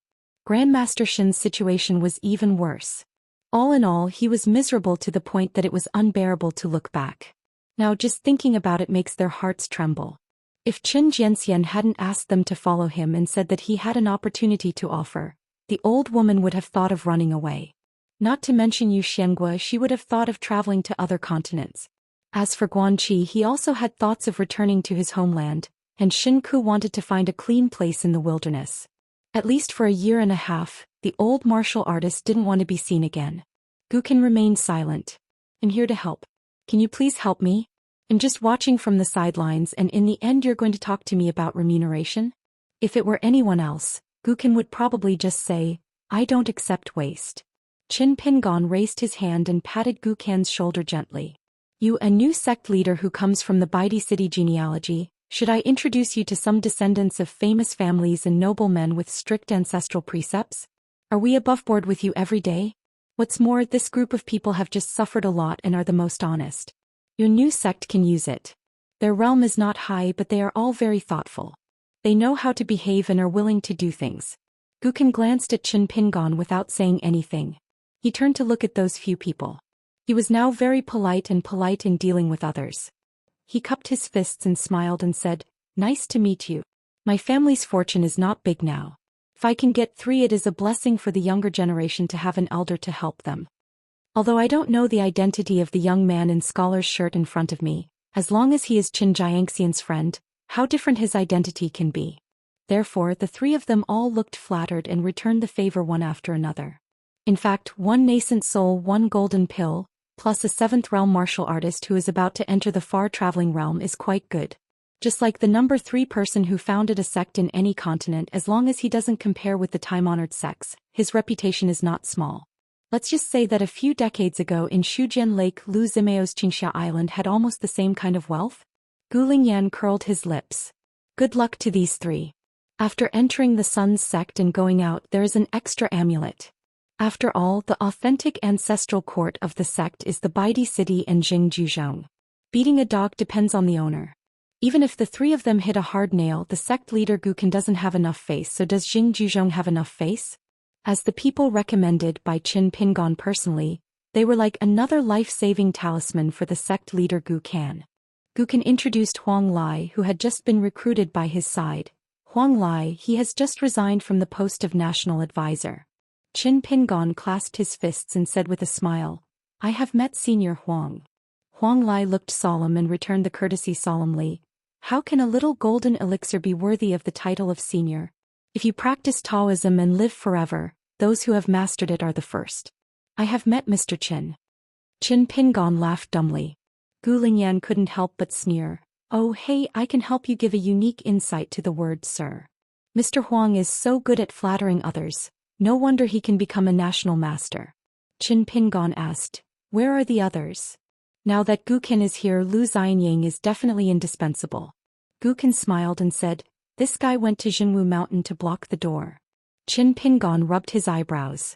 Grandmaster Shin's situation was even worse. All in all, he was miserable to the point that it was unbearable to look back. Now just thinking about it makes their hearts tremble. If Qin Jianxian hadn't asked them to follow him and said that he had an opportunity to offer, the old woman would have thought of running away. Not to mention Yu Xiangua, she would have thought of traveling to other continents. As for Guanqi, he also had thoughts of returning to his homeland, and Shin Ku wanted to find a clean place in the wilderness. At least for a year and a half, the old martial artist didn't want to be seen again. Gukin remained silent. I'm here to help. Can you please help me? I'm just watching from the sidelines and in the end you're going to talk to me about remuneration? If it were anyone else, Gukin would probably just say, I don't accept waste. Qin Pingon raised his hand and patted Gukin's shoulder gently. You, a new sect leader who comes from the Baidi City genealogy, should I introduce you to some descendants of famous families and noble men with strict ancestral precepts? Are we above board with you every day? What's more, this group of people have just suffered a lot and are the most honest. Your new sect can use it. Their realm is not high, but they are all very thoughtful. They know how to behave and are willing to do things. Gukin glanced at Qin Pingon without saying anything. He turned to look at those few people. He was now very polite in dealing with others. He cupped his fists and smiled and said, Nice to meet you. My family's fortune is not big now. If I can get 3, it is a blessing for the younger generation to have an elder to help them. Although I don't know the identity of the young man in scholar's shirt in front of me, as long as he is Qin Jiangxian's friend, how different his identity can be. Therefore, the 3 of them all looked flattered and returned the favor one after another. In fact, 1 nascent soul, 1 golden pill, plus a 7th realm martial artist who is about to enter the far-traveling realm is quite good. Just like the number 3 person who founded a sect in any continent, as long as he doesn't compare with the time-honored sects, his reputation is not small. Let's just say that a few decades ago in Shujian Lake, Lu Zimeo's Xianxia Island had almost the same kind of wealth. Gu Lingyan curled his lips. Good luck to these 3. After entering the Sun's sect and going out, there is an extra amulet. After all, the authentic ancestral court of the sect is the Baidi city and Jingzhuzhong. Beating a dog depends on the owner. Even if the 3 of them hit a hard nail, the sect leader Gukan doesn't have enough face, so does Jingzhuzhong have enough face? As the people recommended by Qin Pingon personally, they were like another life-saving talisman for the sect leader Gukan. Gukan introduced Huang Lai, who had just been recruited by his side. Huang Lai, he has just resigned from the post of national advisor. Qin Pingon clasped his fists and said with a smile, I have met Senior Huang. Huang Lai looked solemn and returned the courtesy solemnly. How can a little golden elixir be worthy of the title of senior? If you practice Taoism and live forever, those who have mastered it are the first. I have met Mr. Qin. Qin Pingon laughed dumbly. Gu Lingyan couldn't help but sneer. Oh hey, I can help you give a unique insight to the word sir. Mr. Huang is so good at flattering others. No wonder he can become a national master. Qin Pingon asked, where are the others? Now that Gukan is here, Lu Xianying is definitely indispensable. Gukan smiled and said, this guy went to Jinwu Mountain to block the door. Qin Pingon rubbed his eyebrows.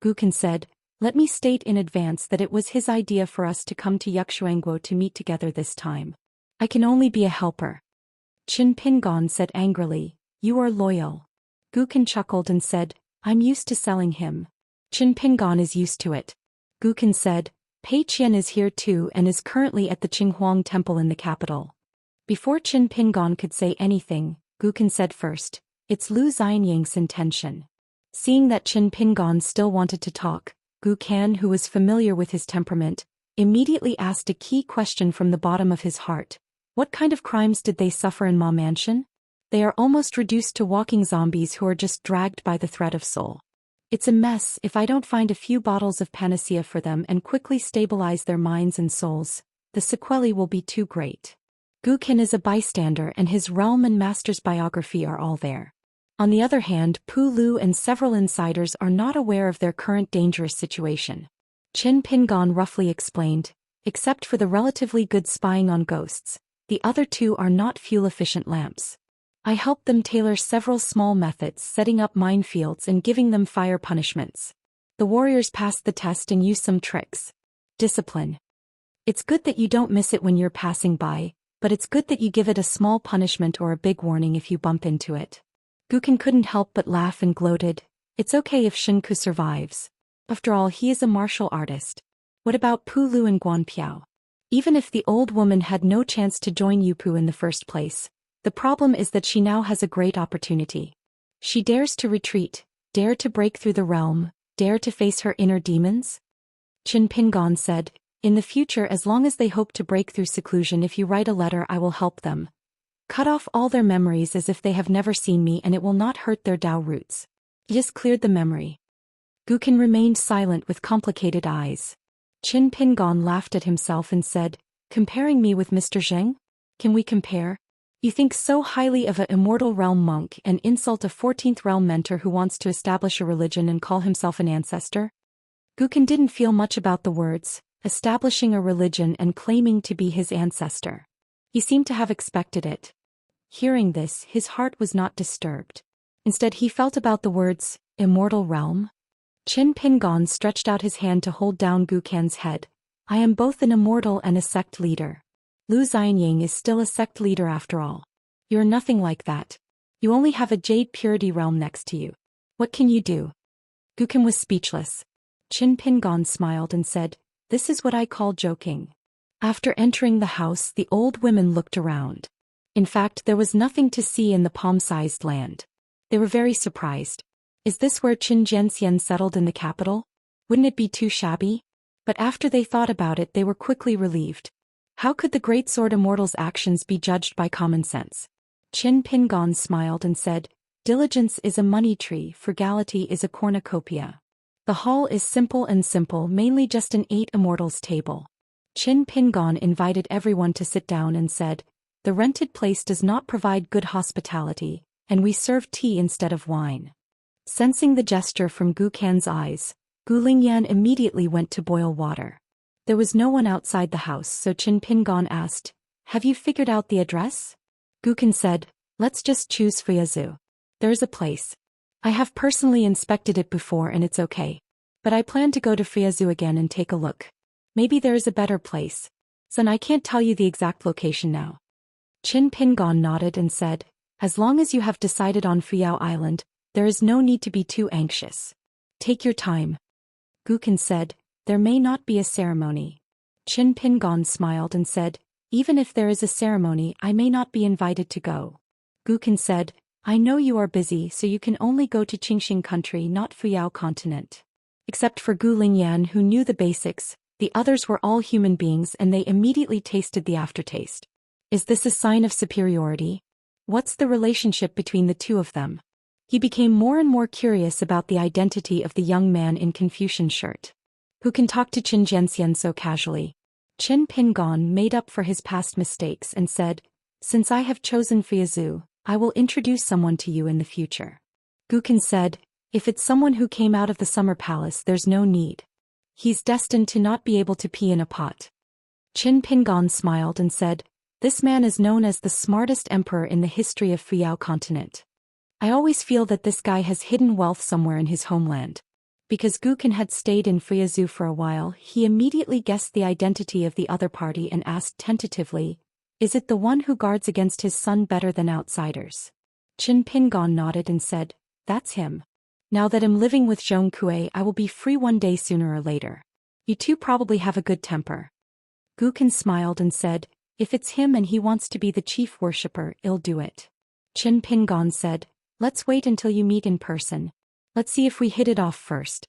Gukan said, let me state in advance that it was his idea for us to come to Yuxuangguo to meet together this time. I can only be a helper. Qin Pingon said angrily, you are loyal. Gukan chuckled and said, I'm used to selling him. Qin Pingon is used to it. Gukan said, Pei Qian is here too and is currently at the Qinghuang Temple in the capital. Before Qin Pingon could say anything, Gukan said first, it's Lu Xianying's intention. Seeing that Qin Pingon still wanted to talk, Gukan, who was familiar with his temperament, immediately asked a key question from the bottom of his heart. What kind of crimes did they suffer in Ma Mansion? They are almost reduced to walking zombies who are just dragged by the thread of soul. It's a mess if I don't find a few bottles of panacea for them and quickly stabilize their minds and souls. The sequelae will be too great. Gukan is a bystander and his realm and master's biography are all there. On the other hand, Pu Lu and several insiders are not aware of their current dangerous situation. Qin Pingon roughly explained, except for the relatively good spying on ghosts, the other 2 are not fuel-efficient lamps. I helped them tailor several small methods, setting up minefields and giving them fire punishments. The warriors passed the test and used some tricks. Discipline. It's good that you don't miss it when you're passing by, but it's good that you give it a small punishment or a big warning if you bump into it. Gukan couldn't help but laugh and gloated. It's okay if Shinku survives. After all, he is a martial artist. What about Pu Lu and Guan Piao? Even if the old woman had no chance to join Yupu in the first place, the problem is that she now has a great opportunity. She dares to retreat, dare to break through the realm, dare to face her inner demons? Qin Pingon said, in the future, as long as they hope to break through seclusion, if you write a letter I will help them. Cut off all their memories as if they have never seen me and it will not hurt their Dao roots. Just cleared the memory. Gukan remained silent with complicated eyes. Qin Pingon laughed at himself and said, comparing me with Mr. Zheng? Can we compare? You think so highly of a immortal realm monk and insult a 14th realm mentor who wants to establish a religion and call himself an ancestor? Gukan didn't feel much about the words, establishing a religion and claiming to be his ancestor. He seemed to have expected it. Hearing this, his heart was not disturbed. Instead, he felt about the words, immortal realm. Qin Pingon stretched out his hand to hold down Gukan's head. I am both an immortal and a sect leader. Lu Xianying is still a sect leader after all. You're nothing like that. You only have a jade purity realm next to you. What can you do? Gukan was speechless. Qin Pingon smiled and said, this is what I call joking. After entering the house, the old women looked around. In fact, there was nothing to see in the palm-sized land. They were very surprised. Is this where Xianxia settled in the capital? Wouldn't it be too shabby? But after they thought about it, they were quickly relieved. How could the great sword Immortal's actions be judged by common sense? Qin Pingon smiled and said, "Diligence is a money tree, frugality is a cornucopia. The hall is simple, mainly just an 8 Immortals table." Qin Pingon invited everyone to sit down and said, "The rented place does not provide good hospitality, and we serve tea instead of wine." Sensing the gesture from Gu Kan's eyes, Gu Lingyan immediately went to boil water. There was no one outside the house, so Qin Pingon asked, "Have you figured out the address?" Gu Kan said, "Let's just choose Fuyazhu. There's a place. I have personally inspected it before and it's okay. But I plan to go to Fuyazhu again and take a look. Maybe there is a better place. Son, I can't tell you the exact location now." Qin Pingon nodded and said, "As long as you have decided on Fuyao Island, there is no need to be too anxious. Take your time." Gu Kan said, "There may not be a ceremony." Qin Pingon smiled and said, "Even if there is a ceremony, I may not be invited to go." Gu Kan said, "I know you are busy, so you can only go to Qingxing country, not Fuyao continent." Except for Gu Lingyan, who knew the basics, the others were all human beings and they immediately tasted the aftertaste. Is this a sign of superiority? What's the relationship between the two of them? He became more and more curious about the identity of the young man in Confucian shirt. Who can talk to Qin Jianxian so casually? Qin Pingon made up for his past mistakes and said, "Since I have chosen Fuyazhu, I will introduce someone to you in the future." Gu Kan said, "If it's someone who came out of the summer palace, there's no need. He's destined to not be able to pee in a pot." Qin Pingon smiled and said, "This man is known as the smartest emperor in the history of Fuyao continent. I always feel that this guy has hidden wealth somewhere in his homeland." Because Gu Kan had stayed in Fuyazhu for a while, he immediately guessed the identity of the other party and asked tentatively, "Is it the one who guards against his son better than outsiders?" Qin Pingon nodded and said, "That's him. Now that I'm living with Zhong Kue, I will be free one day sooner or later. You two probably have a good temper." Gu Kan smiled and said, "If it's him and he wants to be the chief worshipper, I'll do it." Qin Pingon said, "Let's wait until you meet in person. Let's see if we hit it off first."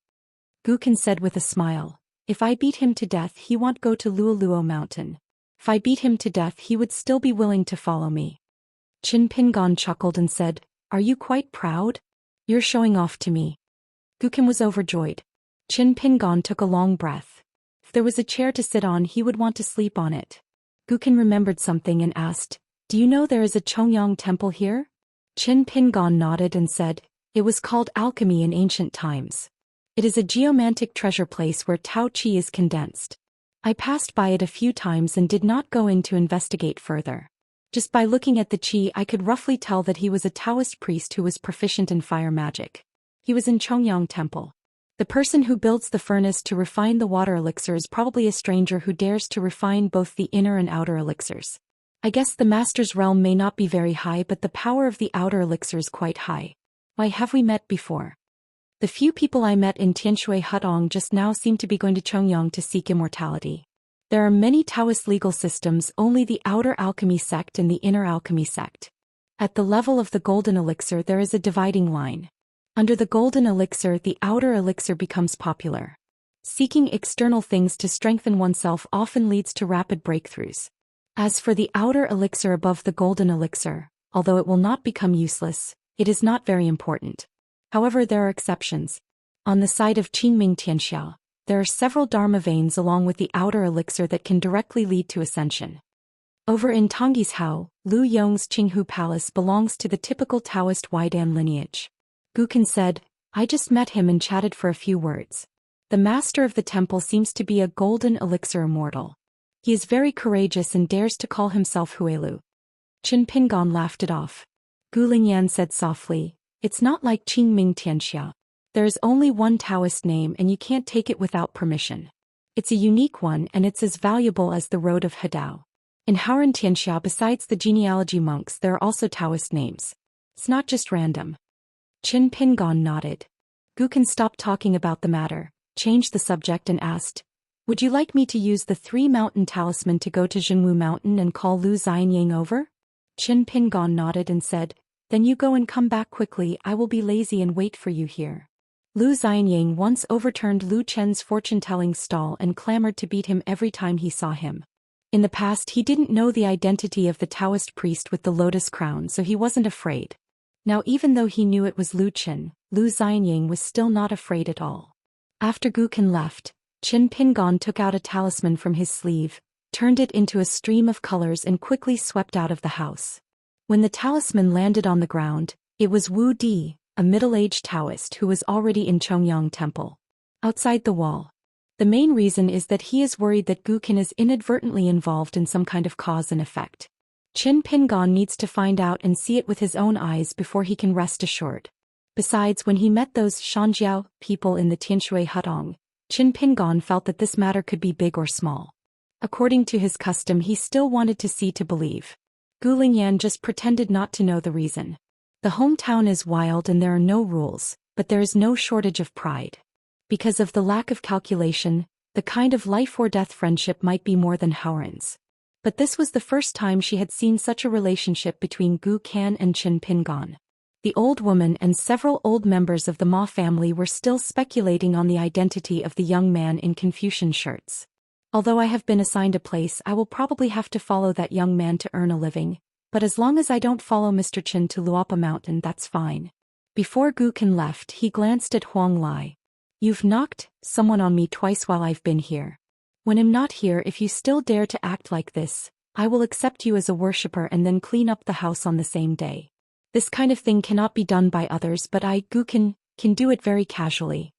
Gu Kan said with a smile, "If I beat him to death, he won't go to Luoluo Mountain. If I beat him to death, he would still be willing to follow me." Qin Pingon chuckled and said, "Are you quite proud? You're showing off to me." Gu Kan was overjoyed. Qin Pingon took a long breath. If there was a chair to sit on, he would want to sleep on it. Gu Kan remembered something and asked, "Do you know there is a Chongyang temple here?" Qin Pingon nodded and said, "It was called Alchemy in ancient times. It is a geomantic treasure place where Tao Qi is condensed. I passed by it a few times and did not go in to investigate further. Just by looking at the Qi, I could roughly tell that he was a Taoist priest who was proficient in fire magic. He was in Chongyang Temple. The person who builds the furnace to refine the water elixir is probably a stranger who dares to refine both the inner and outer elixirs. I guess the master's realm may not be very high, but the power of the outer elixir is quite high. Why have we met before? The few people I met in Tianshui Hutong just now seem to be going to Chongyang to seek immortality. There are many Taoist legal systems, only the outer alchemy sect and the inner alchemy sect. At the level of the golden elixir there is a dividing line. Under the golden elixir, the outer elixir becomes popular. Seeking external things to strengthen oneself often leads to rapid breakthroughs. As for the outer elixir above the golden elixir, although it will not become useless, it is not very important. However, there are exceptions. On the side of Qingming Tianxia, there are several Dharma veins along with the outer elixir that can directly lead to ascension. Over in Tongyi's Hao, Lu Yong's Qinghu Palace belongs to the typical Taoist Huaidan lineage. Gu Kan said, "I just met him and chatted for a few words. The master of the temple seems to be a golden elixir immortal. He is very courageous and dares to call himself Huelu." Qin Pingon laughed it off. Gu Lingyan said softly, "It's not like Qingming Tianxia. There is only one Taoist name and you can't take it without permission. It's a unique one and it's as valuable as the Road of Hadao. In Haoran Tianxia, besides the genealogy monks, there are also Taoist names. It's not just random." Qin Pingon nodded. Gu Kan stopped talking about the matter, changed the subject and asked, "Would you like me to use the 3-mountain talisman to go to Zhenwu Mountain and call Lu Xianyang over?" Qin Pingon nodded and said, Then you go and come back quickly, I will be lazy and wait for you here. Lu Xianyang once overturned Lu Chen's fortune-telling stall and clamored to beat him every time he saw him. In the past he didn't know the identity of the Taoist priest with the lotus crown, so he wasn't afraid. Now even though he knew it was Lu Chen, Lu Xianyang was still not afraid at all. After Gu Kan left, Qin Pingon took out a talisman from his sleeve, turned it into a stream of colors and quickly swept out of the house. When the talisman landed on the ground, it was Wu Di, a middle-aged Taoist who was already in Chongyang Temple. Outside the wall. The main reason is that he is worried that Gu Kan is inadvertently involved in some kind of cause and effect. Qin Pingon needs to find out and see it with his own eyes before he can rest assured. Besides, when he met those Shanjiao people in the Tianshui Hutong, Qin Pingon felt that this matter could be big or small. According to his custom, he still wanted to see to believe. Gu Lingyan just pretended not to know the reason. The hometown is wild and there are no rules, but there is no shortage of pride. Because of the lack of calculation, the kind of life-or-death friendship might be more than Howren's. But this was the first time she had seen such a relationship between Gu Kan and Qin Pingon. The old woman and several old members of the Ma family were still speculating on the identity of the young man in Confucian shirts. Although I have been assigned a place, I will probably have to follow that young man to earn a living, but as long as I don't follow Mr. Qin to Luopa Mountain, that's fine. Before Gu Kan left, he glanced at Huang Lai. You've knocked someone on me twice while I've been here. When I'm not here, if you still dare to act like this, I will accept you as a worshipper and then clean up the house on the same day. This kind of thing cannot be done by others, but I, Gu Kan, can do it very casually.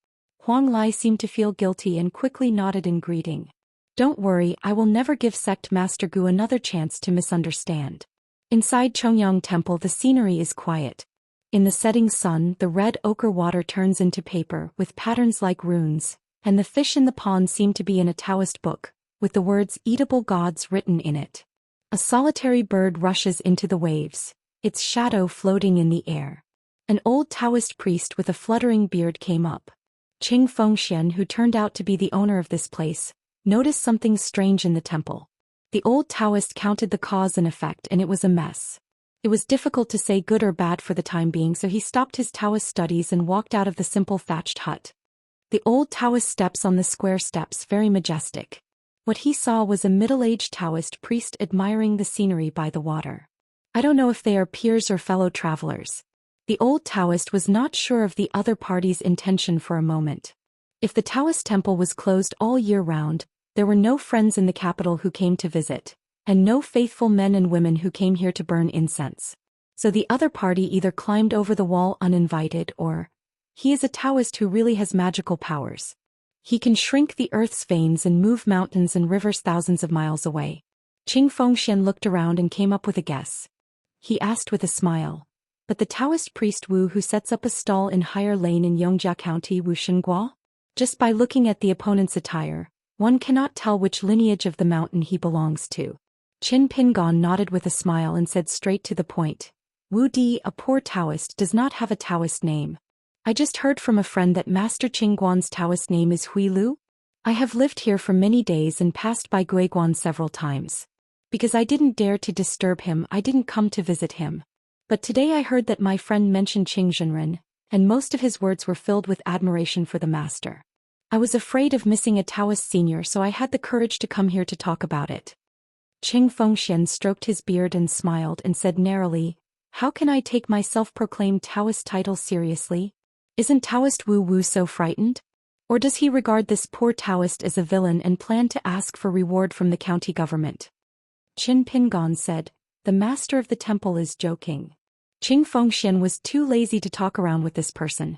Huang Lai seemed to feel guilty and quickly nodded in greeting. Don't worry, I will never give Sect Master Gu another chance to misunderstand. Inside Chongyang Temple the scenery is quiet. In the setting sun, the red ochre water turns into paper with patterns like runes, and the fish in the pond seem to be in a Taoist book, with the words "eatable gods" written in it. A solitary bird rushes into the waves, its shadow floating in the air. An old Taoist priest with a fluttering beard came up. Qing Fengxian, who turned out to be the owner of this place, noticed something strange in the temple. The old Taoist counted the cause and effect, and it was a mess. It was difficult to say good or bad for the time being, so he stopped his Taoist studies and walked out of the simple thatched hut. The old Taoist steps on the square steps, very majestic. What he saw was a middle-aged Taoist priest admiring the scenery by the water. I don't know if they are peers or fellow travelers. The old Taoist was not sure of the other party's intention for a moment. If the Taoist temple was closed all year round, there were no friends in the capital who came to visit, and no faithful men and women who came here to burn incense. So the other party either climbed over the wall uninvited or, he is a Taoist who really has magical powers. He can shrink the earth's veins and move mountains and rivers thousands of miles away. Qing Fengxian looked around and came up with a guess. He asked with a smile. But the Taoist priest Wu who sets up a stall in Higher Lane in Yongjia County, Wu Shenguo? Just by looking at the opponent's attire, one cannot tell which lineage of the mountain he belongs to. Qin Pingon nodded with a smile and said straight to the point. Wu Di, a poor Taoist, does not have a Taoist name. I just heard from a friend that Master Qingguan's Taoist name is Hui Lu. I have lived here for many days and passed by Guiguan several times. Because I didn't dare to disturb him, I didn't come to visit him. But today I heard that my friend mentioned Qing Zhenren, and most of his words were filled with admiration for the master. I was afraid of missing a Taoist senior, so I had the courage to come here to talk about it. Qing Fengxian stroked his beard and smiled and said narrowly, how can I take my self-proclaimed Taoist title seriously? Isn't Taoist Wu Wu so frightened? Or does he regard this poor Taoist as a villain and plan to ask for reward from the county government? Qin Pingon said, the master of the temple is joking. Qing Fengxian was too lazy to talk around with this person.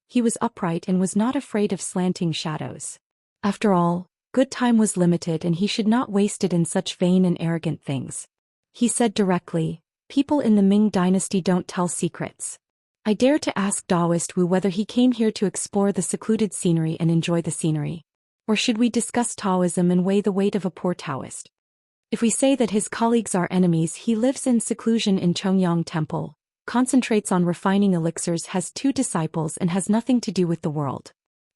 He was upright and was not afraid of slanting shadows. After all, good time was limited and he should not waste it in such vain and arrogant things. He said directly, people in the Ming dynasty don't tell secrets. I dare to ask Daoist Wu whether he came here to explore the secluded scenery and enjoy the scenery. Or should we discuss Taoism and weigh the weight of a poor Taoist? If we say that his colleagues are enemies, he lives in seclusion in Chongyang Temple, concentrates on refining elixirs, has 2 disciples and has nothing to do with the world.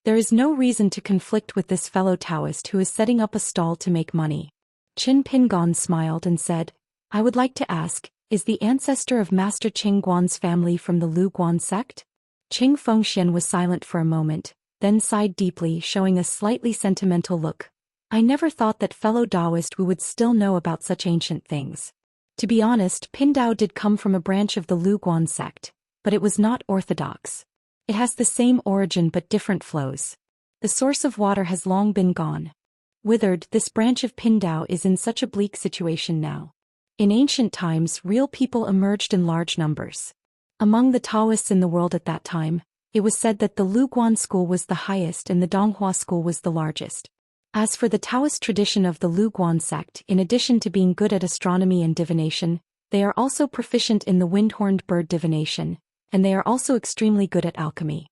There is no reason to conflict with this fellow Taoist who is setting up a stall to make money. Qin Pingon smiled and said, I would like to ask, is the ancestor of Master Qing Guan's family from the Lu Guan sect? Qing Fengxian was silent for a moment, then sighed deeply, showing a slightly sentimental look. I never thought that fellow Daoist would still know about such ancient things. To be honest, Pindao did come from a branch of the Lu Guan sect, but it was not orthodox. It has the same origin but different flows. The source of water has long been gone. Withered, this branch of Pindao is in such a bleak situation now. In ancient times, real people emerged in large numbers. Among the Taoists in the world at that time, it was said that the Lu Guan school was the highest and the Donghua school was the largest. As for the Taoist tradition of the Lu Guan sect, in addition to being good at astronomy and divination, they are also proficient in the wind-horned bird divination, and they are also extremely good at alchemy.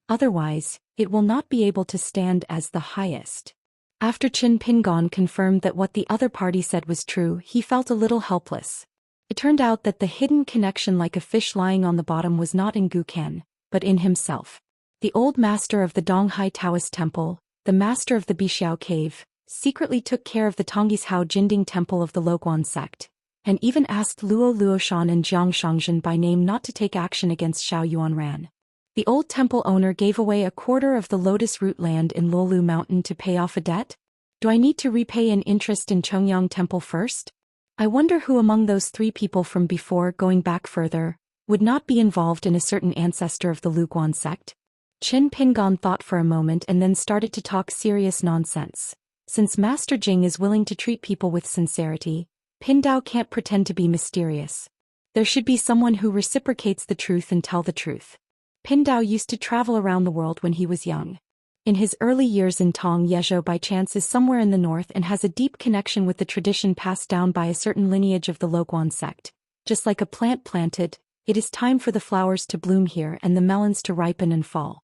Otherwise, it will not be able to stand as the highest. After Qin Pingon confirmed that what the other party said was true, he felt a little helpless. It turned out that the hidden connection like a fish lying on the bottom was not in Gu Ken, but in himself. The old master of the Donghai Taoist temple, the master of the Bixiao cave, secretly took care of the Tonggis Hao Jinding temple of the Loguan sect, and even asked Luo Luoshan and Jiang Shangzhen by name not to take action against Xiao Yuanran. The old temple owner gave away a quarter of the lotus root land in Luolu Mountain to pay off a debt? Do I need to repay an interest in Chongyang Temple first? I wonder who among those three people from before, going back further, would not be involved in a certain ancestor of the Luguan sect? Qin Pingon thought for a moment and then started to talk serious nonsense. Since Master Jing is willing to treat people with sincerity, Pindao can't pretend to be mysterious. There should be someone who reciprocates the truth and tell the truth. Pindao used to travel around the world when he was young. In his early years in Tong Yezhou by chance is somewhere in the north and has a deep connection with the tradition passed down by a certain lineage of the Loguan sect. Just like a plant planted, it is time for the flowers to bloom here and the melons to ripen and fall.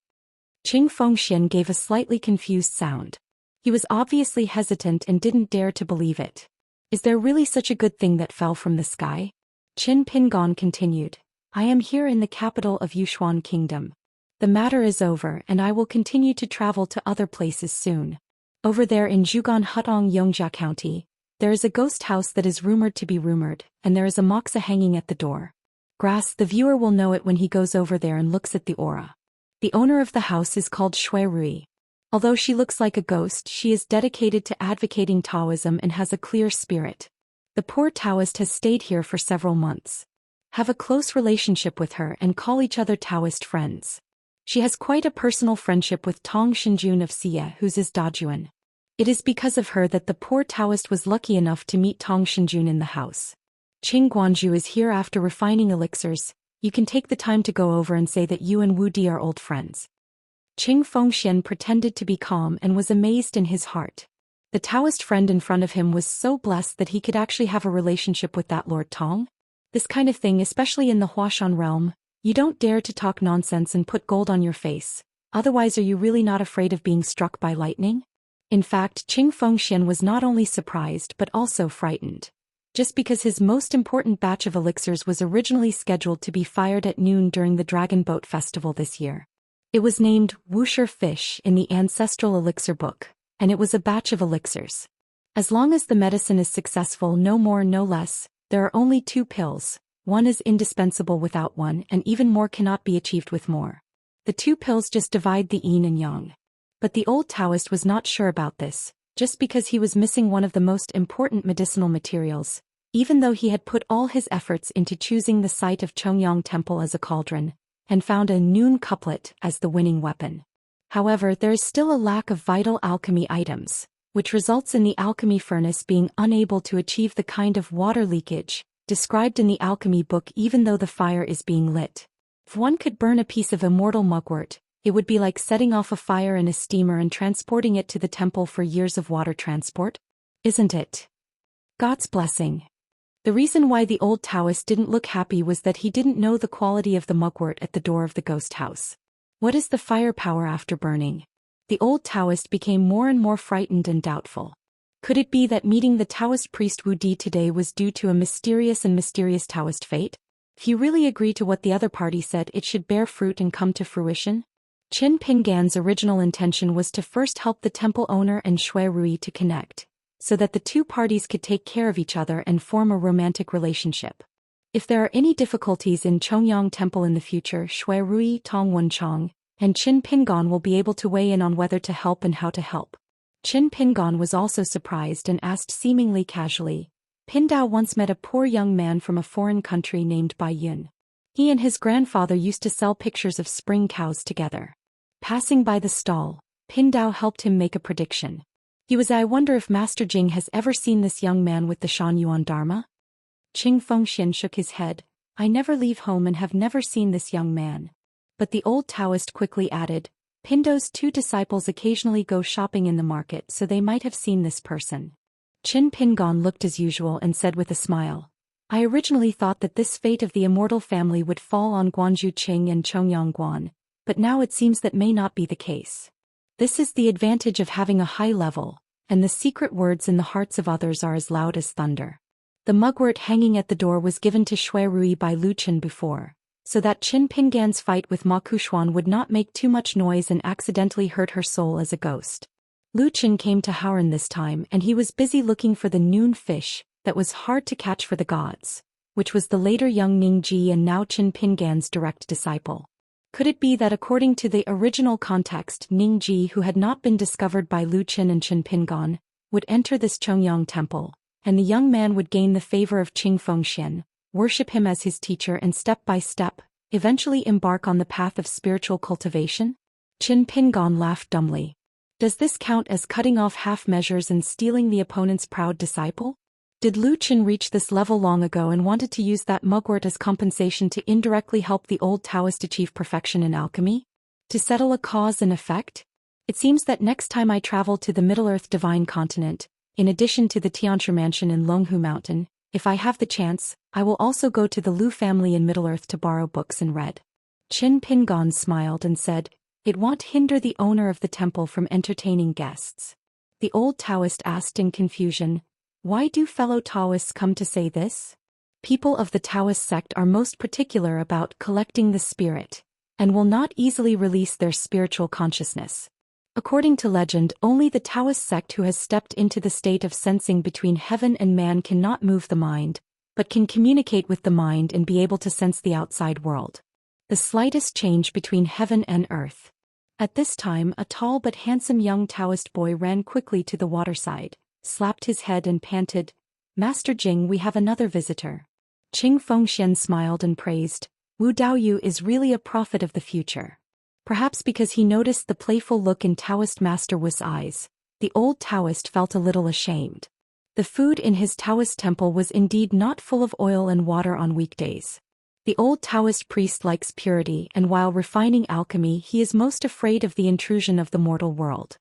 Qing Fengxian gave a slightly confused sound. He was obviously hesitant and didn't dare to believe it. Is there really such a good thing that fell from the sky? Qin Pingon continued. I am here in the capital of Yushuan Kingdom. The matter is over and I will continue to travel to other places soon. Over there in Zhugan Hutong Yongjia County, there is a ghost house that is rumored to be rumored, and there is a moxa hanging at the door. Grass, the viewer will know it when he goes over there and looks at the aura. The owner of the house is called Shui Rui. Although she looks like a ghost, she is dedicated to advocating Taoism and has a clear spirit. The poor Taoist has stayed here for several months. Have a close relationship with her and call each other Taoist friends. She has quite a personal friendship with Tong Shinjun of Xie, whose is Dajuan. It is because of her that the poor Taoist was lucky enough to meet Tong Shinjun in the house. Qing Guanju is here after refining elixirs. You can take the time to go over and say that you and Wu Di are old friends. Qing Fengxian pretended to be calm and was amazed in his heart. The Taoist friend in front of him was so blessed that he could actually have a relationship with that Lord Tong. This kind of thing, especially in the Huashan realm, you don't dare to talk nonsense and put gold on your face, otherwise are you really not afraid of being struck by lightning? In fact, Qing Fengxian was not only surprised but also frightened. Just because his most important batch of elixirs was originally scheduled to be fired at noon during the Dragon Boat Festival this year. It was named Wuxia Fish in the Ancestral Elixir Book, and it was a batch of elixirs. As long as the medicine is successful, no more no less, there are only 2 pills, one is indispensable without one and even more cannot be achieved with more. The 2 pills just divide the yin and yang. But the old Taoist was not sure about this, just because he was missing one of the most important medicinal materials, even though he had put all his efforts into choosing the site of Chongyang Temple as a cauldron, and found a noon couplet as the winning weapon. However, there is still a lack of vital alchemy items, which results in the alchemy furnace being unable to achieve the kind of water leakage described in the alchemy book even though the fire is being lit. If one could burn a piece of immortal mugwort, it would be like setting off a fire in a steamer and transporting it to the temple for years of water transport, isn't it? God's blessing. The reason why the old Taoist didn't look happy was that he didn't know the quality of the mugwort at the door of the ghost house. What is the firepower after burning? The old Taoist became more and more frightened and doubtful. Could it be that meeting the Taoist priest Wu Di today was due to a mysterious Taoist fate? If you really agree to what the other party said, it should bear fruit and come to fruition. Qin Pingan's original intention was to first help the temple owner and Shui Rui to connect, so that the 2 parties could take care of each other and form a romantic relationship. If there are any difficulties in Chongyang Temple in the future, Shui Rui, Tong Wenchang, and Qin Pingon will be able to weigh in on whether to help and how to help. Qin Pingon was also surprised and asked seemingly casually, Pindao once met a poor young man from a foreign country named Bai Yun. He and his grandfather used to sell pictures of spring cows together. Passing by the stall, Pindao helped him make a prediction. I wonder if Master Jing has ever seen this young man with the Shan Yuan Dharma? Qing Fengxian shook his head. I never leave home and have never seen this young man. But the old Taoist quickly added, Pindo's 2 disciples occasionally go shopping in the market, so they might have seen this person. Qin Pingon looked as usual and said with a smile, I originally thought that this fate of the Immortal family would fall on Guanzhu Qing and Chongyang Guan, but now it seems that may not be the case. This is the advantage of having a high level, and the secret words in the hearts of others are as loud as thunder. The mugwort hanging at the door was given to Shui Rui by Lu Chen before, so that Qin Pingan's fight with Ma Kushuan would not make too much noise and accidentally hurt her soul as a ghost. Lu Chen came to Howren this time and he was busy looking for the noon fish that was hard to catch for the gods, which was the later young Ning Ji and now Qin Pingan's direct disciple. Could it be that according to the original context, Ning Ji, who had not been discovered by Lu Chen and Qin Pingan, would enter this Chongyang temple, and the young man would gain the favor of Qing Fengxian, worship him as his teacher and step by step, eventually embark on the path of spiritual cultivation? Qin Pingan laughed dumbly. Does this count as cutting off half measures and stealing the opponent's proud disciple? Did Lu Chen reach this level long ago and wanted to use that mugwort as compensation to indirectly help the old Taoist achieve perfection in alchemy? To settle a cause and effect? It seems that next time I travel to the Middle-earth Divine Continent, in addition to the Tianshi Mansion in Longhu Mountain, if I have the chance, I will also go to the Lu family in Middle-earth to borrow books and read. Qin Pingan smiled and said, It won't hinder the owner of the temple from entertaining guests. The old Taoist asked in confusion, Why do fellow Taoists come to say this? People of the Taoist sect are most particular about collecting the spirit, and will not easily release their spiritual consciousness. According to legend, only the Taoist sect who has stepped into the state of sensing between heaven and man cannot move the mind, but can communicate with the mind and be able to sense the outside world. The slightest change between heaven and earth. At this time, a tall but handsome young Taoist boy ran quickly to the waterside, slapped his head and panted, Master Jing, we have another visitor. Qing Fengxian smiled and praised, Wu Daoyu is really a prophet of the future. Perhaps because he noticed the playful look in Taoist Master Wu's eyes, the old Taoist felt a little ashamed. The food in his Taoist temple was indeed not full of oil and water on weekdays. The old Taoist priest likes purity, and while refining alchemy, he is most afraid of the intrusion of the mortal world.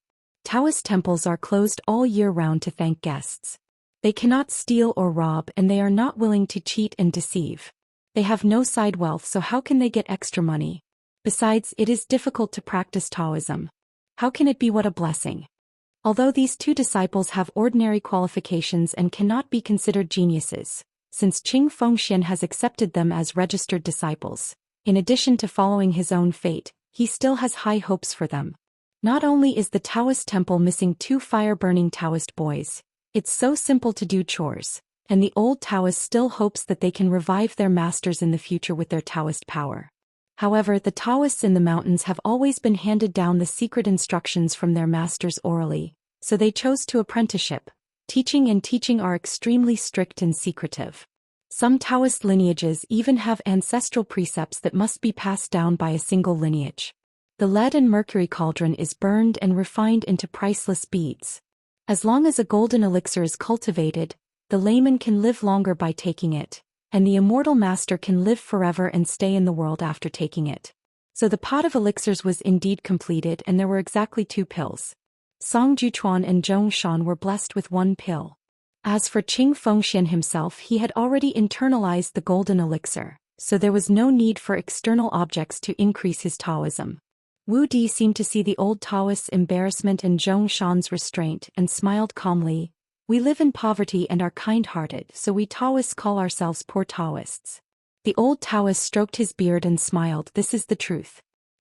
Taoist temples are closed all year round to thank guests. They cannot steal or rob, and they are not willing to cheat and deceive. They have no side wealth, so how can they get extra money? Besides, it is difficult to practice Taoism. How can it be what a blessing? Although these 2 disciples have ordinary qualifications and cannot be considered geniuses, since Qing Fengxian has accepted them as registered disciples, in addition to following his own fate, he still has high hopes for them. Not only is the Taoist temple missing 2 fire-burning Taoist boys, it's so simple to do chores, and the old Taoist still hopes that they can revive their masters in the future with their Taoist power. However, the Taoists in the mountains have always been handed down the secret instructions from their masters orally, so they chose to apprenticeship. Teaching and teaching are extremely strict and secretive. Some Taoist lineages even have ancestral precepts that must be passed down by a single lineage. The lead and mercury cauldron is burned and refined into priceless beads. As long as a golden elixir is cultivated, the layman can live longer by taking it, and the immortal master can live forever and stay in the world after taking it. So the pot of elixirs was indeed completed, and there were exactly 2 pills. Song Juchuan and Zhou Xian were blessed with 1 pill. As for Qing Fengxian himself, he had already internalized the golden elixir, so there was no need for external objects to increase his Taoism. Wu Di seemed to see the old Taoist's embarrassment and Zhou Xian's restraint and smiled calmly. We live in poverty and are kind-hearted, so we Taoists call ourselves poor Taoists. The old Taoist stroked his beard and smiled. This is the truth.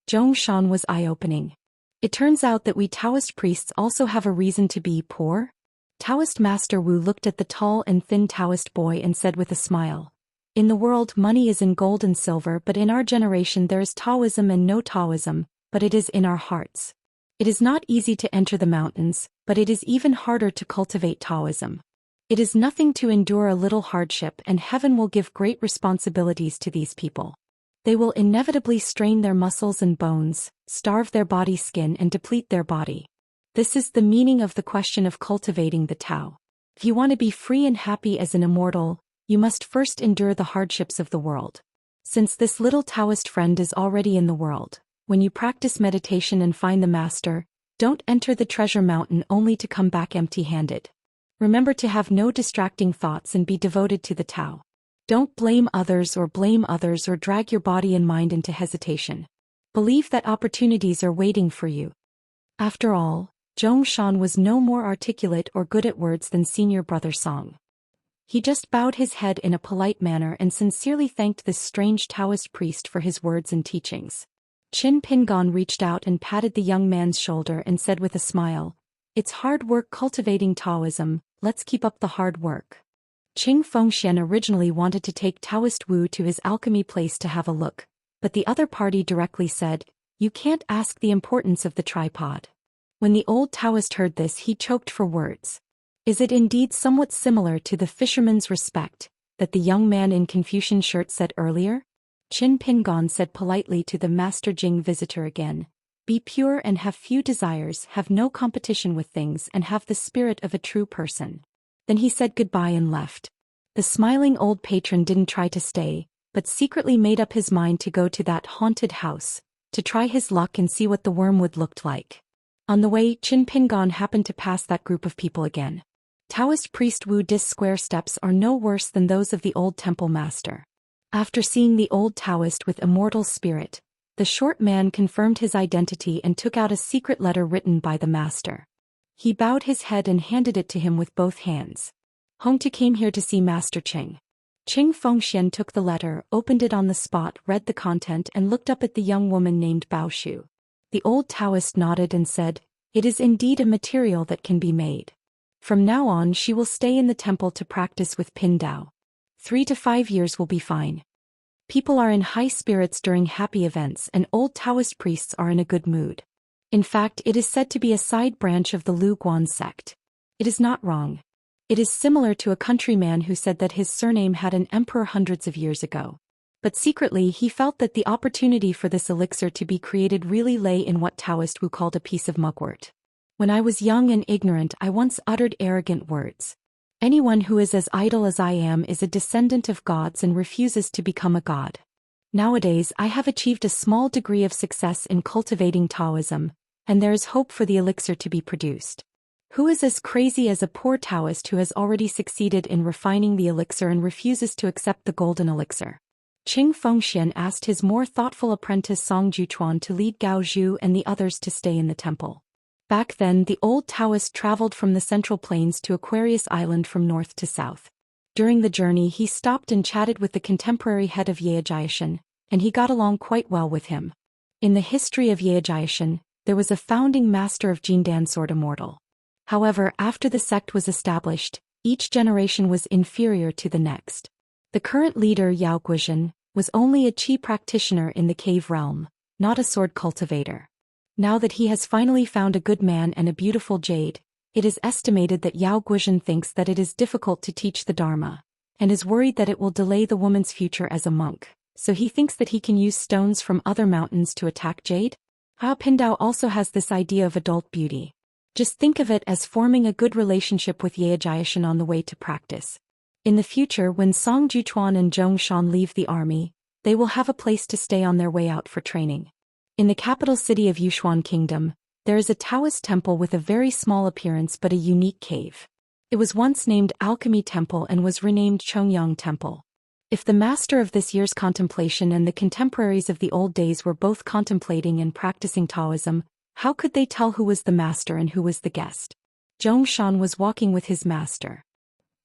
Zhou Xian was eye-opening. It turns out that we Taoist priests also have a reason to be poor? Taoist Master Wu looked at the tall and thin Taoist boy and said with a smile, In the world, money is in gold and silver, but in our generation there is Taoism and no Taoism, but it is in our hearts. It is not easy to enter the mountains, but it is even harder to cultivate Taoism. It is nothing to endure a little hardship, and heaven will give great responsibilities to these people. They will inevitably strain their muscles and bones, starve their body skin and deplete their body. This is the meaning of the question of cultivating the Tao. If you want to be free and happy as an immortal, you must first endure the hardships of the world. Since this little Taoist friend is already in the world, when you practice meditation and find the master, don't enter the treasure mountain only to come back empty-handed. Remember to have no distracting thoughts and be devoted to the Tao. Don't blame others or drag your body and mind into hesitation. Believe that opportunities are waiting for you. After all, Zhou Xian was no more articulate or good at words than senior brother Song. He just bowed his head in a polite manner and sincerely thanked this strange Taoist priest for his words and teachings. Qin Pingon reached out and patted the young man's shoulder and said with a smile, "It's hard work cultivating Taoism, let's keep up the hard work." Qing Fengxian originally wanted to take Taoist Wu to his alchemy place to have a look, but the other party directly said, "You can't ask the importance of the tripod." When the old Taoist heard this, he choked for words. Is it indeed somewhat similar to the fisherman's respect that the young man in Confucian shirt said earlier? Qin Pingon said politely to the Master Jing visitor again, "Be pure and have few desires, have no competition with things and have the spirit of a true person." Then he said goodbye and left. The smiling old patron didn't try to stay, but secretly made up his mind to go to that haunted house, to try his luck and see what the wormwood looked like. On the way, Qin Pingon happened to pass that group of people again. Taoist priest Wu Dis square steps are no worse than those of the old temple master. After seeing the old Taoist with immortal spirit, the short man confirmed his identity and took out a secret letter written by the master. He bowed his head and handed it to him with both hands. Hongtu came here to see Master Qing. Qing Fengxian took the letter, opened it on the spot, read the content and looked up at the young woman named Bao Shu. The old Taoist nodded and said, "It is indeed a material that can be made. From now on she will stay in the temple to practice with Pin Dao. 3 to 5 years will be fine." People are in high spirits during happy events and old Taoist priests are in a good mood. In fact, it is said to be a side branch of the Lu Guan sect. It is not wrong. It is similar to a countryman who said that his surname had an emperor hundreds of years ago. But secretly he felt that the opportunity for this elixir to be created really lay in what Taoist Wu called a piece of mugwort. "When I was young and ignorant I once uttered arrogant words. Anyone who is as idle as I am is a descendant of gods and refuses to become a god. Nowadays I have achieved a small degree of success in cultivating Taoism, and there is hope for the elixir to be produced. Who is as crazy as a poor Taoist who has already succeeded in refining the elixir and refuses to accept the golden elixir?" Qing Fengxian asked his more thoughtful apprentice Song Juchuan to lead Gao Zhu and the others to stay in the temple. Back then, the old Taoist traveled from the Central Plains to Aquarius Island from north to south. During the journey he stopped and chatted with the contemporary head of Yeajiashan, and he got along quite well with him. In the history of Yeajiashan, there was a founding master of Jindan sword Immortal. However, after the sect was established, each generation was inferior to the next. The current leader Yao Guizhen was only a chi practitioner in the cave realm, not a sword cultivator. Now that he has finally found a good man and a beautiful jade, it is estimated that Yao Guizhen thinks that it is difficult to teach the Dharma, and is worried that it will delay the woman's future as a monk, so he thinks that he can use stones from other mountains to attack jade. Hao Pindao also has this idea of adult beauty. Just think of it as forming a good relationship with Yeajiashan on the way to practice. In the future, when Song Juchuan and Zhong Shan leave the army, they will have a place to stay on their way out for training. In the capital city of Yushuan Kingdom, there is a Taoist temple with a very small appearance but a unique cave. It was once named Alchemy Temple and was renamed Chongyang Temple. If the master of this year's contemplation and the contemporaries of the old days were both contemplating and practicing Taoism, how could they tell who was the master and who was the guest? Zhong Shan was walking with his master.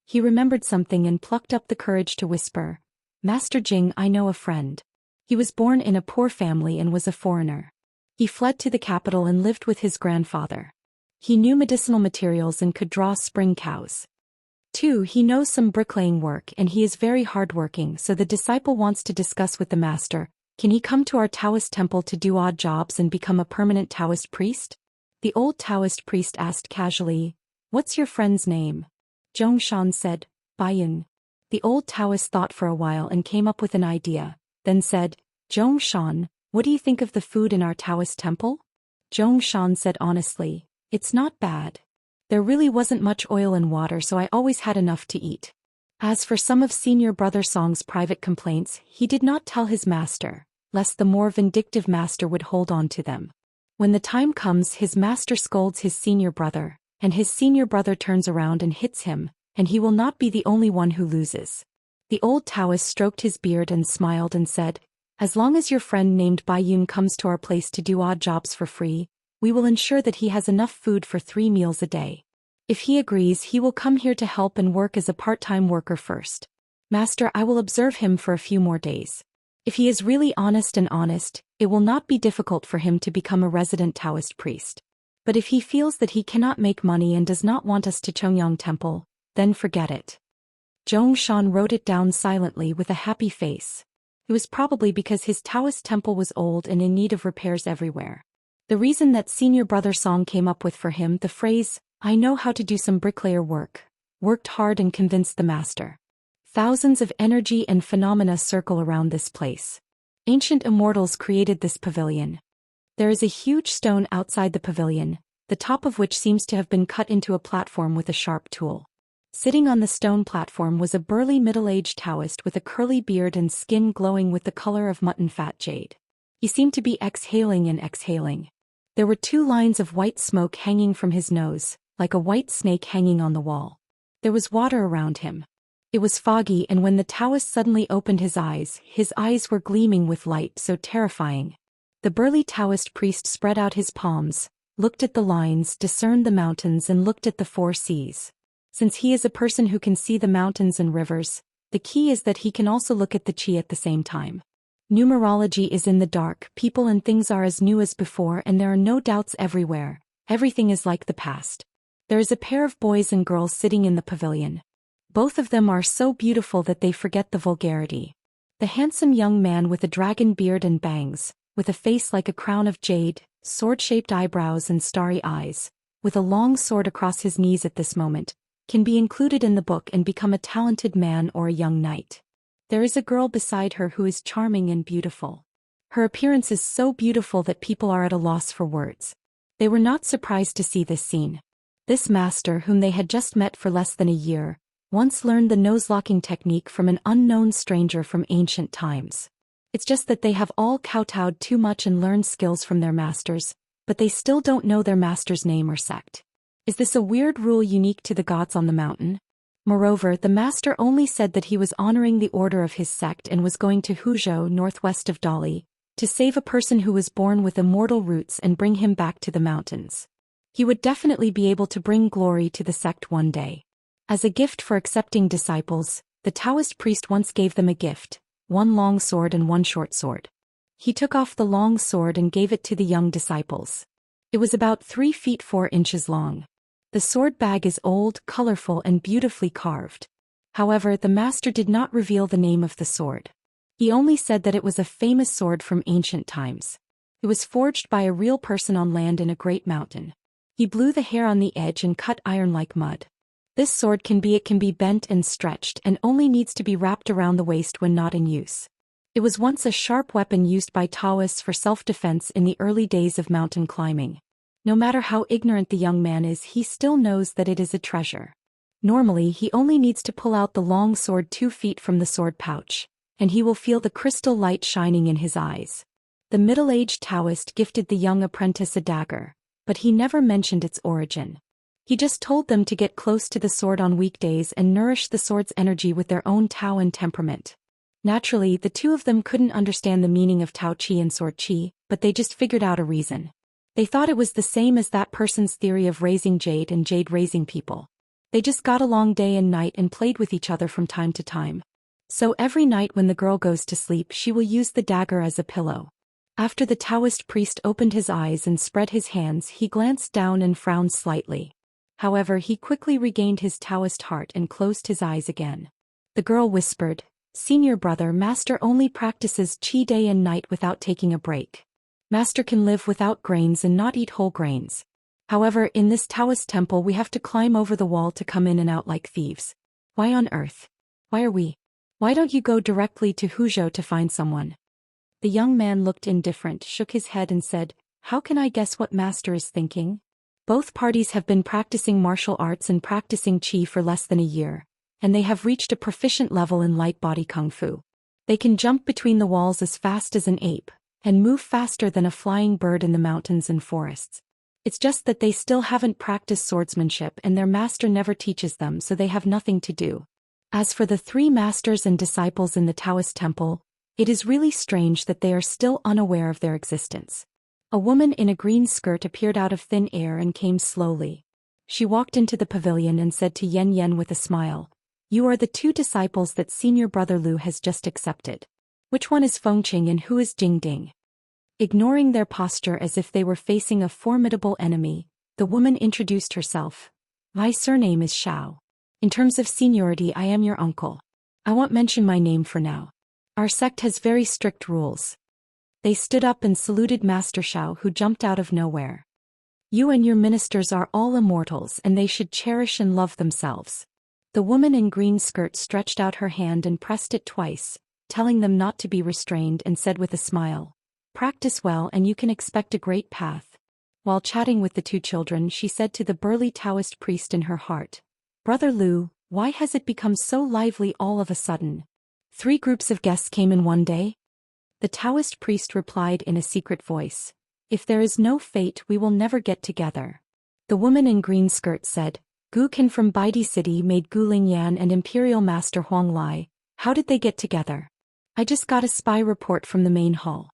He remembered something and plucked up the courage to whisper, "Master Jing, I know a friend. He was born in a poor family and was a foreigner. He fled to the capital and lived with his grandfather. He knew medicinal materials and could draw spring cows. 2. He knows some bricklaying work and he is very hardworking, so the disciple wants to discuss with the master, can he come to our Taoist temple to do odd jobs and become a permanent Taoist priest? The old Taoist priest asked casually, what's your friend's name? Zhou Xian said, Baiyun. The old Taoist thought for a while and came up with an idea, then said, Zhou Xian, what do you think of the food in our Taoist temple? Zhou Xian said honestly, it's not bad. There really wasn't much oil and water, so I always had enough to eat. As for some of Senior Brother Song's private complaints, he did not tell his master, lest the more vindictive master would hold on to them. When the time comes, his master scolds his senior brother, and his senior brother turns around and hits him, and he will not be the only one who loses. The old Taoist stroked his beard and smiled and said, as long as your friend named Baiyun comes to our place to do odd jobs for free, we will ensure that he has enough food for 3 meals a day. If he agrees, he will come here to help and work as a part-time worker first. Master, I will observe him for a few more days. If he is really honest, it will not be difficult for him to become a resident Taoist priest. But if he feels that he cannot make money and does not want us to Chongyang Temple, then forget it. Zhou Xian wrote it down silently with a happy face. It was probably because his Taoist temple was old and in need of repairs everywhere. The reason that Senior Brother Song came up with for him the phrase, I know how to do some bricklayer work, worked hard and convinced the master. Thousands of energy and phenomena circle around this place. Ancient immortals created this pavilion. There is a huge stone outside the pavilion, the top of which seems to have been cut into a platform with a sharp tool. Sitting on the stone platform was a burly middle-aged Taoist with a curly beard and skin glowing with the color of mutton fat jade. He seemed to be exhaling and exhaling. There were 2 lines of white smoke hanging from his nose, like a white snake hanging on the wall. There was water around him. It was foggy, and when the Taoist suddenly opened his eyes were gleaming with light so terrifying. The burly Taoist priest spread out his palms, looked at the lines, discerned the mountains and looked at the 4 seas. Since he is a person who can see the mountains and rivers, the key is that he can also look at the qi at the same time. Numerology is in the dark, people and things are as new as before, and there are no doubts everywhere. Everything is like the past. There is a pair of boys and girls sitting in the pavilion. Both of them are so beautiful that they forget the vulgarity. The handsome young man with a dragon beard and bangs, with a face like a crown of jade, sword-shaped eyebrows and starry eyes, with a long sword across his knees at this moment, can be included in the book and become a talented man or a young knight. There is a girl beside her who is charming and beautiful. Her appearance is so beautiful that people are at a loss for words. They were not surprised to see this scene. This master, whom they had just met for less than a year, once learned the nose-locking technique from an unknown stranger from ancient times. It's just that they have all kowtowed too much and learned skills from their masters, but they still don't know their master's name or sect. Is this a weird rule unique to the gods on the mountain? Moreover, the master only said that he was honoring the order of his sect and was going to Huzhou, northwest of Dali, to save a person who was born with immortal roots and bring him back to the mountains. He would definitely be able to bring glory to the sect one day. As a gift for accepting disciples, the Taoist priest once gave them a gift, 1 long sword and 1 short sword. He took off the long sword and gave it to the young disciples. It was about 3 feet 4 inches long. The sword bag is old, colorful and beautifully carved. However, the master did not reveal the name of the sword. He only said that it was a famous sword from ancient times. It was forged by a real person on land in a great mountain. He blew the hair on the edge and cut iron like mud. This sword can be bent and stretched and only needs to be wrapped around the waist when not in use. It was once a sharp weapon used by Taoists for self-defense in the early days of mountain climbing. No matter how ignorant the young man is, he still knows that it is a treasure. Normally, he only needs to pull out the long sword 2 feet from the sword pouch, and he will feel the crystal light shining in his eyes. The middle-aged Taoist gifted the young apprentice a dagger, but he never mentioned its origin. He just told them to get close to the sword on weekdays and nourish the sword's energy with their own Tao and temperament. Naturally, the 2 of them couldn't understand the meaning of Tao Qi and Sword Qi, but they just figured out a reason. They thought it was the same as that person's theory of raising jade and jade raising people. They just got along day and night and played with each other from time to time. So every night when the girl goes to sleep, she will use the dagger as a pillow. After the Taoist priest opened his eyes and spread his hands, he glanced down and frowned slightly. However, he quickly regained his Taoist heart and closed his eyes again. The girl whispered, "Senior brother, Master only practices Qi day and night without taking a break. Master can live without grains and not eat whole grains. However, in this Taoist temple we have to climb over the wall to come in and out like thieves. Why on earth? Why are we? Why don't you go directly to Huzhou to find someone?" The young man looked indifferent, shook his head and said, "How can I guess what Master is thinking? Both parties have been practicing martial arts and practicing Qi for less than a year, and they have reached a proficient level in light body kung fu. They can jump between the walls as fast as an ape, and move faster than a flying bird in the mountains and forests. It's just that they still haven't practiced swordsmanship and their master never teaches them, so they have nothing to do. As for the 3 masters and disciples in the Taoist temple, it is really strange that they are still unaware of their existence." A woman in a green skirt appeared out of thin air and came slowly. She walked into the pavilion and said to Yen Yen with a smile, "You are the 2 disciples that senior brother Lu has just accepted. Which one is Fengqing and who is Jingding?" Ignoring their posture as if they were facing a formidable enemy, the woman introduced herself. "My surname is Shao. In terms of seniority, I am your uncle. I won't mention my name for now. Our sect has very strict rules." They stood up and saluted Master Shao, who jumped out of nowhere. "You and your ministers are all immortals and they should cherish and love themselves." The woman in green skirt stretched out her hand and pressed it twice, telling them not to be restrained, and said with a smile, "Practice well and you can expect a great path." While chatting with the 2 children, she said to the burly Taoist priest in her heart, "Brother Lu, why has it become so lively all of a sudden? 3 groups of guests came in one day?" The Taoist priest replied in a secret voice, "If there is no fate, we will never get together." The woman in green skirt said, "Gu Qin from Baidi City made Gu Lingyan and Imperial Master Huang Lai. How did they get together? I just got a spy report from the main hall.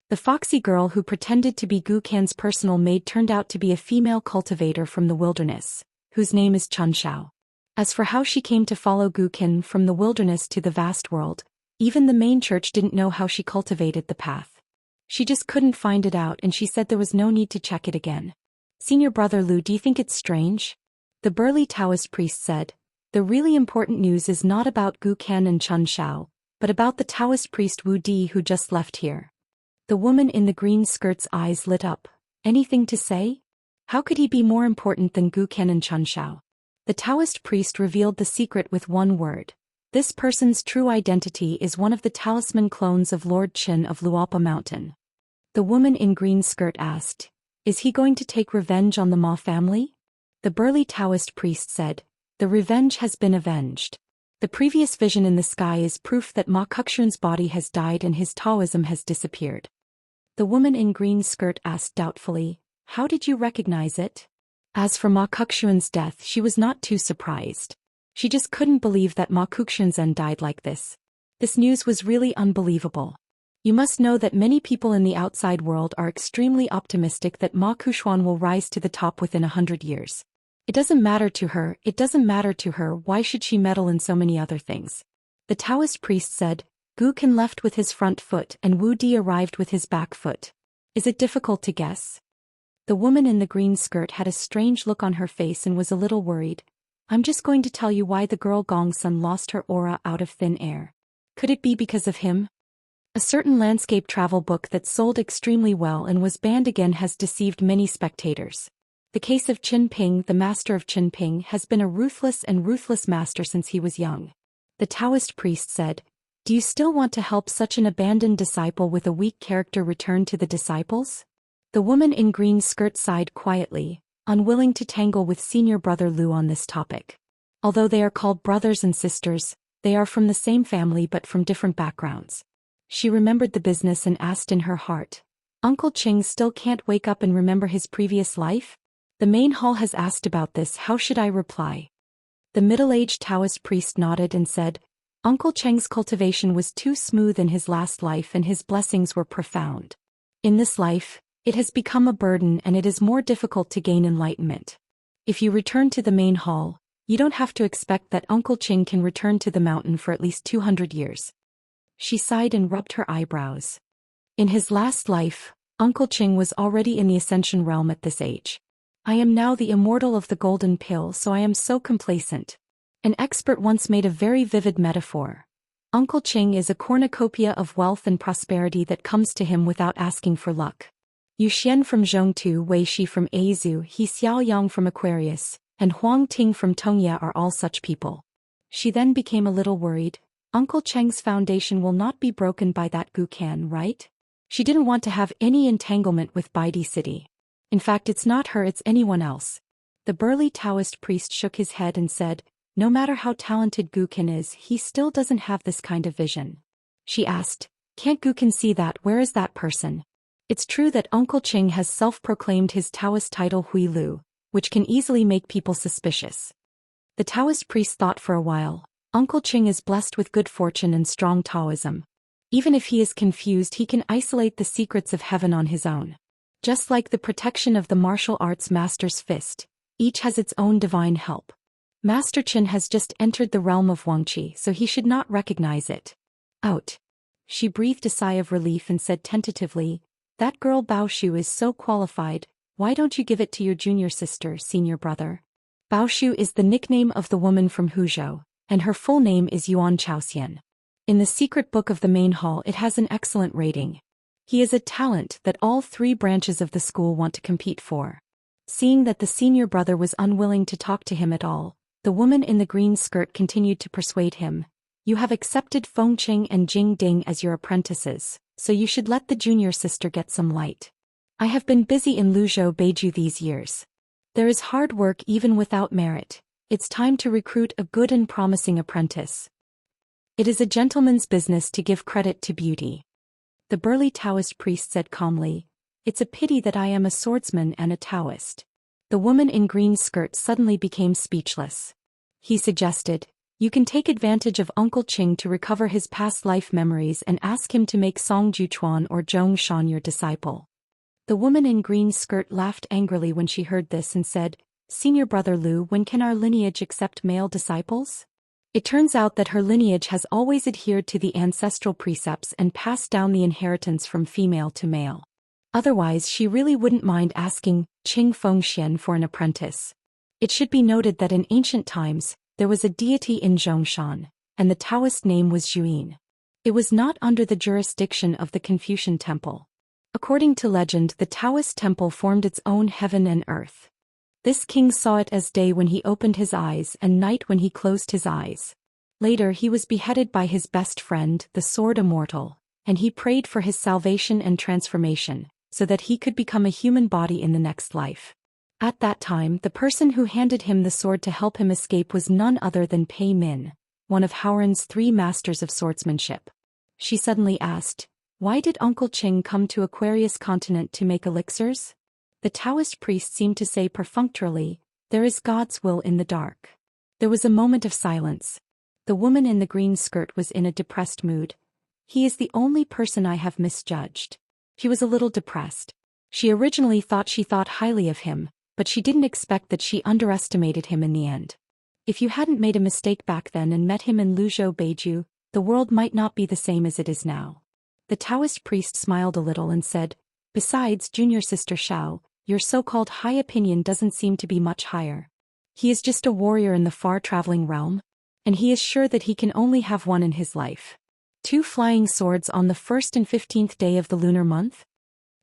The foxy girl who pretended to be Gu Kan's personal maid turned out to be a female cultivator from the wilderness, whose name is Chunshao. As for how she came to follow Gu Qin from the wilderness to the vast world, even the main church didn't know how she cultivated the path. She just couldn't find it out and she said there was no need to check it again. Senior brother Lu, do you think it's strange?" The burly Taoist priest said, "The really important news is not about Gu Kan and Chun Shao, but about the Taoist priest Wu Di who just left here." The woman in the green skirt's eyes lit up. "Anything to say? How could he be more important than Gu Kan and Chun Shao?" The Taoist priest revealed the secret with one word. "This person's true identity is one of the talisman clones of Lord Qin of Luopa Mountain." The woman in green skirt asked, "Is he going to take revenge on the Ma family?" The burly Taoist priest said, "The revenge has been avenged. The previous vision in the sky is proof that Ma Kukshun's body has died and his Taoism has disappeared." The woman in green skirt asked doubtfully, "How did you recognize it?" As for Ma Kukshun's death, she was not too surprised. She just couldn't believe that Ma Kukshunzen died like this. This news was really unbelievable. You must know that many people in the outside world are extremely optimistic that Ma Kuxuan will rise to the top within 100 years. It doesn't matter to her, why should she meddle in so many other things? The Taoist priest said, "Gu Qin left with his front foot and Wu Di arrived with his back foot. Is it difficult to guess?" The woman in the green skirt had a strange look on her face and was a little worried. "I'm just going to tell you why the girl Gongsun lost her aura out of thin air. Could it be because of him? A certain landscape travel book that sold extremely well and was banned again has deceived many spectators. The case of Qin Ping, the master of Qin Ping, has been a ruthless master since he was young." The Taoist priest said, "Do you still want to help such an abandoned disciple with a weak character return to the disciples?" The woman in green skirt sighed quietly, unwilling to tangle with senior brother Lu on this topic. Although they are called brothers and sisters, they are from the same family but from different backgrounds. She remembered the business and asked in her heart, "Uncle Ching still can't wake up and remember his previous life? The main hall has asked about this, how should I reply?" The middle-aged Taoist priest nodded and said, "Uncle Cheng's cultivation was too smooth in his last life and his blessings were profound. In this life, it has become a burden and it is more difficult to gain enlightenment. If you return to the main hall, you don't have to expect that Uncle Ching can return to the mountain for at least 200 years. She sighed and rubbed her eyebrows. In his last life, Uncle Ching was already in the Ascension realm at this age. I am now the immortal of the golden pill, so I am so complacent. An expert once made a very vivid metaphor. Uncle Qing is a cornucopia of wealth and prosperity that comes to him without asking for luck. Yu Xian from Zhongtu, Wei Shi from Aizu, He Xiaoyang from Aquarius, and Huang Ting from Tongya are all such people. She then became a little worried. Uncle Cheng's foundation will not be broken by that Gu Can, right? She didn't want to have any entanglement with Baidi City. In fact, it's not her, it's anyone else. The burly Taoist priest shook his head and said, no matter how talented Gu Can is, he still doesn't have this kind of vision. She asked, can't Gu Can see that? Where is that person? It's true that Uncle Qing has self-proclaimed his Taoist title Hui Lu, which can easily make people suspicious. The Taoist priest thought for a while. Uncle Qing is blessed with good fortune and strong Taoism. Even if he is confused, he can isolate the secrets of heaven on his own. Just like the protection of the martial arts master's fist, each has its own divine help. Master Qin has just entered the realm of Wuxia, so he should not recognize it. Out. She breathed a sigh of relief and said tentatively, that girl Bao Shu is so qualified, why don't you give it to your junior sister, senior brother? Bao Shu is the nickname of the woman from Huzhou, and her full name is Yuan Chaoxian. In the secret book of the main hall it has an excellent rating. He is a talent that all three branches of the school want to compete for. Seeing that the senior brother was unwilling to talk to him at all, the woman in the green skirt continued to persuade him. You have accepted Fengqing and Jing Ding as your apprentices, so you should let the junior sister get some light. I have been busy in Luzhou Beiju these years. There is hard work even without merit. It's time to recruit a good and promising apprentice. It is a gentleman's business to give credit to beauty. The burly Taoist priest said calmly, it's a pity that I am a swordsman and a Taoist. The woman in green skirt suddenly became speechless. He suggested, you can take advantage of Uncle Qing to recover his past life memories and ask him to make Song Juchuan or Zhou Xian your disciple. The woman in green skirt laughed angrily when she heard this and said, Senior brother Lu, when can our lineage accept male disciples? It turns out that her lineage has always adhered to the ancestral precepts and passed down the inheritance from female to male. Otherwise, she really wouldn't mind asking Qing Fengxian for an apprentice. It should be noted that in ancient times, there was a deity in Zhongshan, and the Taoist name was Zhuyin. It was not under the jurisdiction of the Confucian temple. According to legend, the Taoist temple formed its own heaven and earth. This king saw it as day when he opened his eyes and night when he closed his eyes. Later he was beheaded by his best friend, the sword Immortal, and he prayed for his salvation and transformation, so that he could become a human body in the next life. At that time, the person who handed him the sword to help him escape was none other than Pei Min, one of Howren's 3 masters of swordsmanship. She suddenly asked, why did Uncle Qing come to Aquarius continent to make elixirs? The Taoist priest seemed to say perfunctorily, there is God's will in the dark. There was a moment of silence. The woman in the green skirt was in a depressed mood. He is the only person I have misjudged. She was a little depressed. She originally thought highly of him, but she didn't expect that she underestimated him in the end. If you hadn't made a mistake back then and met him in Luzhou Beiju, the world might not be the same as it is now. The Taoist priest smiled a little and said, besides, junior sister Xiao, your so-called high opinion doesn't seem to be much higher. He is just a warrior in the far-traveling realm, and he is sure that he can only have one in his life. 2 flying swords on the 1st and 15th day of the lunar month?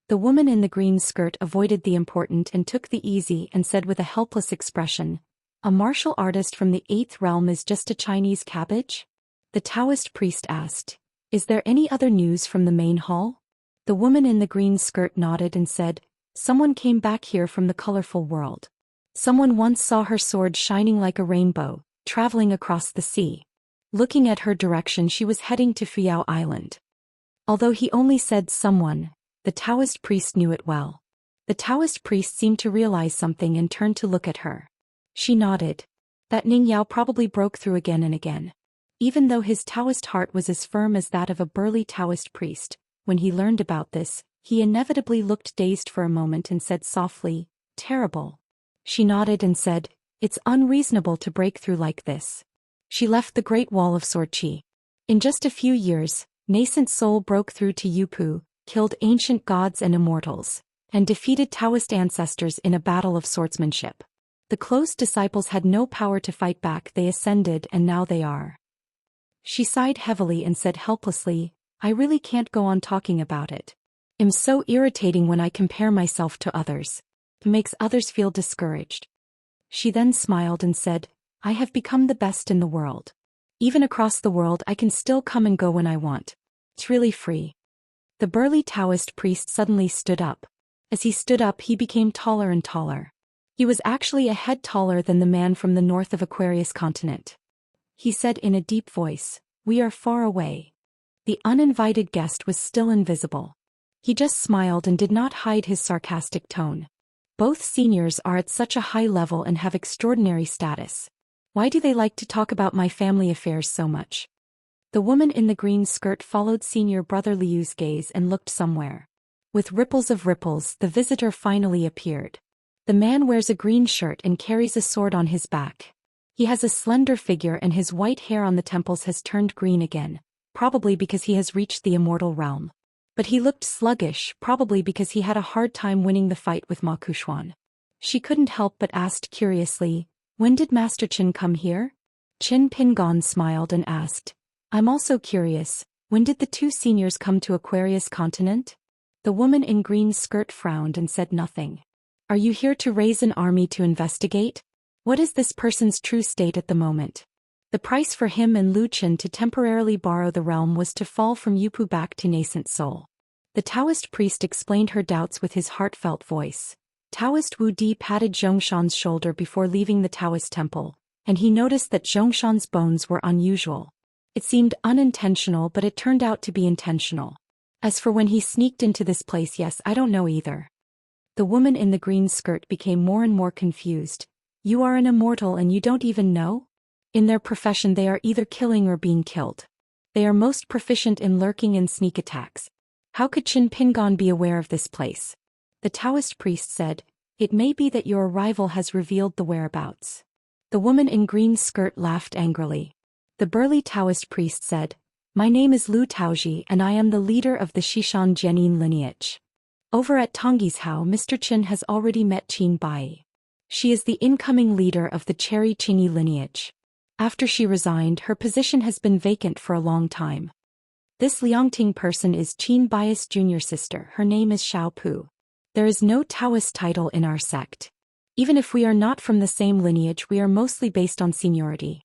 The woman in the green skirt avoided the important and took the easy and said with a helpless expression, a martial artist from the 8th realm is just a Chinese cabbage? The Taoist priest asked, is there any other news from the main hall? The woman in the green skirt nodded and said, someone came back here from the colorful world. Someone once saw her sword shining like a rainbow, traveling across the sea. Looking at her direction, she was heading to Fuyao Island. Although he only said someone, the Taoist priest knew it well. The Taoist priest seemed to realize something and turned to look at her. She nodded. That Ning Yao probably broke through again and again. Even though his Taoist heart was as firm as that of a burly Taoist priest, when he learned about this, he inevitably looked dazed for a moment and said softly, terrible. She nodded and said, it's unreasonable to break through like this. She left the Great Wall of Sword Qi. In just a few years, nascent soul broke through to Yupu, killed ancient gods and immortals, and defeated Taoist ancestors in a battle of swordsmanship. The close disciples had no power to fight back. They ascended and now they are. She sighed heavily and said helplessly, I really can't go on talking about it. I'm so irritating when I compare myself to others. It makes others feel discouraged. She then smiled and said, I have become the best in the world. Even across the world I can still come and go when I want. It's really free. The burly Taoist priest suddenly stood up. As he stood up he became taller and taller. He was actually a head taller than the man from the north of Aquarius continent. He said in a deep voice, We are far away. The uninvited guest was still invisible. He just smiled and did not hide his sarcastic tone. Both seniors are at such a high level and have extraordinary status. Why do they like to talk about my family affairs so much? The woman in the green skirt followed senior brother Liu's gaze and looked somewhere. With ripples of ripples, the visitor finally appeared. The man wears a green shirt and carries a sword on his back. He has a slender figure and his white hair on the temples has turned green again, probably because he has reached the immortal realm. But he looked sluggish, probably because he had a hard time winning the fight with Ma Kuxuan. She couldn't help but asked curiously, When did Master Qin come here? Qin Pingon smiled and asked, I'm also curious, when did the two seniors come to Aquarius continent? The woman in green skirt frowned and said nothing. Are you here to raise an army to investigate? What is this person's true state at the moment? The price for him and Lu Qin to temporarily borrow the realm was to fall from Yupu back to nascent soul. The Taoist priest explained her doubts with his heartfelt voice. Taoist Wu Di patted Zhongshan's shoulder before leaving the Taoist temple, and he noticed that Zhongshan's bones were unusual. It seemed unintentional, but it turned out to be intentional. As for when he sneaked into this place, yes, I don't know either. The woman in the green skirt became more and more confused. You are an immortal and you don't even know? In their profession they are either killing or being killed. They are most proficient in lurking and sneak attacks. How could Qin Pingon be aware of this place? The Taoist priest said, It may be that your arrival has revealed the whereabouts. The woman in green skirt laughed angrily. The burly Taoist priest said, My name is Lu Taoji and I am the leader of the Xishan Jianin lineage. Over at Tongyi's house, Mr. Qin has already met Qin Bai. She is the incoming leader of the Cherry Qingyi lineage. After she resigned, her position has been vacant for a long time. This Liangting person is Qin Bai's junior sister. Her name is Xiao Pu. There is no Taoist title in our sect. Even if we are not from the same lineage, we are mostly based on seniority.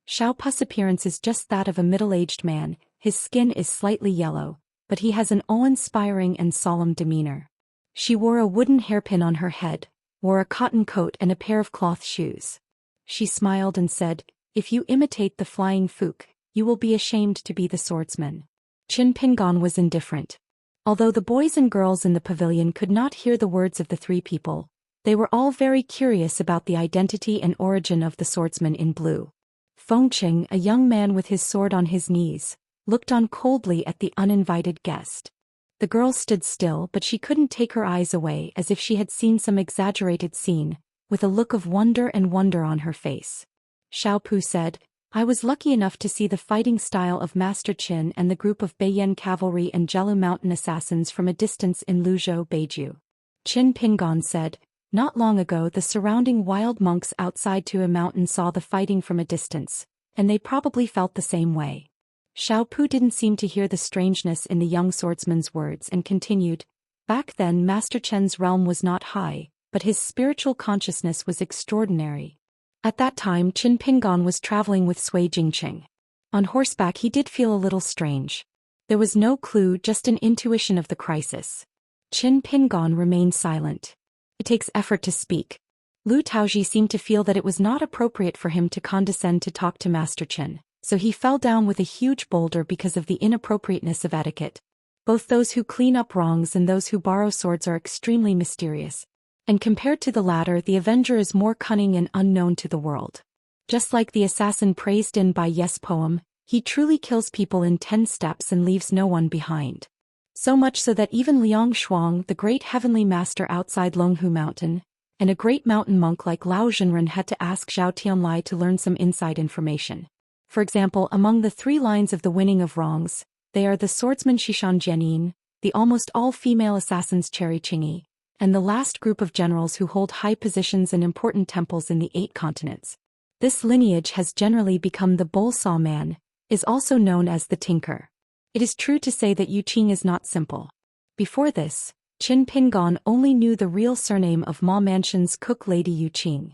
Xiao Pu's appearance is just that of a middle-aged man. His skin is slightly yellow, but he has an awe-inspiring and solemn demeanor. She wore a wooden hairpin on her head, wore a cotton coat and a pair of cloth shoes. She smiled and said, If you imitate the flying Fook, you will be ashamed to be the swordsman. Qin Pingon was indifferent. Although the boys and girls in the pavilion could not hear the words of the three people, they were all very curious about the identity and origin of the swordsman in blue. Fengqing, a young man with his sword on his knees, looked on coldly at the uninvited guest. The girl stood still, but she couldn't take her eyes away, as if she had seen some exaggerated scene, with a look of wonder on her face. Xiao Pu said, I was lucky enough to see the fighting style of Master Qin and the group of Beiyan cavalry and Jelu mountain assassins from a distance in Luzhou, Beiju. Qin Pingon said, Not long ago the surrounding wild monks outside Tua Mountain saw the fighting from a distance, and they probably felt the same way. Xiao Pu didn't seem to hear the strangeness in the young swordsman's words and continued, Back then Master Chen's realm was not high, but his spiritual consciousness was extraordinary. At that time Qin Pingon was traveling with Sui Jingqing. On horseback he did feel a little strange. There was no clue, just an intuition of the crisis. Qin Pingon remained silent. It takes effort to speak. Lu Taoji seemed to feel that it was not appropriate for him to condescend to talk to Master Qin, so he fell down with a huge boulder because of the inappropriateness of etiquette. Both those who clean up wrongs and those who borrow swords are extremely mysterious. And compared to the latter, the Avenger is more cunning and unknown to the world. Just like the assassin praised in Bai Yes poem, he truly kills people in 10 steps and leaves no one behind. So much so that even Liang Shuang, the great heavenly master outside Longhu Mountain, and a great mountain monk like Lao Zhenren had to ask Zhao Tianlai to learn some inside information. For example, among the 3 lines of the winning of wrongs, they are the swordsman Xishan Jianin, the almost all-female assassins Cherry Qingyi, and the last group of generals who hold high positions and important temples in the 8 continents. This lineage has generally become the bowl saw man, is also known as the tinker. It is true to say that Yu Qing is not simple. Before this, Qin Pingon only knew the real surname of Ma Mansion's cook lady Yu Qing.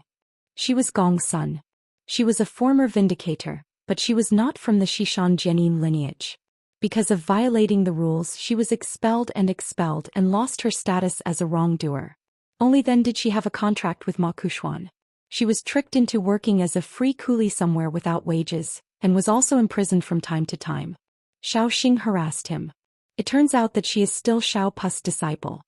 She was Gong's son. She was a former vindicator, but she was not from the Xishan Jianin lineage. Because of violating the rules, she was expelled and lost her status as a wrongdoer. Only then did she have a contract with Ma Kuxuan. She was tricked into working as a free coolie somewhere without wages, and was also imprisoned from time to time. Xiao Xing harassed him. It turns out that she is still Xiao Pu's disciple.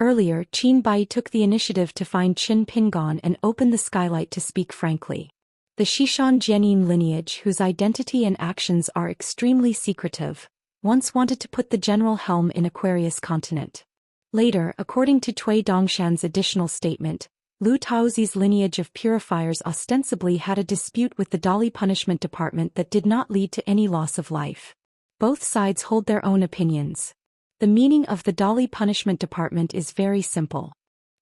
Earlier, Qin Bai took the initiative to find Qin Pingon and open the skylight to speak frankly. The Xishan Jianin lineage, whose identity and actions are extremely secretive, once wanted to put the general helm in Aquarius continent. Later, according to Cui Dongshan's additional statement, Lu Taozi's lineage of purifiers ostensibly had a dispute with the Dali Punishment Department that did not lead to any loss of life. Both sides hold their own opinions. The meaning of the Dali Punishment Department is very simple.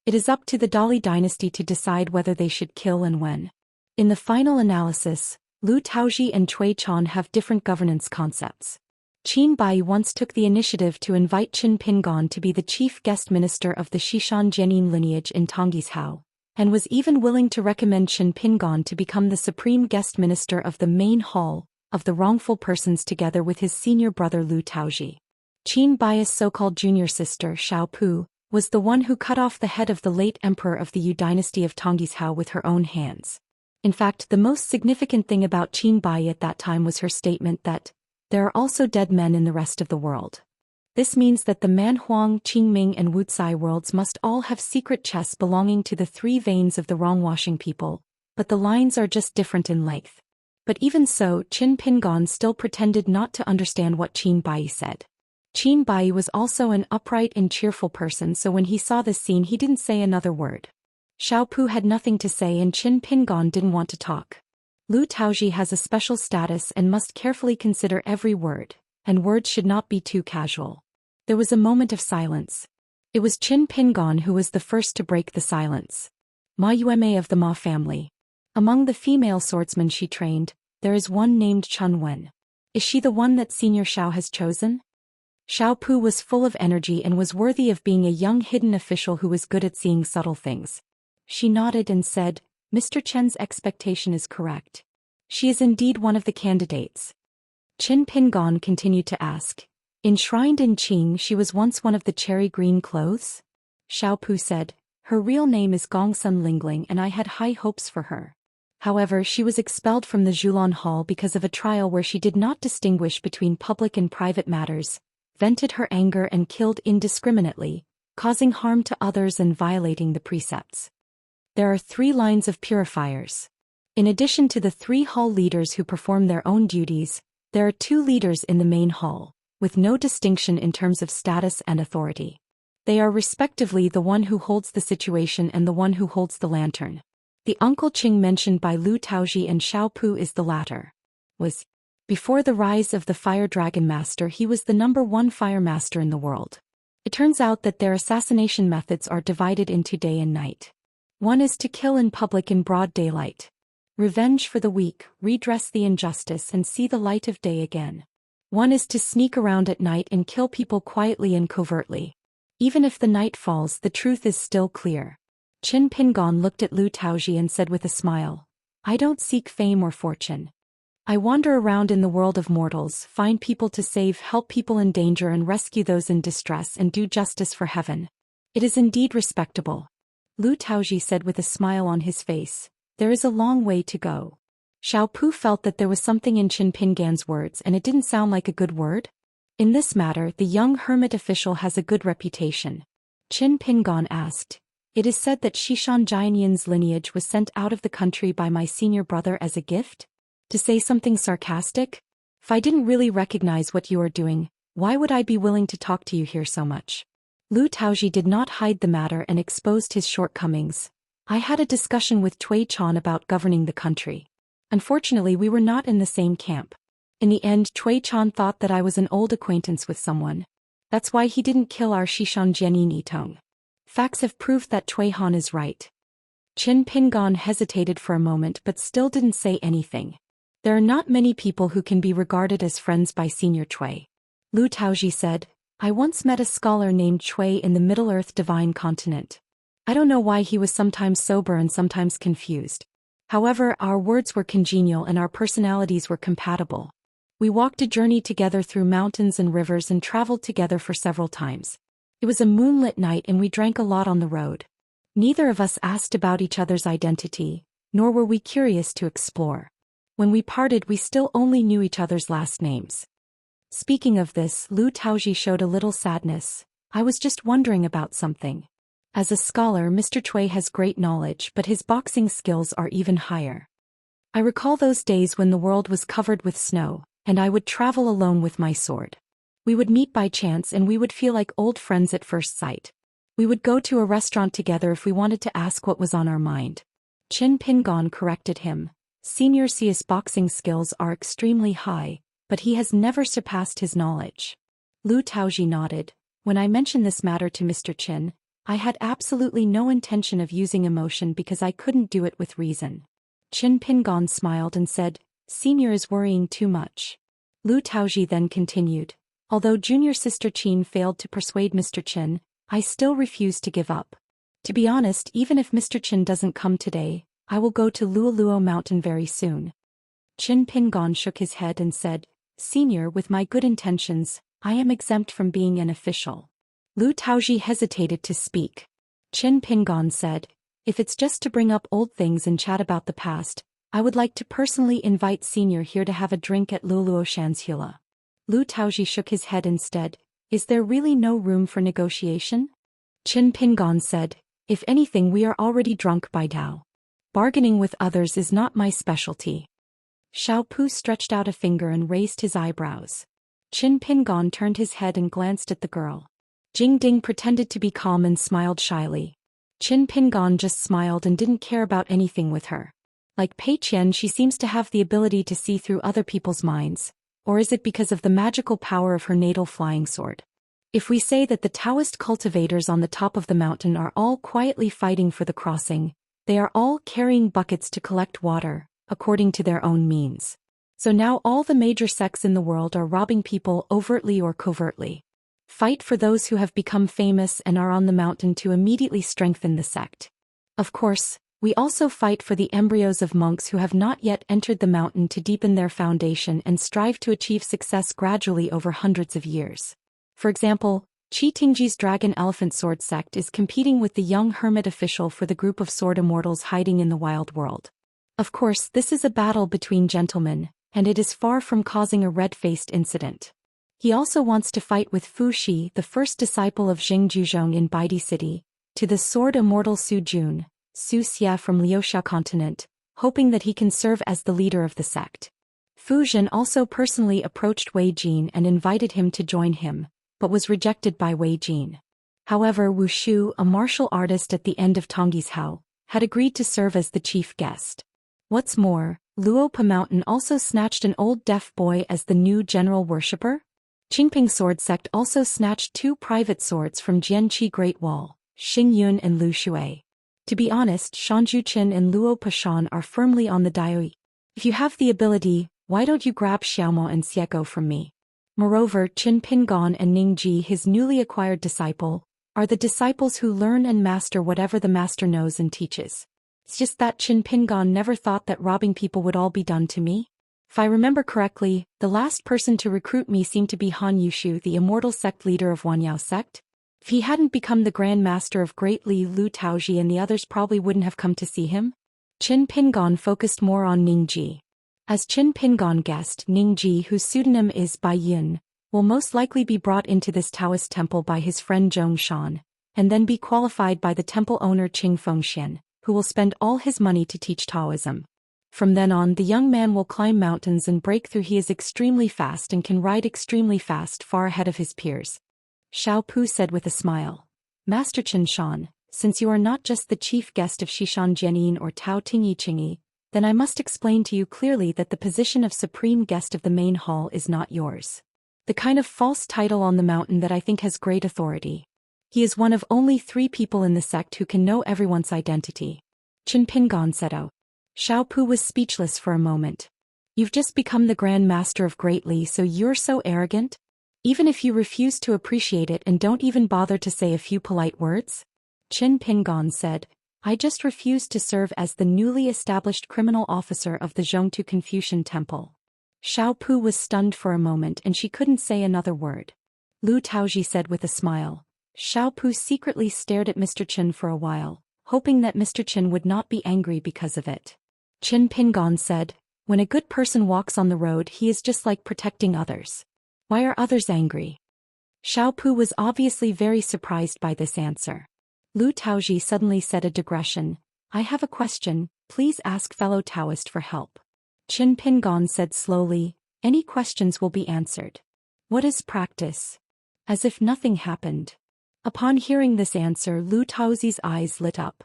It is up to the Dali dynasty to decide whether they should kill and when. In the final analysis, Lu Taozi and Cui Chan have different governance concepts. Qin Bai once took the initiative to invite Qin Pingon to be the chief guest minister of the Xishan Jianin lineage in Tongyi's Hao, and was even willing to recommend Qin Pingon to become the supreme guest minister of the main hall of the wrongful persons together with his senior brother Lu Taozi. Qin Bai's so-called junior sister, Xiao Pu, was the one who cut off the head of the late emperor of the Yu dynasty of Tongyi's Hao with her own hands. In fact, the most significant thing about Qin Bai at that time was her statement that there are also dead men in the rest of the world. This means that the Manhuang, Qingming and Wuxia worlds must all have secret chests belonging to the 3 veins of the wrong-washing people, but the lines are just different in length. But even so, Qin Pingon still pretended not to understand what Qin Bai said. Qin Bai was also an upright and cheerful person, so when he saw this scene he didn't say another word. Xiao Pu had nothing to say and Qin Pingon didn't want to talk. Lu Taozi has a special status and must carefully consider every word, and words should not be too casual. There was a moment of silence. It was Qin Pingon who was the first to break the silence. Ma Yueme of the Ma family. Among the female swordsmen she trained, there is one named Chun Wen. Is she the one that Senior Xiao has chosen? Xiao Pu was full of energy and was worthy of being a young hidden official who was good at seeing subtle things. She nodded and said, Mr. Chen's expectation is correct. She is indeed one of the candidates. Qin Pingon continued to ask, enshrined in Qing, she was once one of the cherry green clothes? Xiao Pu said, her real name is Gongsun Lingling and I had high hopes for her. However, she was expelled from the Zhulan Hall because of a trial where she did not distinguish between public and private matters, vented her anger and killed indiscriminately, causing harm to others and violating the precepts. There are 3 lines of purifiers. In addition to the 3 hall leaders who perform their own duties, there are 2 leaders in the main hall, with no distinction in terms of status and authority. They are respectively the one who holds the situation and the one who holds the lantern. The Uncle Qing mentioned by Lu Taozi and Xiao Pu is the latter. Before the rise of the Fire Dragon Master, he was the #1 fire master in the world. It turns out that their assassination methods are divided into day and night. One is to kill in public in broad daylight. Revenge for the weak, redress the injustice and see the light of day again. One is to sneak around at night and kill people quietly and covertly. Even if the night falls, the truth is still clear. Qin Pingon looked at Lu Taozi and said with a smile, I don't seek fame or fortune. I wander around in the world of mortals, find people to save, help people in danger and rescue those in distress and do justice for heaven. It is indeed respectable. Lu Taozi said with a smile on his face, there is a long way to go. Xiao Pu felt that there was something in Qin Pingan's words and it didn't sound like a good word. In this matter, the young hermit official has a good reputation. Qin Pingan asked, it is said that Xishan Jianin's lineage was sent out of the country by my senior brother as a gift? To say something sarcastic? If I didn't really recognize what you are doing, why would I be willing to talk to you here so much? Lu Taozi did not hide the matter and exposed his shortcomings. I had a discussion with Cui Chan about governing the country. Unfortunately, we were not in the same camp. In the end, Cui Chan thought that I was an old acquaintance with someone. That's why he didn't kill our Xishan Jianin Itong. Facts have proved that Cui Han is right. Qin Pingon hesitated for a moment but still didn't say anything. There are not many people who can be regarded as friends by Senior Cui. Lu Taoji said, I once met a scholar named Cui in the Middle-earth Divine Continent. I don't know why he was sometimes sober and sometimes confused. However, our words were congenial and our personalities were compatible. We walked a journey together through mountains and rivers and traveled together for several times. It was a moonlit night and we drank a lot on the road. Neither of us asked about each other's identity, nor were we curious to explore. When we parted, we still only knew each other's last names. Speaking of this, Lu Taoji showed a little sadness. I was just wondering about something. As a scholar, Mr. Cui has great knowledge, but his boxing skills are even higher. I recall those days when the world was covered with snow, and I would travel alone with my sword. We would meet by chance and we would feel like old friends at first sight. We would go to a restaurant together if we wanted to ask what was on our mind. Qin Pingon corrected him. Senior Xia's boxing skills are extremely high, but he has never surpassed his knowledge. Lu Taoji nodded. When I mentioned this matter to Mr. Qin, I had absolutely no intention of using emotion because I couldn't do it with reason. Qin Pingon smiled and said, Senior is worrying too much. Lu Taoji then continued, although junior sister Qin failed to persuade Mr. Qin, I still refuse to give up. To be honest, even if Mr. Qin doesn't come today, I will go to Luoluo Mountain very soon. Qin Pingon shook his head and said, Senior, with my good intentions, I am exempt from being an official. Lu Taoji hesitated to speak. Qin Pingon said, if it's just to bring up old things and chat about the past, I would like to personally invite Senior here to have a drink at Luoluo Xianxia. Lu Taoji shook his head instead. Is there really no room for negotiation? Qin Pingon said, if anything, we are already drunk by now. Bargaining with others is not my specialty. Xiao Pu stretched out a finger and raised his eyebrows. Qin Pingon turned his head and glanced at the girl. Jing Ding pretended to be calm and smiled shyly. Qin Pingon just smiled and didn't care about anything with her. Like Pei Qian, she seems to have the ability to see through other people's minds. Or is it because of the magical power of her natal flying sword? If we say that the Daoist cultivators on the top of the mountain are all quietly fighting for the crossing, they are all carrying buckets to collect water, according to their own means. So now all the major sects in the world are robbing people overtly or covertly. Fight for those who have become famous and are on the mountain to immediately strengthen the sect. Of course, we also fight for the embryos of monks who have not yet entered the mountain to deepen their foundation and strive to achieve success gradually over hundreds of years. For example, Qi Tingji's Dragon Elephant Sword sect is competing with the young hermit official for the group of sword immortals hiding in the wild world. Of course, this is a battle between gentlemen, and it is far from causing a red-faced incident. He also wants to fight with Fu Shi, the first disciple of Jing Juzhong in Baidi City, to the sword immortal Su Jun, Zhou Xian from Liuxia continent, hoping that he can serve as the leader of the sect. Fu Zhen also personally approached Wei Jin and invited him to join him, but was rejected by Wei Jin. However, Wu Shu, a martial artist at the end of Tongyi's Hao, had agreed to serve as the chief guest. What's more, Luopa Mountain also snatched an old deaf boy as the new general worshipper. Qingping Sword Sect also snatched 2 private swords from Jianqi Great Wall, Xing Yun and Lu Shui. To be honest, Shanju Qin and Luo Pashan are firmly on the Daoist. If you have the ability, why don't you grab Xiaomo and Xieko from me? Moreover, Qin Pingon and Ning Ji, his newly acquired disciple, are the disciples who learn and master whatever the master knows and teaches. It's just that Qin Pingon never thought that robbing people would all be done to me. If I remember correctly, the last person to recruit me seemed to be Han Yushu, the Immortal sect leader of Wanyao sect. If he hadn't become the Grand Master of Great Li, Lu Taoji and the others probably wouldn't have come to see him. Qin Pingon focused more on Ning Ji. As Qin Pingon guessed, Ning Ji, whose pseudonym is Bai Yun, will most likely be brought into this Taoist temple by his friend Zhou Xian, and then be qualified by the temple owner Qing Fengxian, who will spend all his money to teach Taoism. From then on, the young man will climb mountains and break through. He is extremely fast and can ride extremely fast, far ahead of his peers. Xiao Pu said with a smile. Master Chen Shan, since you are not just the chief guest of Xishan Jianyin or Tao Tingyi Qingyi, then I must explain to you clearly that the position of supreme guest of the main hall is not yours. The kind of false title on the mountain that I think has great authority. He is one of only 3 people in the sect who can know everyone's identity. Qin Pingon said. Oh. Xiaopu was speechless for a moment. You've just become the Grand Master of Great Li, so you're so arrogant? Even if you refuse to appreciate it and don't even bother to say a few polite words? Qin Pingon said, I just refused to serve as the newly established criminal officer of the Zhongtu Confucian Temple. Xiaopu was stunned for a moment and she couldn't say another word. Lu Taoji said with a smile. Xiaopu secretly stared at Mr. Qin for a while, hoping that Mr. Qin would not be angry because of it. Qin Pingon said, when a good person walks on the road, he is just like protecting others. Why are others angry? Xiaopu was obviously very surprised by this answer. Lu Taoji suddenly said a digression. I have a question, please ask fellow Taoist for help. Qin Pingon said slowly, any questions will be answered. What is practice? As if nothing happened. Upon hearing this answer, Lu Taozi's eyes lit up.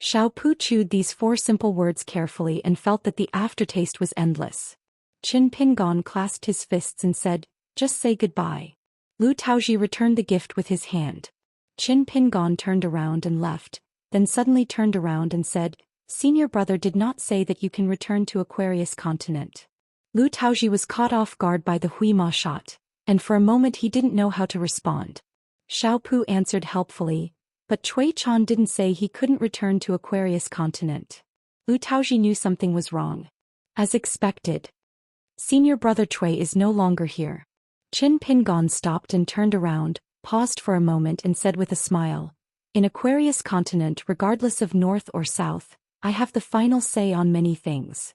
Xiaopu chewed these 4 simple words carefully and felt that the aftertaste was endless. Qin Pingon clasped his fists and said, just say goodbye. Lu Taoji returned the gift with his hand. Qin Pingon turned around and left, then suddenly turned around and said, Senior brother did not say that you can return to Aquarius continent. Lu Taoji was caught off guard by the Huima shot, and for a moment he didn't know how to respond. Xiaopu answered helpfully, but Cui Chan didn't say he couldn't return to Aquarius continent. Lu Taoji knew something was wrong. As expected. Senior brother Cui is no longer here. Qin Pingon stopped and turned around, paused for a moment and said with a smile, in Aquarius continent regardless of north or south, I have the final say on many things.